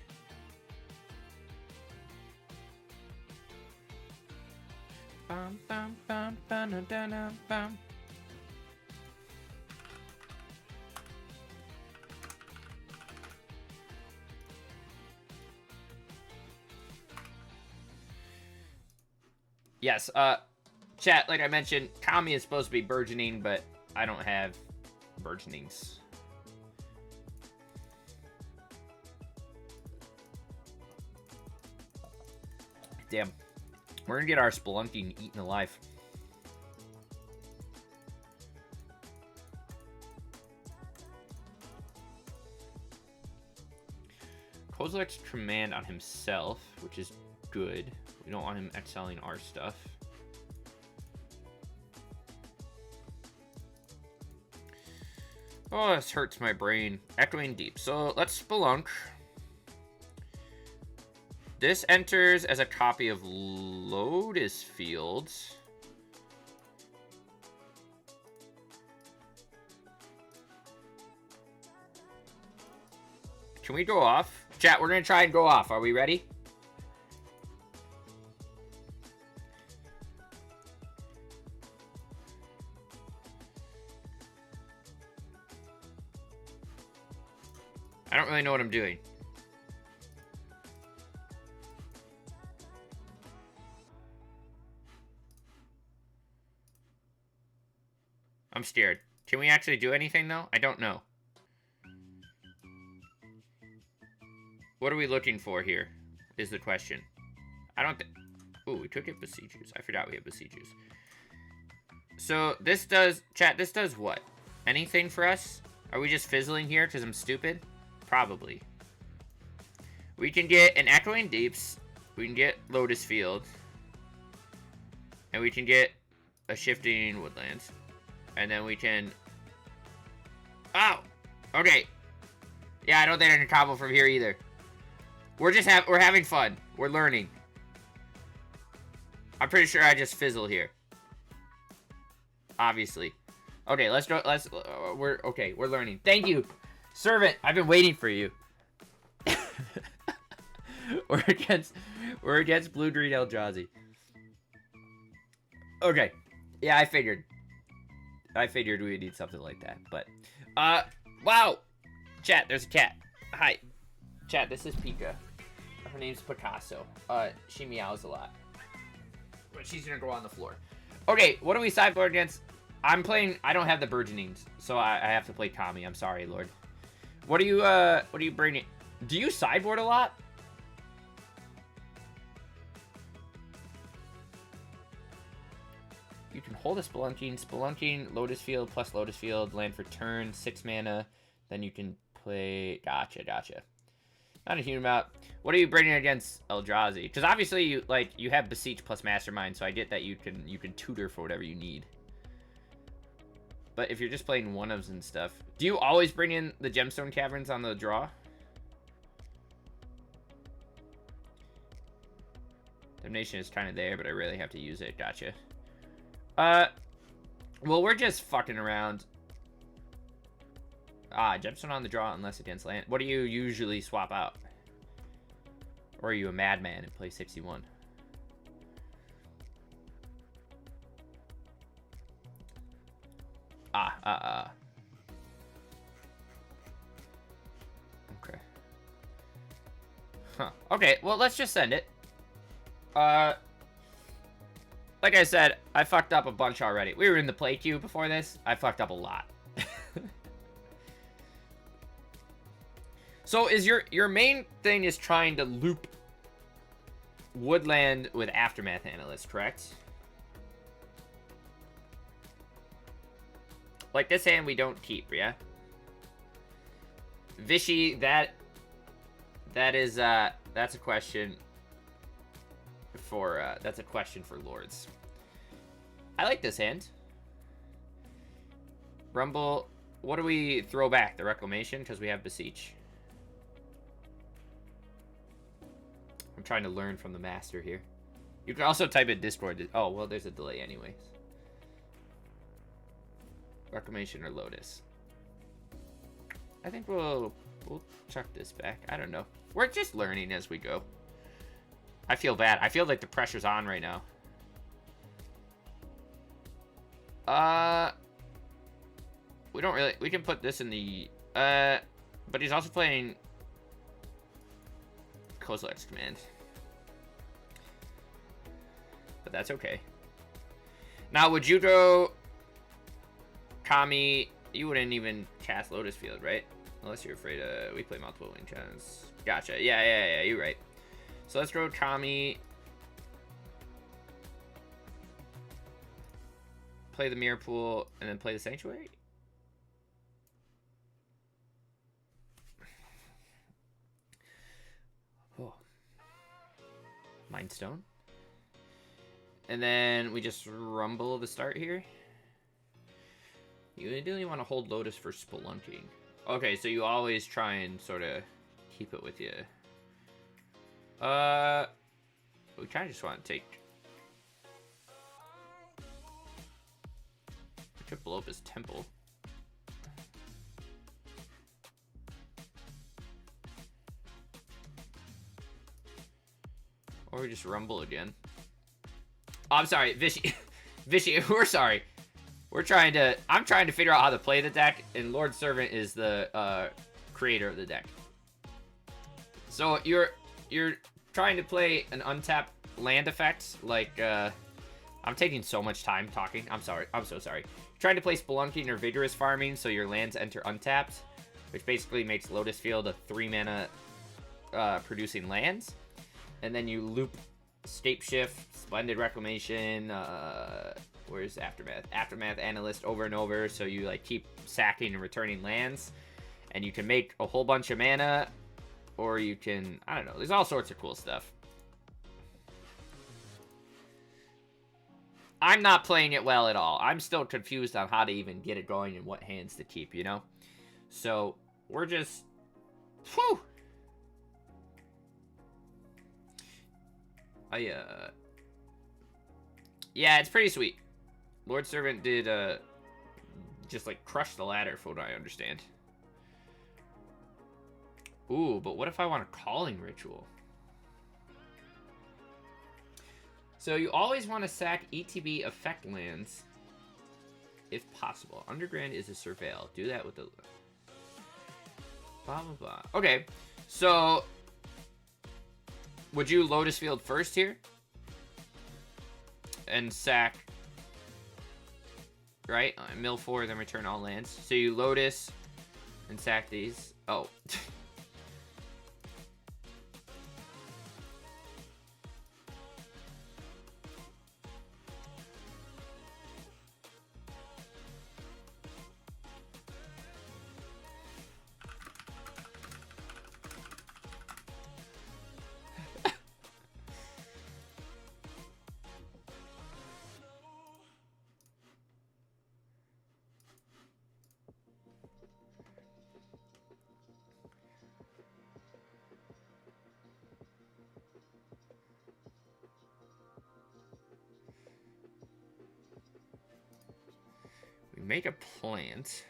Bum, bum, bum, bum, bum, bum. Yes, chat, like I mentioned, Kami is supposed to be burgeoning, but I don't have burgeonings. Damn. We're gonna get our Spelunking eaten alive. Kozilek's command on himself, which is good. We don't want him exiling our stuff. Oh, this hurts my brain. Echoing Deep. So let's Spelunk. This enters as a copy of Lotus Fields. Can we go off? Chat, we're gonna try and go off. Are we ready? I don't really know what I'm doing. I'm scared. Can we actually do anything, though? I don't know. What are we looking for here, is the question. I don't think... Ooh, we could get Besiegers. I forgot we have Besiegers. So, this does... Chat, this does what? Anything for us? Are we just fizzling here because I'm stupid? Probably. We can get an Echoing Deeps. We can get Lotus Field. And we can get a Shifting Woodlands. And then we can... Oh! Okay. Yeah, I don't think I can combo from here either. We're having fun. We're learning. I'm pretty sure I just fizzle here. Obviously. Okay, let's go. We're learning. Thank you, Servant. I've been waiting for you. we're against Blue Green Eldrazi. Okay. Yeah, I figured we would need something like that. But wow. Chat, there's a cat. Hi. Chat, this is Pika. Her name's Picasso. She meows a lot. But she's gonna go on the floor. Okay, what do we sideboard against? I don't have the Burgeonings, so I have to play Kami. I'm sorry, Lord. What do you bring? Do you sideboard a lot? You can hold a Spelunking, Lotus Field plus Lotus Field, land for turn, 6 mana. Then you can play... Gotcha. Not a huge amount. What are you bringing against Eldrazi? Because obviously you have Beseech plus Mastermind, so I get that you can tutor for whatever you need. But if you're just playing one-ofs and stuff, do you always bring in the Gemstone Caverns on the draw? Damnation is kind of there, but I really have to use it. Gotcha. Well, we're just fucking around. Gemstone on the draw unless against land. What do you usually swap out? Or are you a madman and play 61? Okay. Huh. Okay, well, let's just send it. Like I said, I fucked up a bunch already. We were in the play queue before this. I fucked up a lot. So is your main thing is trying to loop woodland with Aftermath Analyst, correct? Like this hand we don't keep, yeah? Vishy, that's a question for Lords. I like this hand. Rumble, what do we throw back? The Reclamation, because we have Beseech. I'm trying to learn from the master here. You can also type in Discord. Oh, well, there's a delay anyways. Reclamation or Lotus. I think we'll chuck this back. I don't know. We're just learning as we go. I feel bad. I feel like the pressure's on right now. We don't really... We can put this in the... But he's also playing... Kozilek's Command. But that's okay. Now, would you go... Kami... You wouldn't even cast Lotus Field, right? Unless you're afraid we play multiple wing channels. Gotcha. Yeah, you're right. So let's go Kami. Play the Mirror Pool, and then play the Sanctuary? Oh. Mind Stone. And then we just rumble the start here. You ideally want to hold Lotus for Spelunking. Okay, so you always try and sort of keep it with you. We kind of just want to take... We could blow up his temple. Or we just rumble again. Oh, I'm sorry, Vishy. Vishy, we're sorry. I'm trying to figure out how to play the deck, and Lord Servant is the creator of the deck. So you're trying to play an untapped land effect, like I'm taking so much time talking. I'm sorry. I'm so sorry. You're trying to play Spelunking or Vigorous Farming, so your lands enter untapped, which basically makes Lotus Field a 3-mana producing lands, and then you loop Scape Shift, Splendid Reclamation. Where's Aftermath? Aftermath Analyst over and over, so you like keep sacking and returning lands, and you can make a whole bunch of mana, or you can, I don't know, there's all sorts of cool stuff. I'm not playing it well at all. I'm still confused on how to even get it going and what hands to keep, you know? So, we're just, whew! Yeah, it's pretty sweet. Lord Servant did, just, like, crush the ladder, from what I understand. Ooh, but what if I want a Calling Ritual? So you always want to sack ETB effect lands, if possible. Underground is a Surveil. Do that with the... Blah, blah, blah. Okay, so... Would you Lotus Field first here? And sack... Right? Mill 4, then return all lands. So you Lotus and sack these. Oh. Make a plant.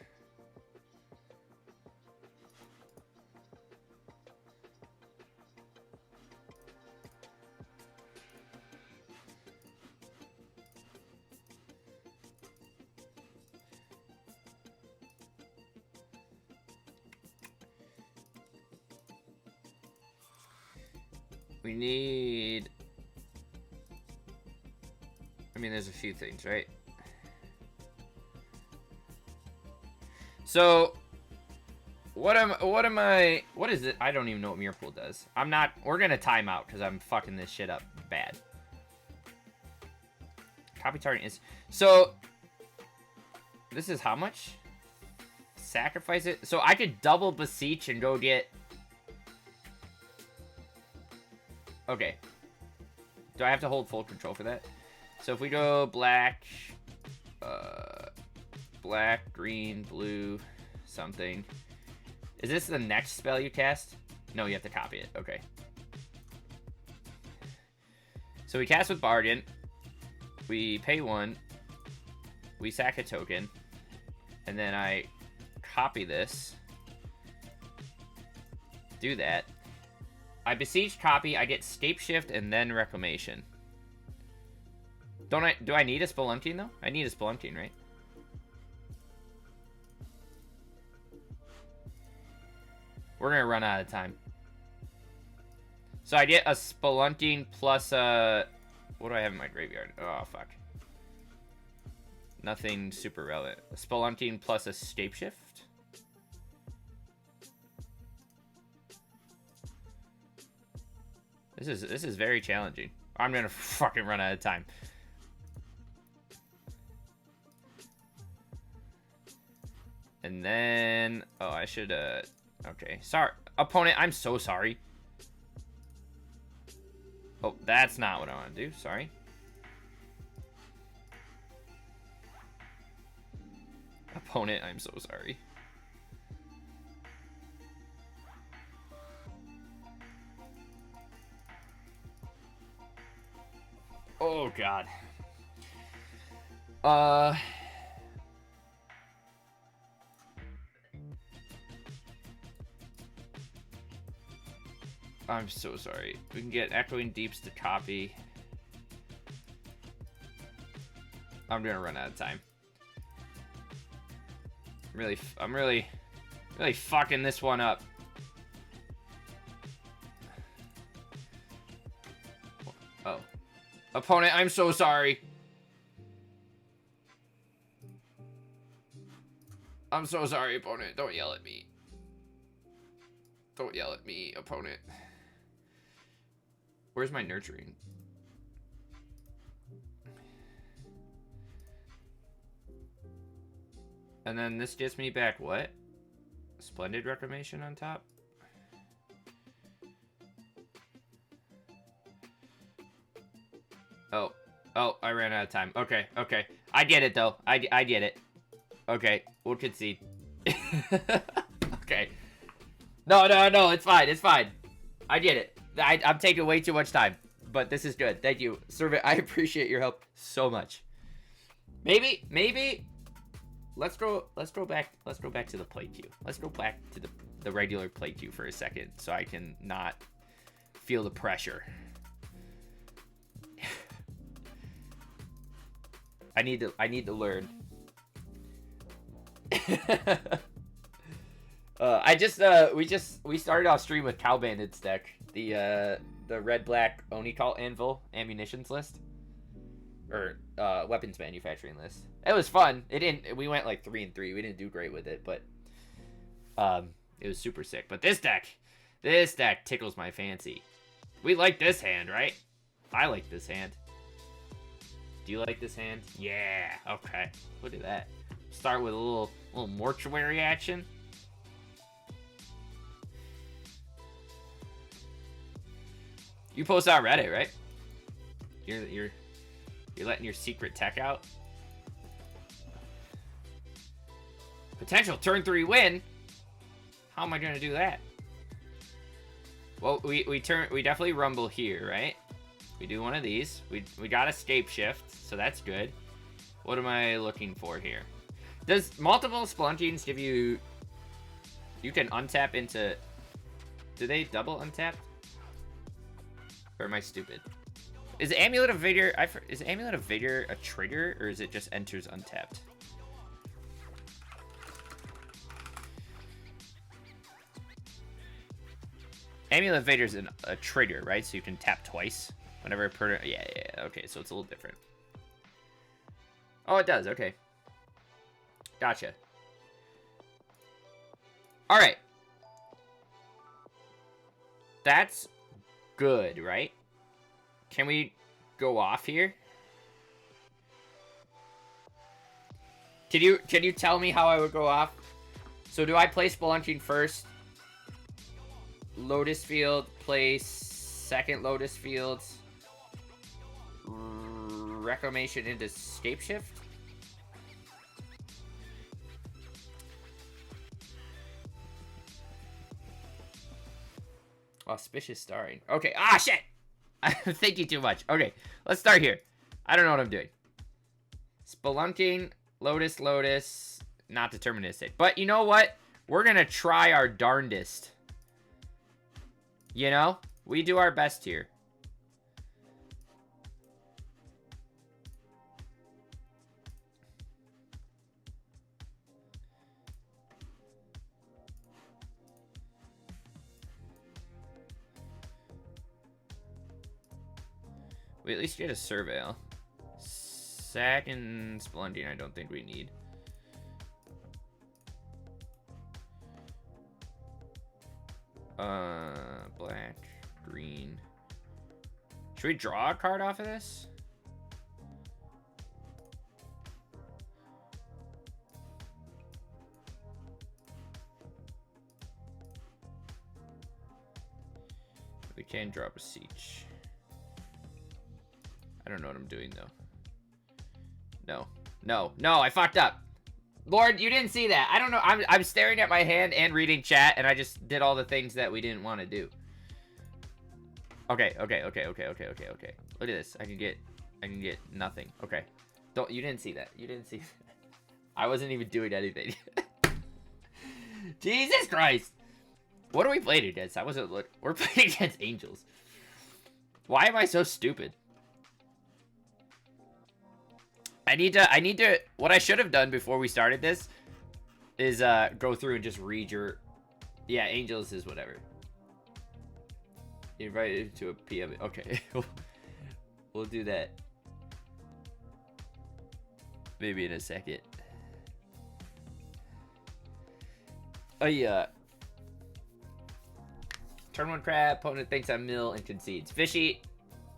We need... I mean, there's a few things, right? So, what is it? I don't even know what Miracle does. We're gonna time out because I'm fucking this shit up bad. Copy target is, so, this is how much? Sacrifice it? So I could double beseech and go get... Okay. Do I have to hold full control for that? So if we go black, black, green, blue, something. Is this the next spell you cast? No, you have to copy it. Okay. So we cast with Bargain. We pay 1. We sack a token. And then I copy this. Do that. I beseech copy, I get scape shift and then reclamation. Do I need a Spelunking though? I need a Spelunking, right? We're gonna run out of time. So I get a Spelunking plus a... What do I have in my graveyard? Oh, fuck. Nothing super relevant. A Spelunking plus a scape shift? This is very challenging. I'm gonna fucking run out of time. And then... Oh, I should, okay. Sorry. Opponent, I'm so sorry. Oh, that's not what I want to do. Sorry. Opponent, I'm so sorry. Oh, God. I'm so sorry. We can get Echoing Deeps to copy. I'm gonna run out of time. I'm really fucking this one up. Oh. Opponent, I'm so sorry. I'm so sorry, opponent. Don't yell at me. Don't yell at me, opponent. Where's my nurturing? And then this gets me back what? Splendid Reclamation on top? Oh, I ran out of time. Okay. I get it, though. I get it. Okay, we'll concede. Okay. No, it's fine. I get it. I'm taking way too much time, but this is good. Thank you. Servant, I appreciate your help so much. Maybe let's go back to the play queue. Let's go back to the regular play queue for a second so I can not feel the pressure. I need to learn. We started off stream with Cow Bandit's deck, the red black Oni Cult Anvil ammunitions list, or weapons manufacturing list. It was fun. We went like 3-3. We didn't do great with it, but it was super sick. But this deck tickles my fancy. We like this hand, right? I like this hand. Do you like this hand? Yeah. Okay. Look at that. Start with a little mortuary action. You post on Reddit, right? You're letting your secret tech out. Potential turn 3 win. How am I gonna do that? Well, we definitely rumble here, right? We do one of these. We got escape shift, so that's good. What am I looking for here? Does multiple Spelunkies give you... You can untap into... Do they double untap? Or am I stupid? Is Amulet of Vigor... Is Amulet of Vigor a trigger, or is it just enters untapped? Amulet of Vigor is a trigger, right? So you can tap twice whenever a permanent... Yeah, okay, so it's a little different. Oh, it does, okay. Gotcha. Alright. That's good, right? Can we go off here? Can you tell me how I would go off? So do I play Spelunking first? Lotus Field, play second Lotus Field. Reclamation into Scapeshift? Auspicious starring. Okay. Ah, shit! I'm thinking too much. Okay, let's start here. I don't know what I'm doing. Spelunking, Lotus, not deterministic. But you know what? We're gonna try our darndest. You know? We do our best here. We at least get a Surveil. Second Splendine, I don't think we need. Black, green. Should we draw a card off of this? We can draw a Beseech. I don't know what I'm doing though. No, I fucked up. Lord, you didn't see that. I don't know. I'm staring at my hand and reading chat, and I just did all the things that we didn't want to do. Okay. Look at this. I can get nothing. Okay. You didn't see that. You didn't see that. I wasn't even doing anything. Jesus Christ. What are we playing against? We're playing against Angels. Why am I so stupid? I need to, what I should have done before we started this is go through and just read your, yeah, Angels is whatever. Invited to a PM, okay. We'll do that. Maybe in a second. Oh yeah. Turn one crab, opponent thinks I'm mill and concedes. Fishy,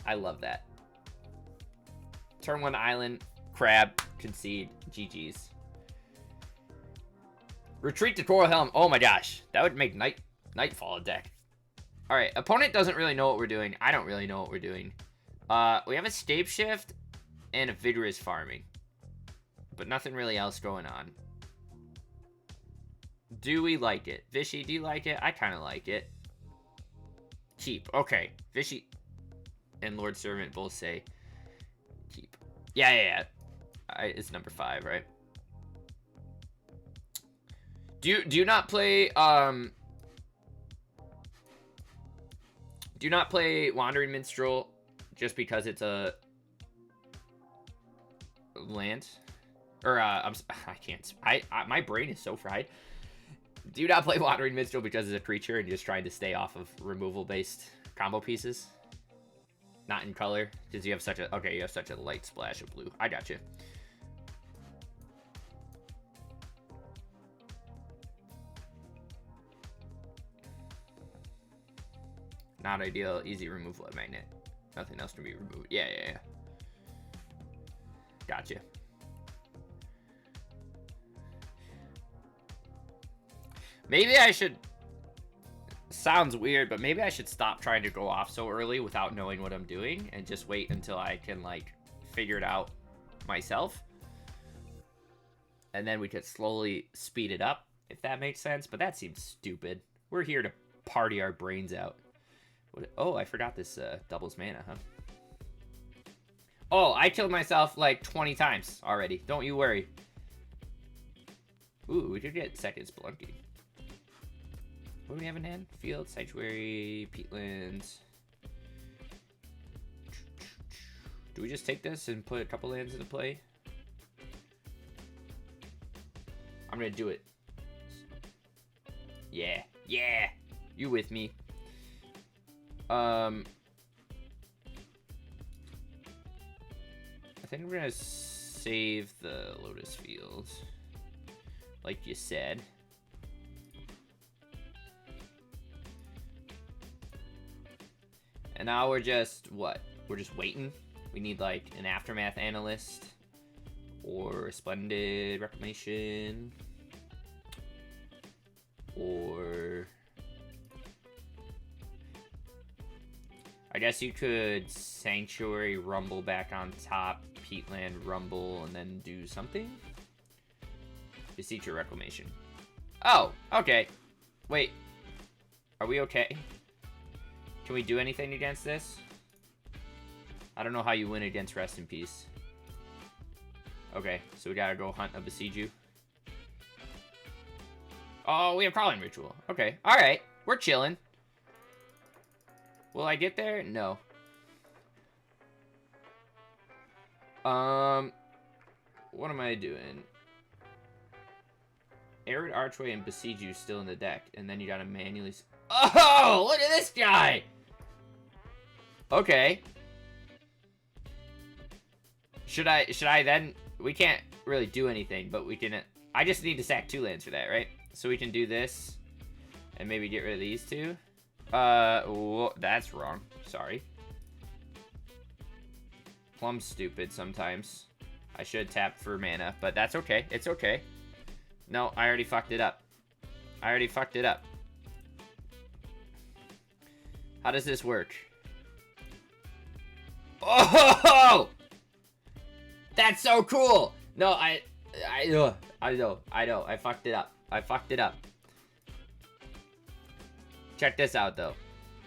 I love that. Turn one island. Crab, concede, GG's. Retreat to Coral Helm. Oh my gosh, that would make Nightfall a deck. All right, opponent doesn't really know what we're doing. I don't really know what we're doing. We have a Scapeshift and a Vigorous Farming, but nothing really else going on. Do we like it? Vishy, do you like it? I kind of like it. Keep. Okay, Vishy and Lord Servant both say keep. Yeah. It's number 5, right? Do you not play do not play Wandering Minstrel just because it's a land? Or I can't. My brain is so fried. Do you not play Wandering Minstrel because it's a creature and you're just trying to stay off of removal based combo pieces? Not in color because you have such a light splash of blue. I got you. Not ideal, easy removal at magnet. Nothing else can be removed. Yeah. Gotcha. Maybe I should... Sounds weird, but maybe I should stop trying to go off so early without knowing what I'm doing and just wait until I can, like, figure it out myself. And then we could slowly speed it up, if that makes sense. But that seems stupid. We're here to party our brains out. Oh, I forgot this doubles mana, huh? Oh, I killed myself like 20 times already. Don't you worry. Ooh, we could get second Spelunky. What do we have in hand? Field, Sanctuary, Peatlands. Do we just take this and put a couple lands into play? I'm gonna do it. Yeah, yeah. You with me? I think we're gonna save the Lotus fields, like you said. And now we're just what? We're just waiting. We need like an Aftermath Analyst or a Splendid Reclamation or I guess you could Sanctuary Rumble back on top, Peatland Rumble, and then do something. Beseech your Reclamation. Oh, okay. Wait. Are we okay? Can we do anything against this? I don't know how you win against Rest in Peace. Okay, so we gotta go hunt a Besiege You. Oh, we have Crawling Ritual. Okay, alright. We're chilling. Will I get there? No. What am I doing? Arid Archway and Besiege You still in the deck, and then you gotta manually... Oh, look at this guy! Okay. Should I then... We can't really do anything, but we can... I just need to sack 2 lands for that, right? So we can do this, and maybe get rid of these 2. Whoa, that's wrong. Sorry. Plum's stupid sometimes. I should tap for mana, but that's okay. It's okay. No, I already fucked it up. I already fucked it up. How does this work? Oh! That's so cool! No, I know. I fucked it up. I fucked it up. Check this out, though.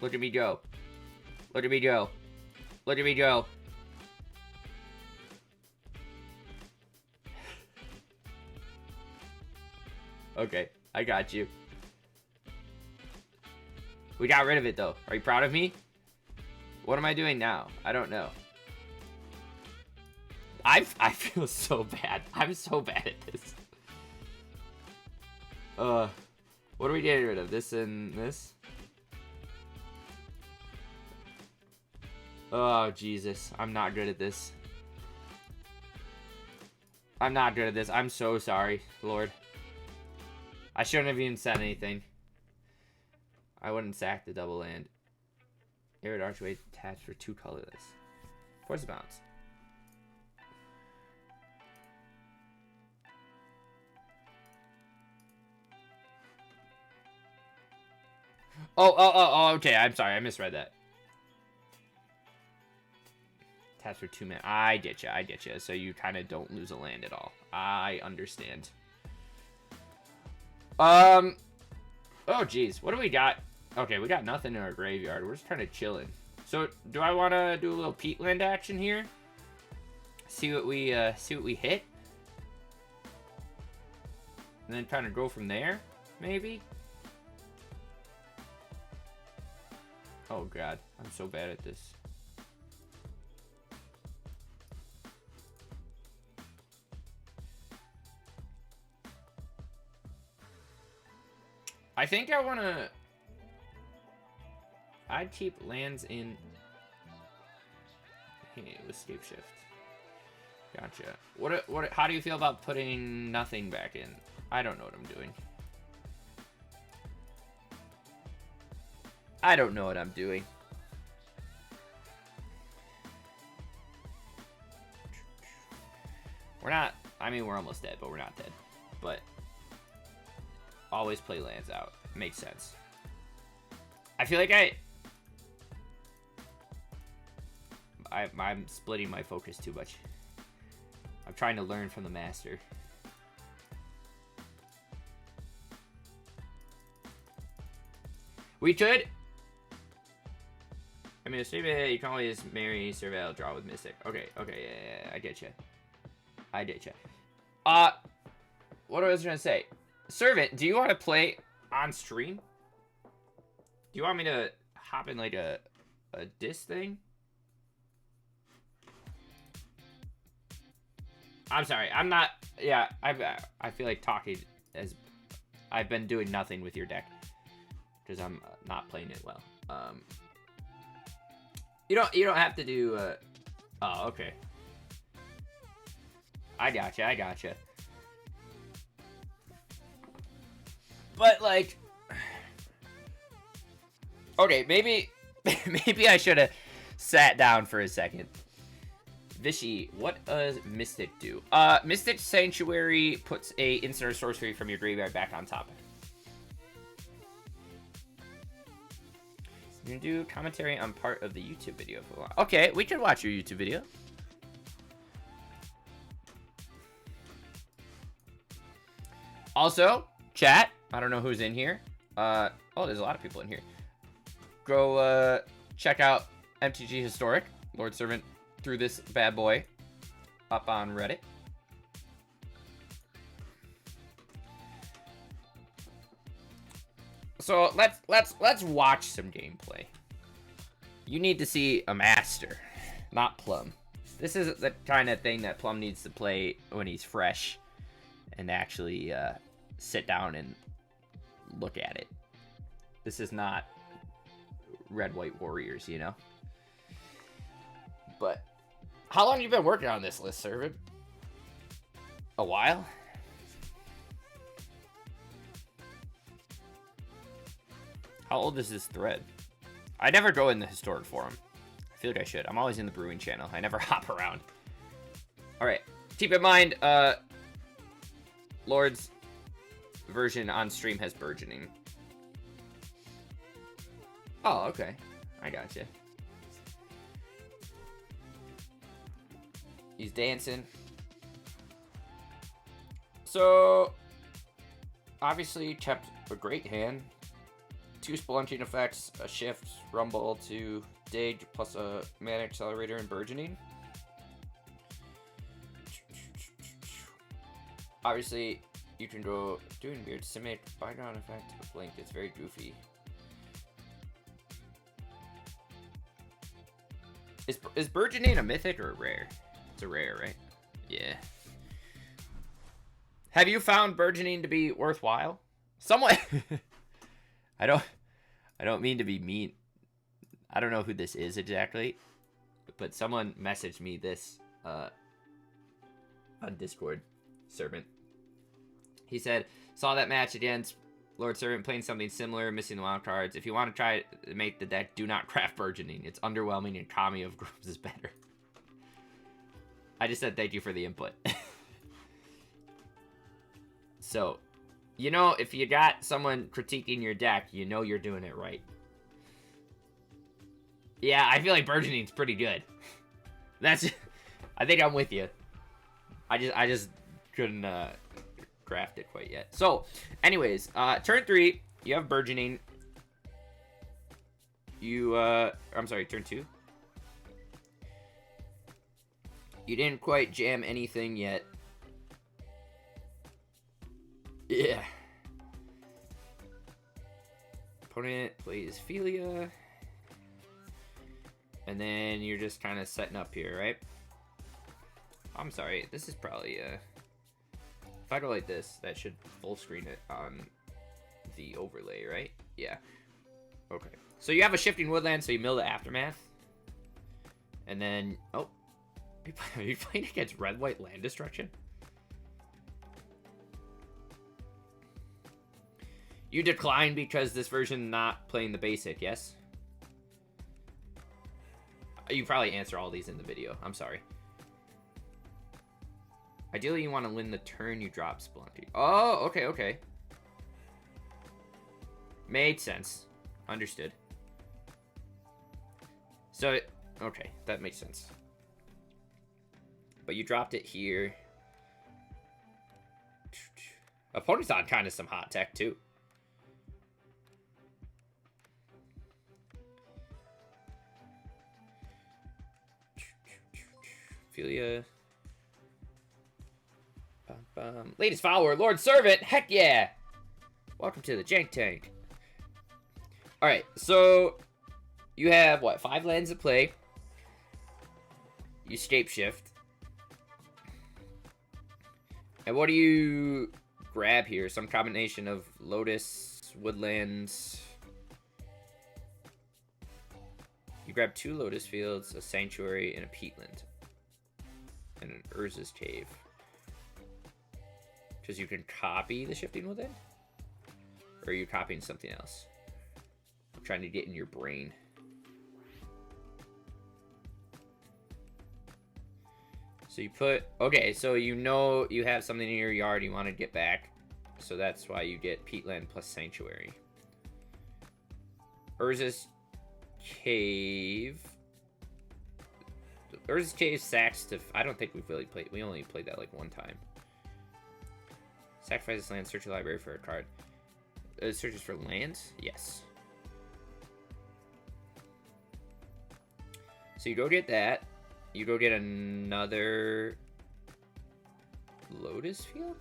Look at me go. Look at me go. Look at me go. Okay, I got you. We got rid of it, though. Are you proud of me? What am I doing now? I don't know. I feel so bad. I'm so bad at this. What are we getting rid of? This and this? Oh, Jesus. I'm not good at this. I'm not good at this. I'm so sorry, Lord. I shouldn't have even said anything. I wouldn't sack the double land. Arid Archway attached for 2 colorless. Force bounce. Oh, okay. I'm sorry. I misread that. Attached for 2 mana. I get you. I get you. So you kind of don't lose a land at all. I understand. Oh, geez. What do we got? Okay, we got nothing in our graveyard. We're just kind of chilling. So, do I want to do a little Peatland action here? See what we hit? And then kind of go from there, maybe? Oh, God. I'm so bad at this. I think I want to... I'd keep lands in... Hey, escape shift. Gotcha. How do you feel about putting nothing back in? I don't know what I'm doing. I don't know what I'm doing. We're not... I mean, we're almost dead, but we're not dead. But... Always play lands out. Makes sense. I feel like I'm splitting my focus too much. I'm trying to learn from the master. We could... I mean, you can always marry, surveil, draw with Mystic. Okay, yeah, I get you. I get you. what I was gonna say. Servant, do you want to play on stream? Do you want me to hop in like a disc thing? I'm sorry. I'm not. Yeah, I feel like talking as I've been doing nothing with your deck because I'm not playing it well. You don't have to do. Oh, okay. I gotcha. But like, okay, maybe I should have sat down for a second. Vishy, what does Mystic do? Mystic Sanctuary puts a instant or sorcery from your graveyard back on top. You can do commentary on part of the YouTube video for a while. Okay, we can watch your YouTube video. Also, chat, I don't know who's in here. Oh, there's a lot of people in here. Go check out MTG Historic. Lord Servant threw this bad boy up on Reddit. So let's watch some gameplay. You need to see a master, not Plum. This is the kind of thing that Plum needs to play when he's fresh and actually sit down and look at it. This is not Red White Warriors, you know? But how long have you been working on this list, Servant? A while? How old is this thread? I never go in the historic forum. I feel like I should. I'm always in the brewing channel. I never hop around. Alright. Keep in mind, Lord's version on stream has burgeoning. Oh, okay. I gotcha. He's dancing. So, obviously kept a great hand. 2 spelunking effects, a shift, rumble to dig, plus a mana accelerator and burgeoning. Obviously, you can go doing weird simic background effect with Blink. It's very goofy. Is burgeoning a mythic or a rare? It's a rare, right? Yeah. Have you found burgeoning to be worthwhile? Somewhat. I don't mean to be mean. I don't know who this is exactly, but someone messaged me this on Discord. Servant. He said, saw that match against Lord Servant playing something similar, missing the wild cards. If you want to try to make the deck, do not craft burgeoning. It's underwhelming and Kami of Grooves is better. I just said thank you for the input. So, you know, if you got someone critiquing your deck, you know you're doing it right. Yeah, I feel like burgeoning's pretty good. I think I'm with you. I just couldn't craft it quite yet. So, anyways, turn 3, you have burgeoning. I'm sorry, turn 2. You didn't quite jam anything yet. Yeah. Opponent plays Philia. And then you're just kind of setting up here, right? I'm sorry, this is probably if I go like this, that should full screen it on the overlay, right? Yeah. Okay. So you have a shifting woodland, so you mill the aftermath. And then, oh, are you playing against red-white land destruction? You decline because this version not playing the basic, yes? You probably answer all these in the video. I'm sorry. Ideally, you want to win the turn you drop Spelunky. Oh, okay, okay. Made sense. Understood. So, okay, that makes sense. But you dropped it here. Opponent's on kind of some hot tech, too. Philia. Latest follower, Lord Servant. Heck yeah. Welcome to the Jank Tank. Alright, so you have, what, 5 lands to play. You shapeshift. And what do you grab here? Some combination of Lotus, Woodlands. You grab 2 Lotus Fields, a Sanctuary, and a Peatland. And an Urza's Cave. Because you can copy the Shifting Woodland? Or are you copying something else? I'm trying to get in your brain. So you put... Okay, so you know you have something in your yard you want to get back. So that's why you get Peatland plus Sanctuary. Urza's Cave... Urza's Cave sacks to... I don't think we've really played... We only played that like one time. Sacrifice this land, search your library for a card. Searches for lands? Yes. So you go get that. You go get another Lotus Field?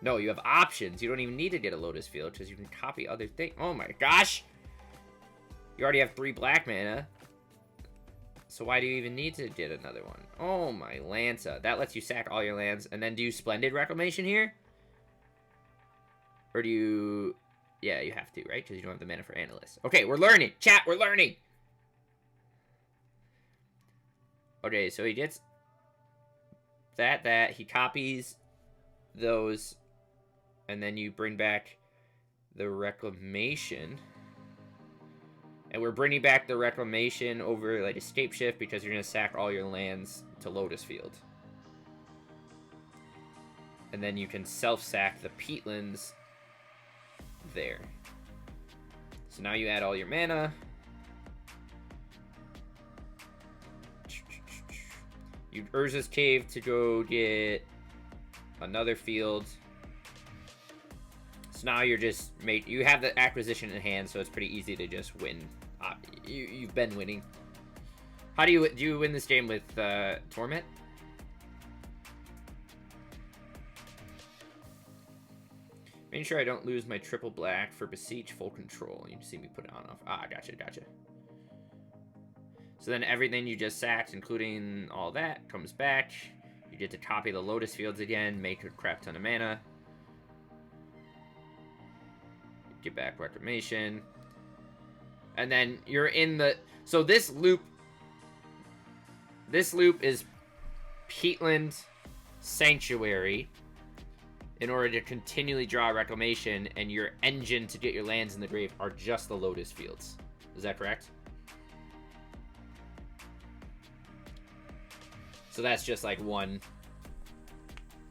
No, you have options. You don't even need to get a Lotus Field because you can copy other things. Oh my gosh! You already have 3 black mana. So why do you even need to get another one? Oh my Lanza. That lets you sack all your lands. And then do you Splendid Reclamation here? Or do you... Yeah, you have to, right? Because you don't have the mana for Analyst. Okay, we're learning. Chat, we're learning. Okay, so he gets that. He copies those. And then you bring back the Reclamation. And we're bringing back the Reclamation over like Escape Shift because you're going to sack all your lands to Lotus Field. And then you can self-sack the Peatlands there. So now you add all your mana. You Urza's Cave to go get another field. So now you're just you have the acquisition in hand, so it's pretty easy to just win. You've been winning. How do you win this game with Torment? Making sure I don't lose my triple black for Beseech full control. You see me put it on off. Ah, gotcha. So then everything you just sacked, including all that, comes back. You get to copy the Lotus Fields again, make a crap ton of mana. Get back Reclamation. And then you're in the... So this loop is Peatland Sanctuary in order to continually draw Reclamation, and your engine to get your lands in the grave are just the Lotus Fields. Is that correct? So that's just like one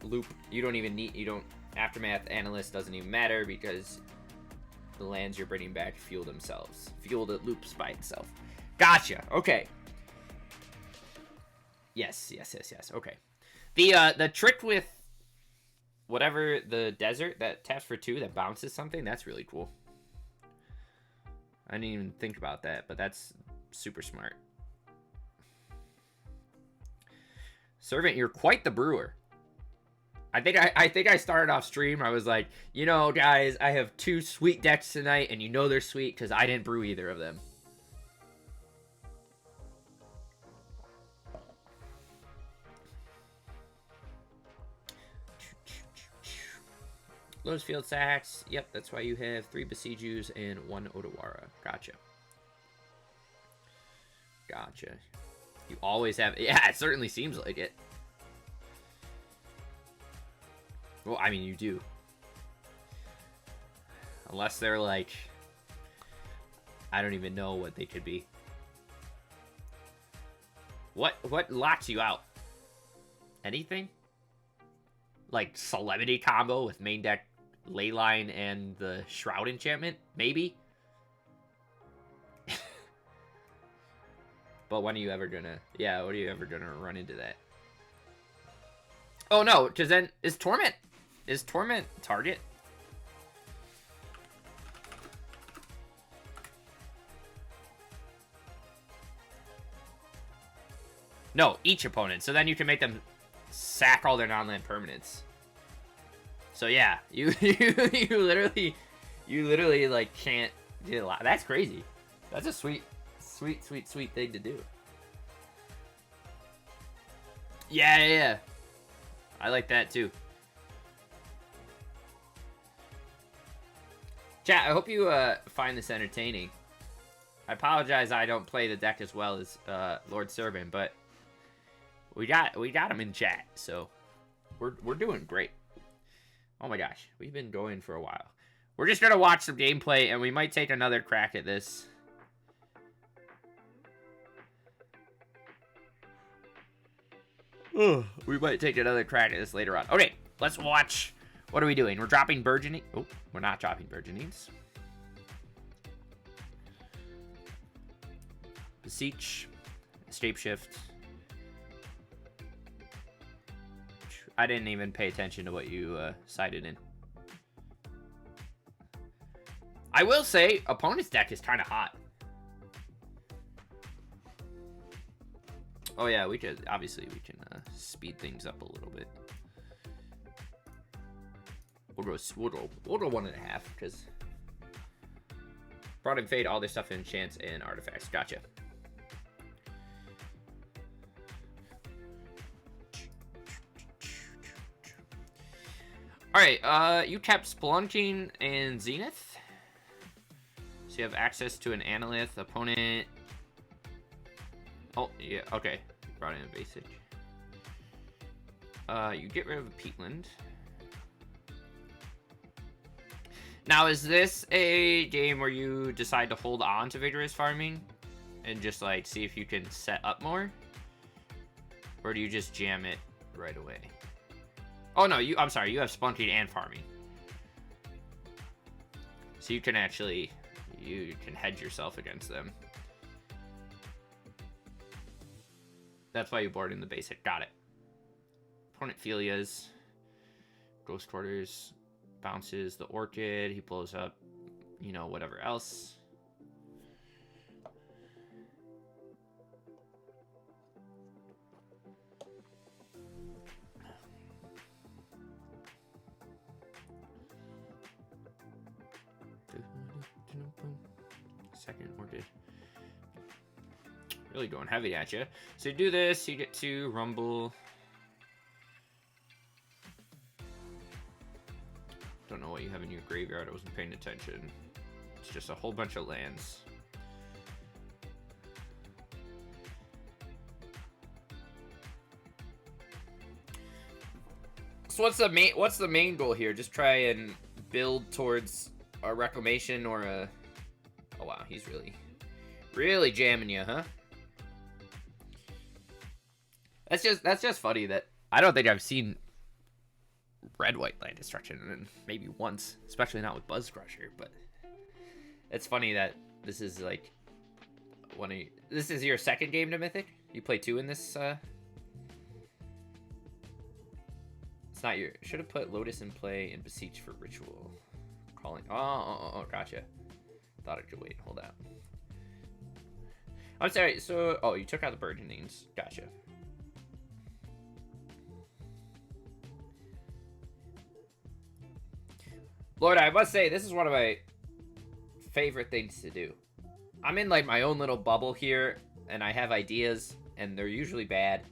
loop. You don't even need... Aftermath Analyst doesn't even matter because the lands you're bringing back fuel themselves. Fuel that loops by itself. Gotcha. Okay. Yes. Okay. The trick with whatever the desert that taps for 2 that bounces something, that's really cool. I didn't even think about that, but that's super smart. Servant, you're quite the brewer. I think I started off stream. I was like, you know, guys, I have 2 sweet decks tonight, and you know they're sweet because I didn't brew either of them. Lotus Field sacks. Yep, that's why you have 3 Besiegers and 1 Odawara. Gotcha. You always have... Yeah, it certainly seems like it. Well, I mean, you do. Unless they're like... I don't even know what they could be. What locks you out? Anything? Like Solemnity combo with main deck Leyline and the Shroud enchantment? Maybe? But when are you ever gonna... Yeah, when are you ever gonna run into that? Oh no, because then... Is Torment target? No, each opponent. So then you can make them sack all their non-land permanents. So yeah, you literally like can't do a lot. That's crazy. That's a sweet thing to do. Yeah. I like that too. Chat, I hope you find this entertaining. I apologize I don't play the deck as well as Lord Servant, but we got him in chat, so we're doing great. Oh my gosh, we've been going for a while. We're just gonna watch some gameplay, and we might take another crack at this. We might take another crack at this later on. Okay, let's watch. What are we doing? We're dropping Burgeoning. Oh, we're not dropping Burgeonings. Beseech. Shapeshift. I didn't even pay attention to what you cited in. I will say, opponent's deck is kind of hot. Oh yeah, we can speed things up a little bit. We'll go 1.5 because brought in Fade, all their stuff in chance and artifacts. Gotcha. All right, you tapped Spelunking and Zenith, so you have access to an Analyth opponent. Oh yeah, okay. Brought in a basic. You get rid of a Peatland. Now, is this a game where you decide to hold on to Vigorous Farming and just like see if you can set up more, or do you just jam it right away? Oh no, I'm sorry, you have Spelunking and Farming, so you can actually hedge yourself against them. That's why you board in the basic. Got it. Opponent Phelias. Ghost Quarters. Bounces the Orchid. He blows up, you know, whatever else. Second Orchid. Really going heavy at you. So you do this, you get to Rumble. Don't know what you have in your graveyard. I wasn't paying attention. It's just a whole bunch of lands. So what's the main goal here? Just try and build towards a Reclamation or a... Oh wow, he's really jamming you, huh? That's just funny that I don't think I've seen red-white land destruction and maybe once, especially not with Buzz Crusher, but it's funny that this is like this is your second game to Mythic? You play 2 in this It's not your... Should have put Lotus in play and Beseech for Ritual. Calling... Oh, gotcha. Thought I could wait. Hold out. I'm sorry, so... Oh, you took out the Burgeonings. Gotcha. Lord, I must say, this is one of my favorite things to do. I'm in, like, my own little bubble here, and I have ideas, and they're usually bad.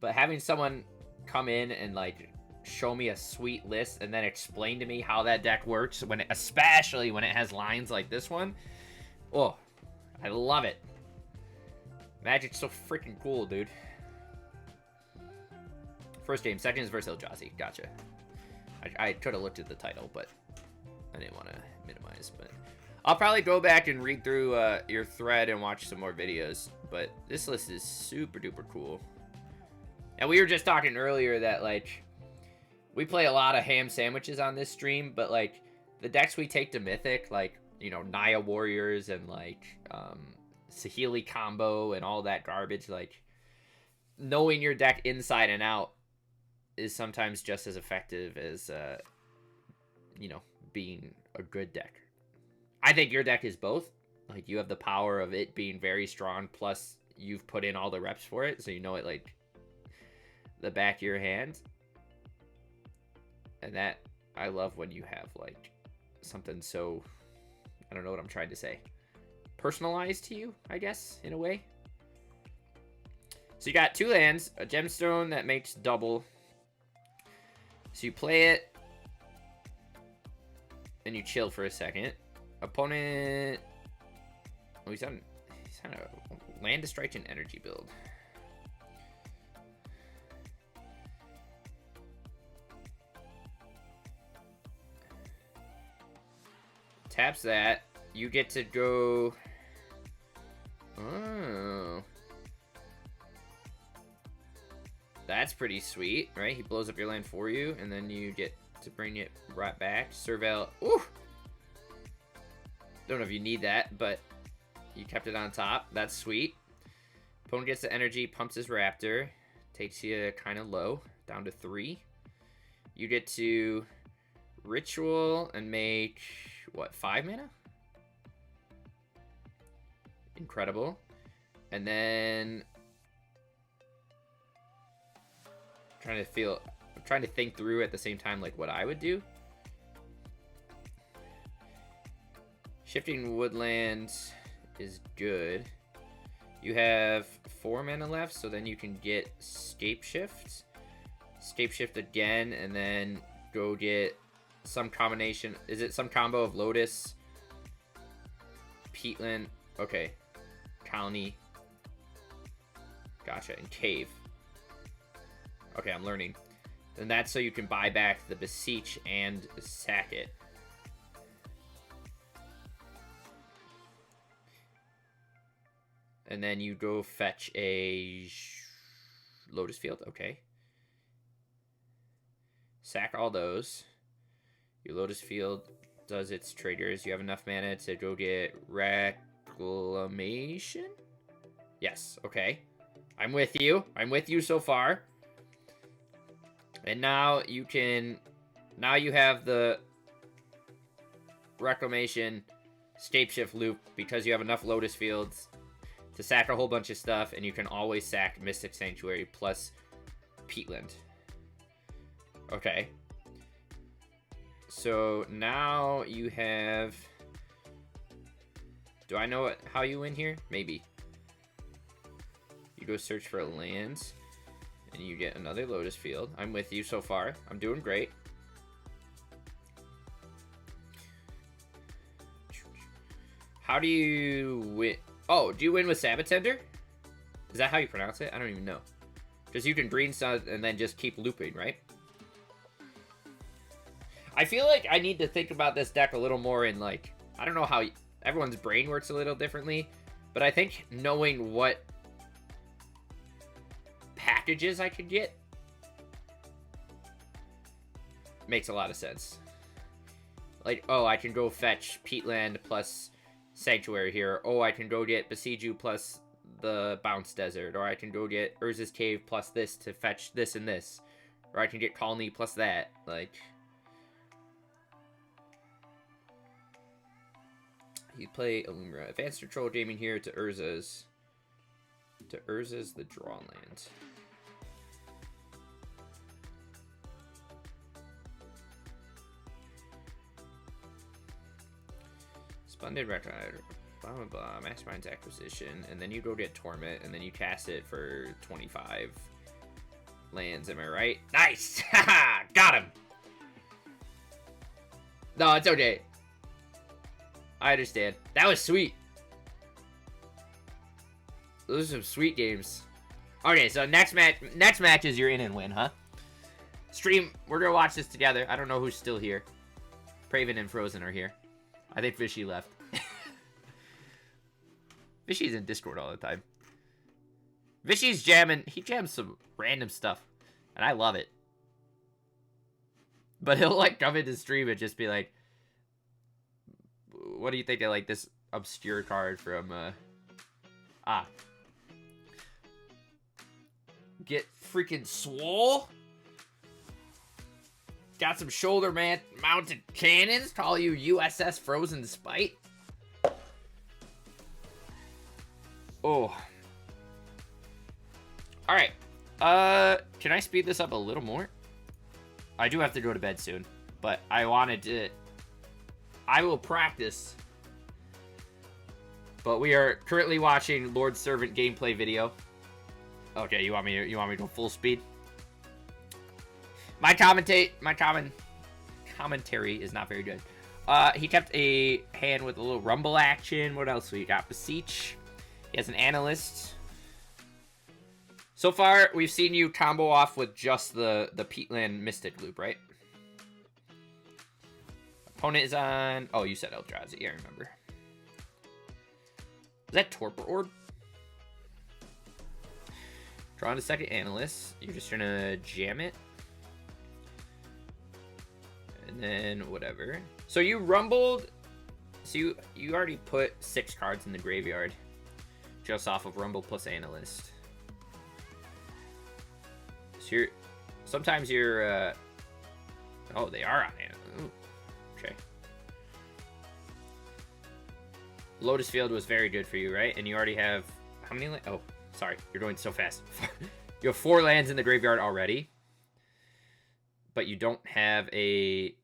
But having someone come in and, like, show me a sweet list and then explain to me how that deck works, especially when it has lines like this one, oh, I love it. Magic's so freaking cool, dude. First game, second is versus Eldrazi. Gotcha. I could have looked at the title, but I didn't want to minimize. But I'll probably go back and read through your thread and watch some more videos. But this list is super duper cool. And we were just talking earlier that, like, we play a lot of ham sandwiches on this stream, but, like, the decks we take to Mythic, like, you know, Naya Warriors and, like, Saheeli combo and all that garbage, like, knowing your deck inside and out is sometimes just as effective as, you know, being a good deck. I think your deck is both. Like, you have the power of it being very strong, plus you've put in all the reps for it, so you know it, like, the back of your hand. And that, I love when you have, like, something so, I don't know what I'm trying to say, personalized to you, I guess, in a way. So you got 2 lands, a gemstone that makes double. So you play it, and you chill for a second. Opponent, oh, he's on a land destruction energy build. Taps that. You get to go. Oh. That's pretty sweet, right? He blows up your land for you, and then you get to bring it right back. Surveil. Ooh! Don't know if you need that, but you kept it on top. That's sweet. Opponent gets the energy, pumps his raptor. Takes you kind of low, down to 3. You get to ritual and make, what, 5 mana? Incredible. And then I'm trying to think through at the same time, like, what I would do. Shifting woodland is good. You have 4 mana left, so then you can get Scape Shift. Scape Shift again, and then go get some combination. Is it some combo of Lotus, Peatland, okay, Colony, gotcha, and Cave. Okay, I'm learning. And that's so you can buy back the Beseech and sack it. And then you go fetch a Lotus Field, okay. Sack all those. Your Lotus Field does its triggers. You have enough mana to go get Reclamation? Yes, okay. I'm with you. I'm with you so far. And now you can... Now you have the Reclamation Shapeshift loop because you have enough Lotus Fields to sack a whole bunch of stuff, and you can always sack Mystic Sanctuary plus Peatland. Okay. So now you have... Do I know how you win here? Maybe. You go search for a land, and you get another Lotus Field. I'm with you so far. I'm doing great. How do you win? Oh, do you win with Sabatender? Is that how you pronounce it? I don't even know. Because you can green sun and then just keep looping, right? I feel like I need to think about this deck a little more in, like, I don't know how everyone's brain works a little differently, but I think knowing what packages I could get makes a lot of sense. Like, oh, I can go fetch Peatland plus Sanctuary here. Oh, I can go get Besieju plus the Bounce Desert. Or I can go get Urza's Cave plus this to fetch this and this. Or I can get Colony plus that. Like... You play Illumra. Advanced Control Gaming here to Urza's. To Urza's the draw land. Splendid Retro, blah blah blah, Mastermind's Acquisition, and then you go get Torment, and then you cast it for 25 lands, am I right? Nice! Haha! Got him! No, it's okay. I understand. That was sweet. Those are some sweet games. Okay, so next match is your in and win, huh? Stream, we're gonna watch this together. I don't know who's still here. Praven and Frozen are here. I think Fishy left. Fishy's in Discord all the time. Fishy's jamming. He jams some random stuff. And I love it. But he'll, like, come into stream and just be like, what do you think of, like, this obscure card from, Get freaking swole? Got some shoulder mounted cannons. Call you USS Frozen Spite. Oh. Alright. Can I speed this up a little more? I do have to go to bed soon, but I wanted to... I will practice. But we are currently watching Lord Servant gameplay video. Okay, you want me to go full speed? My commentary is not very good. He kept a hand with a little rumble action. What else we got? Beseech. He has an analyst. So far, we've seen you combo off with just the Peatland Mystic loop, right? Opponent is on... Oh, you said Eldrazi. I remember. Is that Torpor Orb? Draw on a second analyst. You're just gonna jam it. And then whatever. So you rumbled. So you already put 6 cards in the graveyard. Just off of Rumble plus Analyst. So sometimes you're... Oh, they are on Analyst. Ooh, okay. Lotus Field was very good for you, right? And you already have... How many... Oh, sorry. You're going so fast. You have 4 lands in the graveyard already. But you don't have a...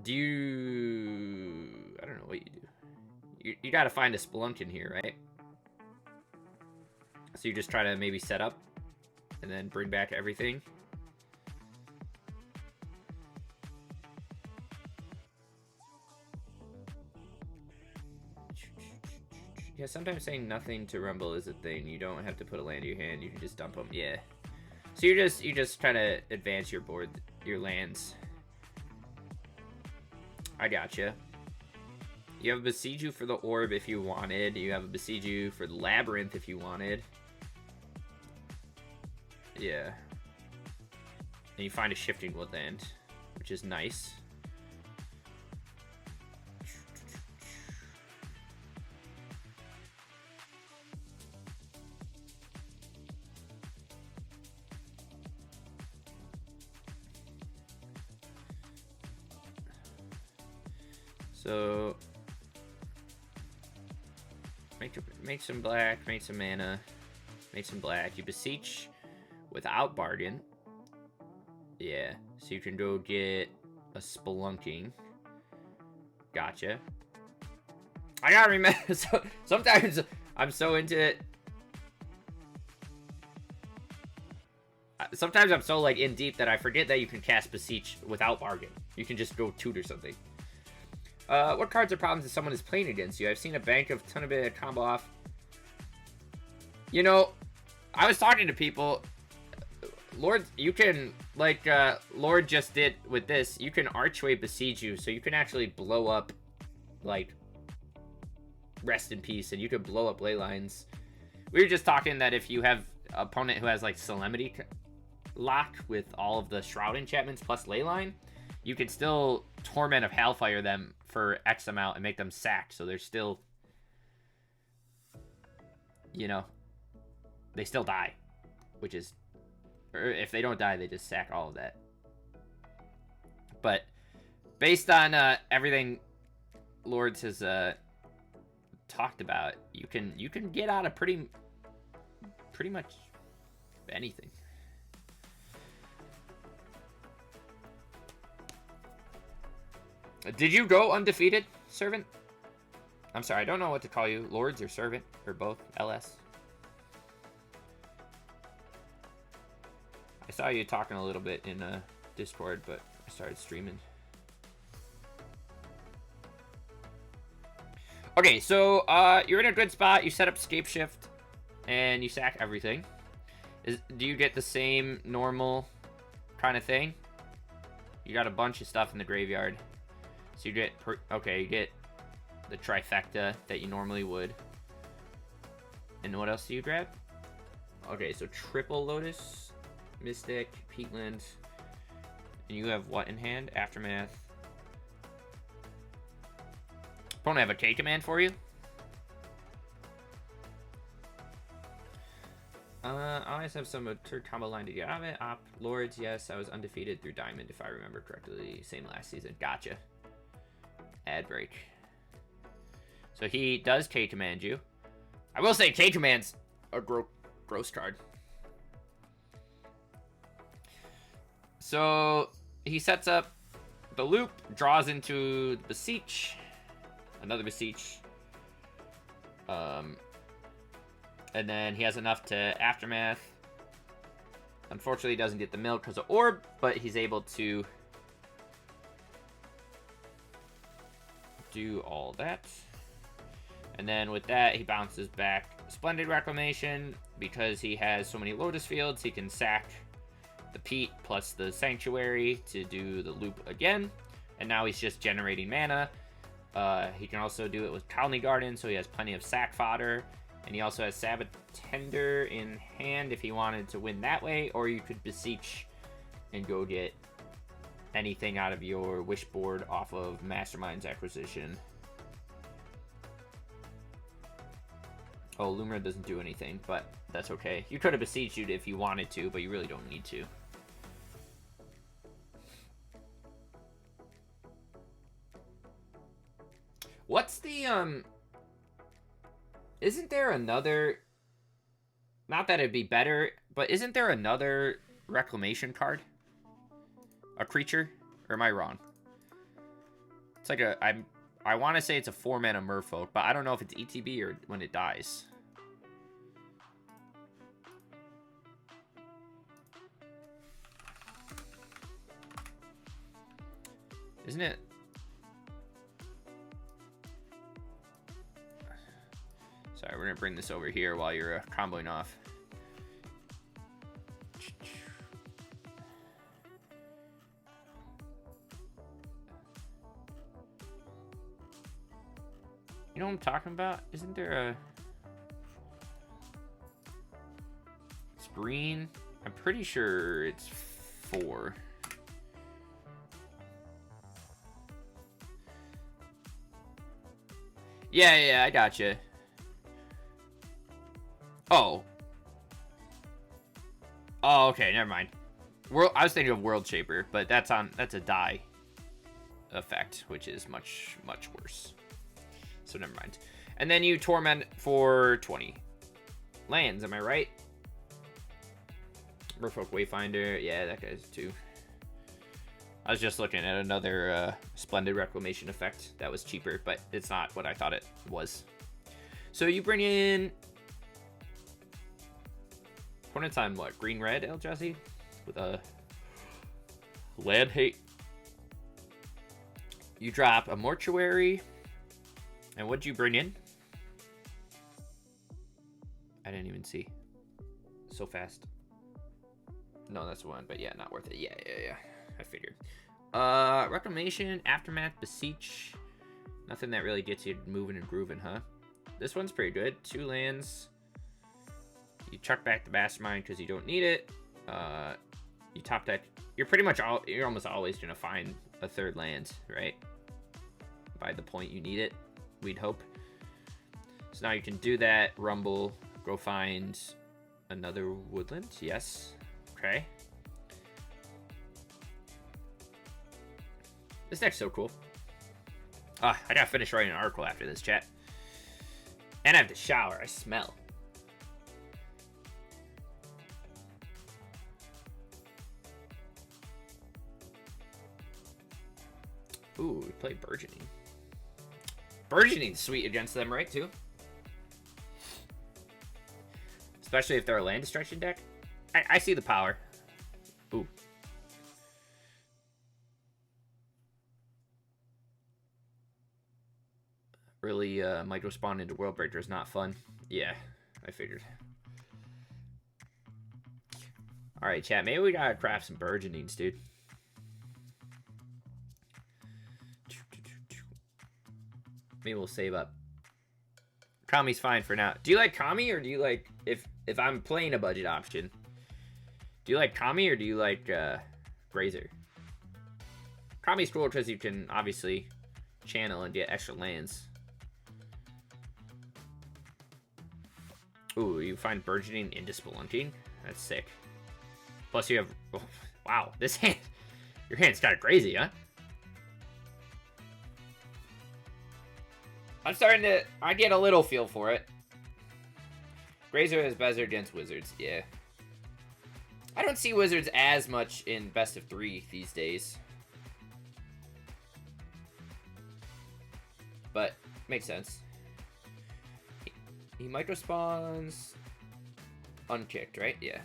Do you... I don't know what you do. You gotta find a Spelunkin here, right? So you just try to maybe set up and then bring back everything. Yeah, sometimes saying nothing to Rumble is a thing. You don't have to put a land in your hand. You can just dump them. Yeah. So you just try to advance your board, your lands. I gotcha. You have a Besieju for the Orb if you wanted. You have a Besieju for the Labyrinth if you wanted. Yeah. And you find a Shifting Woodland, which is nice. So make some black, make some mana, make some black. You beseech without bargain. Yeah, so you can go get a Spelunking. Gotcha. I gotta remember. So, sometimes I'm so into it. Sometimes I'm so like in deep that I forget that you can cast beseech without bargain. You can just go toot or something. What cards are problems if someone is playing against you? I've seen a bank of ton of bit combo off. You know, I was talking to people. Lord, you can, like, Lord just did with this, you can Archway Besieju, so you can actually blow up, like, Rest in Peace, and you can blow up ley lines. We were just talking that if you have an opponent who has, like, Solemnity lock with all of the Shroud enchantments plus ley line, you can still Torment of Hellfire them for X amount and make them sacked, so they're still, you know, they still die, which is, or if they don't die, they just sack all of that. But based on everything Lords has talked about, you can get out of pretty much anything. Did you go undefeated, Servant? I'm sorry, I don't know what to call you, Lords or Servant, or both, LS. I saw you talking a little bit in Discord, but I started streaming. Okay, so you're in a good spot. You set up Scape Shift, and you sack everything. Do you get the same normal kind of thing? You got a bunch of stuff in the graveyard. So you get, you get the trifecta that you normally would. And what else do you grab? Okay, so triple Lotus, Mystic, Peatland. And you have what in hand? Aftermath. Opponent have a K command for you? I always have some absurd combo line to get out of it. Lords, yes, I was undefeated through Diamond, if I remember correctly. Same last season. Gotcha. Ad break. So he does K command you. I will say K command's a gross card. So he sets up the loop, draws into the Beseech, another Beseech, and then he has enough to Aftermath. Unfortunately, he doesn't get the milk because of Orb, but he's able to do all that. And then with that, he bounces back Splendid Reclamation. Because he has so many Lotus Fields, he can sack the Peat plus the Sanctuary to do the loop again. And now he's just generating mana. He can also do it with Colony Garden, so he has plenty of sack fodder. And he also has Sabbath Tender in hand if he wanted to win that way. Or you could Beseech and go get anything out of your wish board off of Mastermind's Acquisition. Oh, Lumina doesn't do anything, but that's okay. You could have Beseeched it if you wanted to, but you really don't need to. What's the, isn't there another... Not that it'd be better, but isn't there another Reclamation card? A creature? Or am I wrong? It's like a... I want to say it's a 4-mana Merfolk, but I don't know if it's ETB or when it dies. Isn't it? Sorry, we're going to bring this over here while you're comboing off. You know what I'm talking about? Isn't there a... It's green. I'm pretty sure it's 4. Yeah, I gotcha. Oh. Oh, okay, never mind. I was thinking of World Shaper, but that's a die effect, which is much, much worse. So never mind. And then you Torment for 20 lands, am I right? Merfolk Wayfinder, yeah, that guy's too. I was just looking at another Splendid Reclamation effect that was cheaper, but it's not what I thought it was. So you bring in... Opponent's on what? Green-red, El Jesse? With a land hate. You drop a Mortuary. And what'd you bring in? I didn't even see. So fast. No, that's one, but yeah, not worth it. Yeah. I figured. Reclamation, Aftermath, Beseech. Nothing that really gets you moving and grooving, huh? This one's pretty good. 2 lands. You chuck back the Mastermind because you don't need it. You top deck. You're almost always gonna find a 3rd land, right? By the point you need it, we'd hope. So now you can do that. Rumble. Go find another woodland. Yes. Okay. This deck's so cool. I gotta finish writing an article after this, chat. And I have to shower. I smell. Ooh, we play Burgeoning. Burgeoning's sweet against them, right, too? Especially if they're a land destruction deck. I see the power. Ooh. Really, micro spawn into World Breaker is not fun. Yeah, I figured. Alright, chat. Maybe we gotta craft some Burgeonings, dude. Maybe we'll save up. Kami's fine for now. Do you like Kami, or do you like... If I'm playing a budget option, do you like Kami, or do you like Grazer? Kami's cool because you can obviously channel and get extra lands. Ooh, you find Burgeoning into Spelunking? That's sick. Plus you have... Oh, wow, this hand... Your hand's kind of crazy, huh? I'm starting to... I get a little feel for it. Grazer is better against Wizards, yeah. I don't see wizards as much in best of 3 these days. But, makes sense. He micro spawns unkicked, right? Yeah.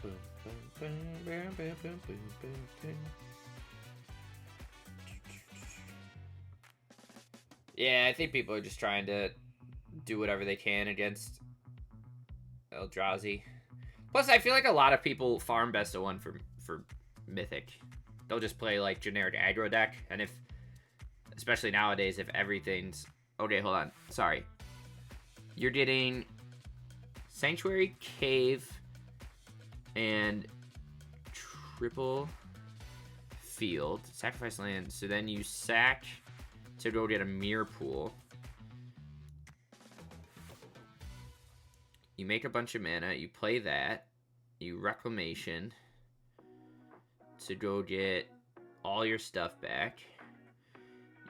Boom, boom, boom, boom, boom, boom, boom, boom. Yeah, I think people are just trying to do whatever they can against Eldrazi. Plus, I feel like a lot of people farm best of 1 for Mythic. They'll just play like generic aggro deck, and if, especially nowadays, if everything's okay, hold on, sorry, you're getting Sanctuary, Cave, and triple field, sacrifice land. So then you sack to go get a mirror pool. You make a bunch of mana, you play that, you reclamation to go get all your stuff back.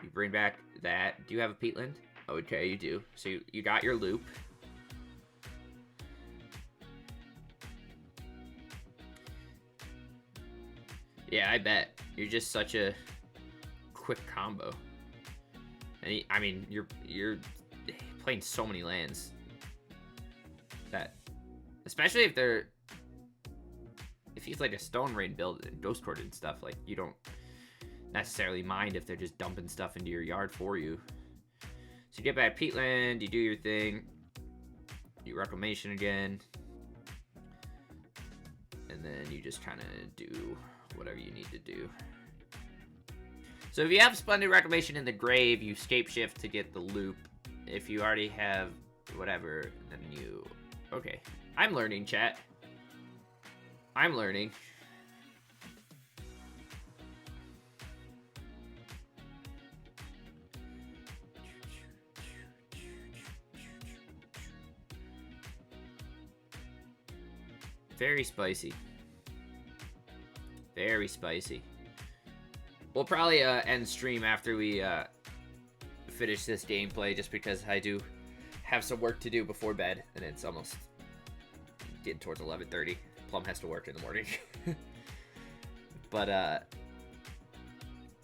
You bring back that. Do you have a peatland? Oh, okay, you do. So you got your loop. Yeah, I bet. You're just such a quick combo. And I mean, you're playing so many lands. That, especially if he's like a Stone Rain build and Ghost Court and stuff, like you don't necessarily mind if they're just dumping stuff into your yard for you. So you get back peatland, you do your thing, you reclamation again, and then you just kind of do whatever you need to do. So if you have Splendid Reclamation in the grave, you scape shift to get the loop. If you already have whatever, then you... Okay. I'm learning, chat. I'm learning. Very spicy. Very spicy. We'll probably end stream after we finish this gameplay, just because I do have some work to do before bed, and it's almost getting towards 11:30. Plum has to work in the morning. But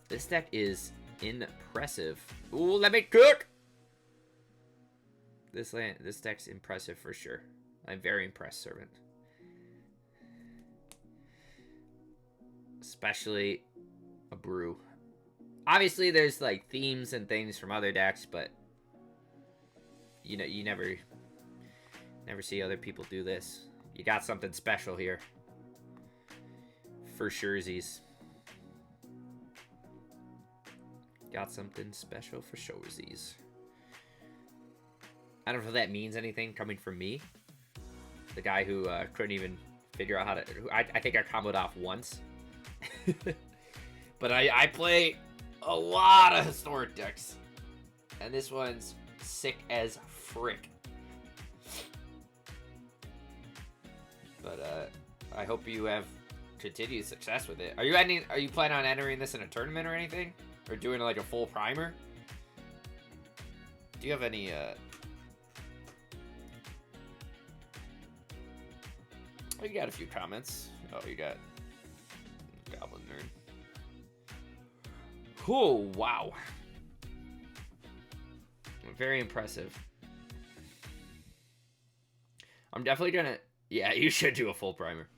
this deck is impressive. Ooh, let me cook! This deck's impressive for sure. I'm very impressed, Servant. Especially a brew. Obviously, there's like themes and things from other decks, but you know, you never see other people do this. You got something special here. For surezies. Got something special for surezies. I don't know if that means anything coming from me. The guy who couldn't even figure out how to... I think I comboed off once. But I play a lot of historic decks. And this one's sick as frick. But I hope you have continued success with it. Are you planning on entering this in a tournament or anything? Or doing like a full primer? Do you have any Oh, you got a few comments. Oh, you got Goblin Nerd. Oh, wow. Very impressive. I'm definitely gonna... Yeah, you should do a full primer.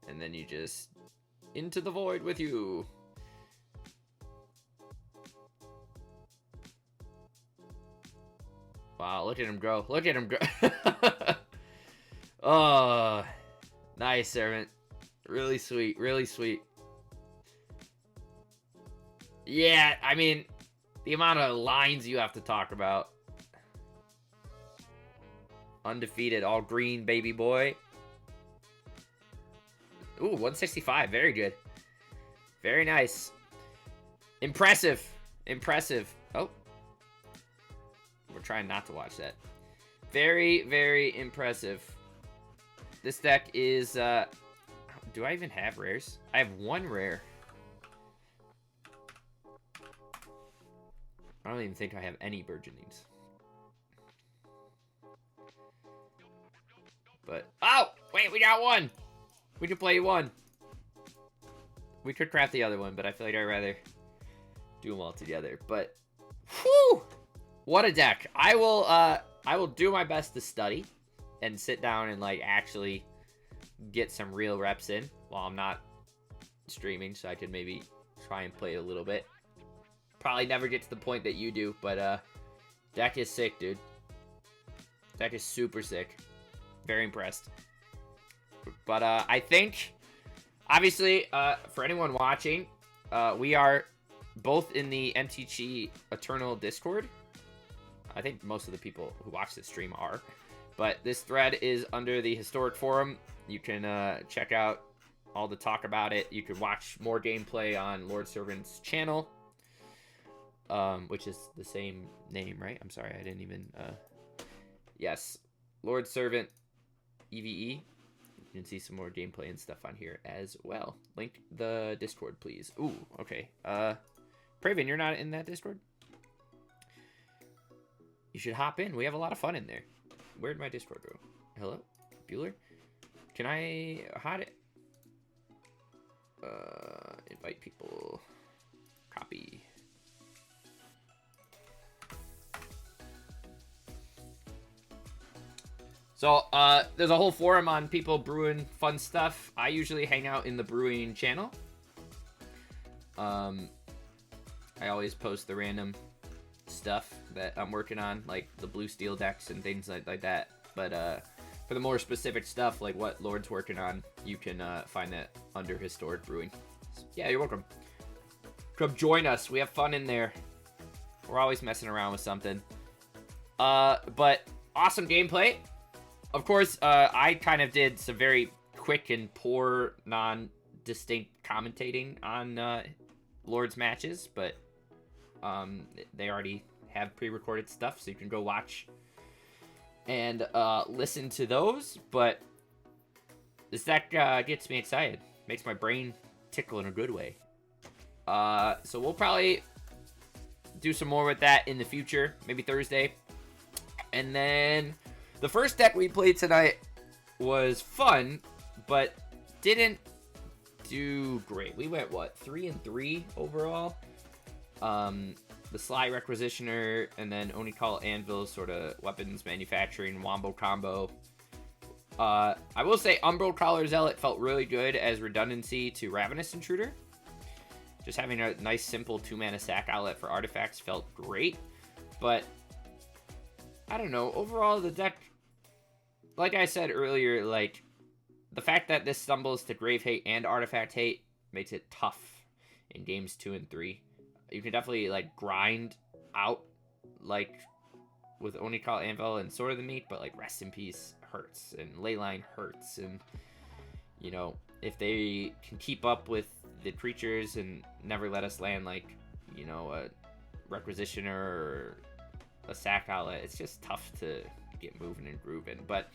And then you just... Into the void with you. Wow, look at him grow. Look at him grow. Oh, nice, Servant. Really sweet. Really sweet. Yeah, I mean, the amount of lines you have to talk about. Undefeated, all green, baby boy. Ooh, 165. Very good. Very nice. Impressive. Impressive. Oh. We're trying not to watch that. Very, very impressive. This deck is, do I even have rares? I have 1 rare. I don't even think I have any burgeonings. But, oh! Wait, we got 1! We can play 1. We could craft the other one, but I feel like I'd rather do them all together. But, whew! What a deck. I will do my best to study and sit down and, like, actually get some real reps in while I'm not streaming, so I can maybe try and play a little bit. Probably never get to the point that you do, but deck is sick, dude. Deck is super sick. Very impressed. But I think, obviously, for anyone watching, we are both in the MTG Eternal Discord. I think most of the people who watch this stream are. But this thread is under the Historic Forum. You can check out all the talk about it. You can watch more gameplay on Lord Servant's channel, which is the same name, right? I'm sorry, I didn't even... yes, Lord Servant EVE. You can see some more gameplay and stuff on here as well. Link the Discord, please. Ooh, okay. Praven, you're not in that Discord? You should hop in. We have a lot of fun in there. Where'd my Discord go? Hello? Bueller? Can I... How did... invite people. Copy. So, there's a whole forum on people brewing fun stuff. I usually hang out in the brewing channel. I always post the random stuff that I'm working on, like the blue steel decks and things like that. But for the more specific stuff, like what Lord's working on, you can find that under Historic Brewing. So, yeah, you're welcome. Come join us. We have fun in there. We're always messing around with something. But awesome gameplay. Of course, I kind of did some very quick and poor, non-distinct commentating on Lord's matches, but they already have pre-recorded stuff, so you can go watch and listen to those. But this deck gets me excited. Makes my brain tickle in a good way. So we'll probably do some more with that in the future, maybe Thursday. And then the first deck we played tonight was fun, but didn't do great. We went, what, 3-3 overall? The Sly Requisitioner, and then Onikal Anvil, sort of weapons manufacturing, Wombo combo. I will say Umbral Crawler Zealot felt really good as redundancy to Ravenous Intruder. Just having a nice, simple 2-mana sack outlet for artifacts felt great. But, I don't know, overall the deck, like I said earlier, like, the fact that this stumbles to Grave Hate and Artifact Hate makes it tough in games 2 and 3. You can definitely, like, grind out, like, with Onikal Anvil and Sword of the Meek, but, like, Rest in Peace hurts, and Leyline hurts, and, you know, if they can keep up with the creatures and never let us land, like, you know, a Requisitioner or a Sack Outlet, it's just tough to get moving and grooving. But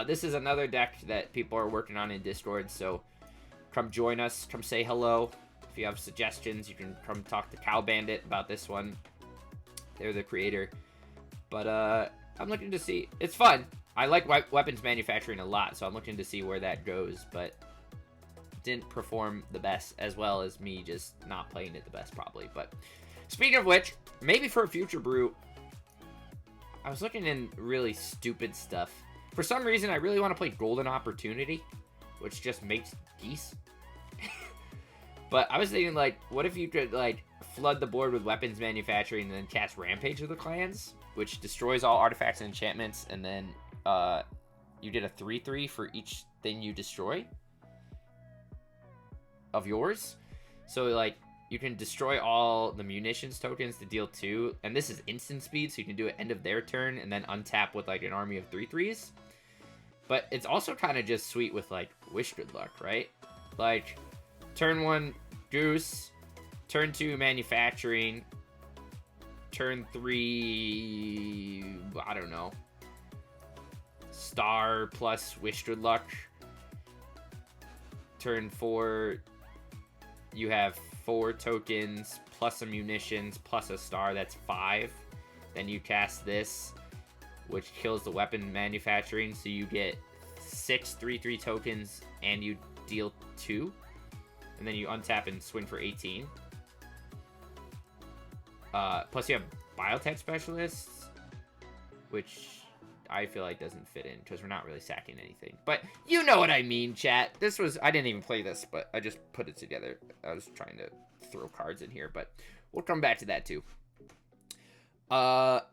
this is another deck that people are working on in Discord, so come join us, come say hello. If you have suggestions, you can come talk to Cow Bandit about this one. They're the creator. But I'm looking to see, it's fun. I like weapons manufacturing a lot, so I'm looking to see where that goes, but didn't perform the best, as well as me just not playing it the best probably. But speaking of which, maybe for a future brew, I was looking in really stupid stuff. For some reason, I really want to play Golden Opportunity, which just makes geese. But I was thinking, like, what if you could, like, flood the board with weapons manufacturing and then cast Rampage of the Clans, which destroys all artifacts and enchantments, and then you get a 3/3 for each thing you destroy of yours. So, like, you can destroy all the munitions tokens to deal 2, and this is instant speed, so you can do it end of their turn and then untap with, like, an army of 3/3s. But it's also kind of just sweet with, like, Wish Good Luck, right? Like, turn 1 Goose, turn 2 Manufacturing, turn 3, I don't know, Star plus Wish Good Luck. Turn 4, you have 4 tokens, plus some munitions, plus a star, that's 5. Then you cast this, which kills the weapon manufacturing, so you get 6 3/3 tokens, and you deal 2. And then you untap and swing for 18. Plus you have biotech specialists, which I feel like doesn't fit in because we're not really sacking anything. But you know what I mean, chat. I didn't even play this, but I just put it together. I was trying to throw cards in here, but we'll come back to that too. But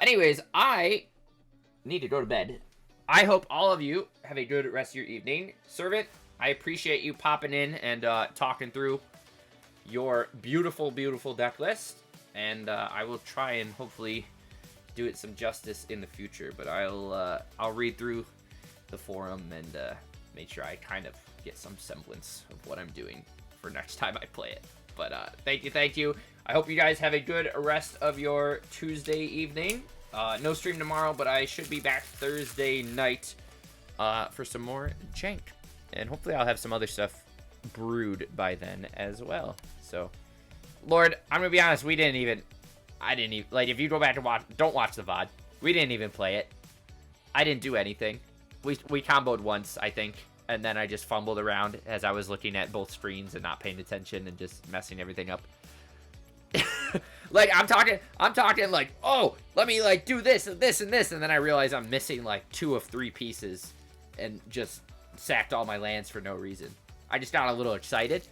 anyways, I need to go to bed. I hope all of you have a good rest of your evening. Servant, I appreciate you popping in and talking through your beautiful, beautiful deck list. And I will try and hopefully do it some justice in the future. But I'll read through the forum and make sure I kind of get some semblance of what I'm doing for next time I play it. But thank you. I hope you guys have a good rest of your Tuesday evening. No stream tomorrow, but I should be back Thursday night for some more Jank. And hopefully I'll have some other stuff brewed by then as well. So, Lord, I'm going to be honest, I didn't even, like, if you go back and don't watch the VOD, we didn't even play it. I didn't do anything. We comboed once, I think, and then I just fumbled around as I was looking at both screens and not paying attention and just messing everything up. Like, I'm talking like, oh, let me, like, do this and this and this, and then I realize I'm missing, like, 2 of 3 pieces and just sacked all my lands for no reason. I just got a little excited.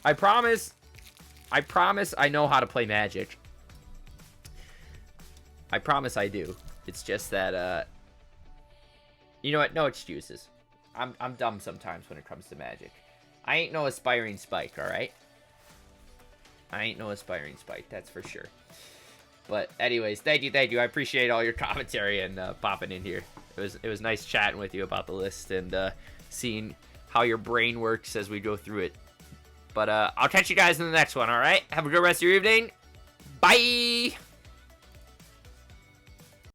I promise I know how to play Magic. I promise I do. It's just that, you know what? No excuses. I'm dumb sometimes when it comes to Magic. I ain't no aspiring Spike, alright? I ain't no aspiring Spike, that's for sure. But anyways, thank you. I appreciate all your commentary and popping in here. It was nice chatting with you about the list and seeing how your brain works as we go through it. But I'll catch you guys in the next one, alright? Have a good rest of your evening. Bye!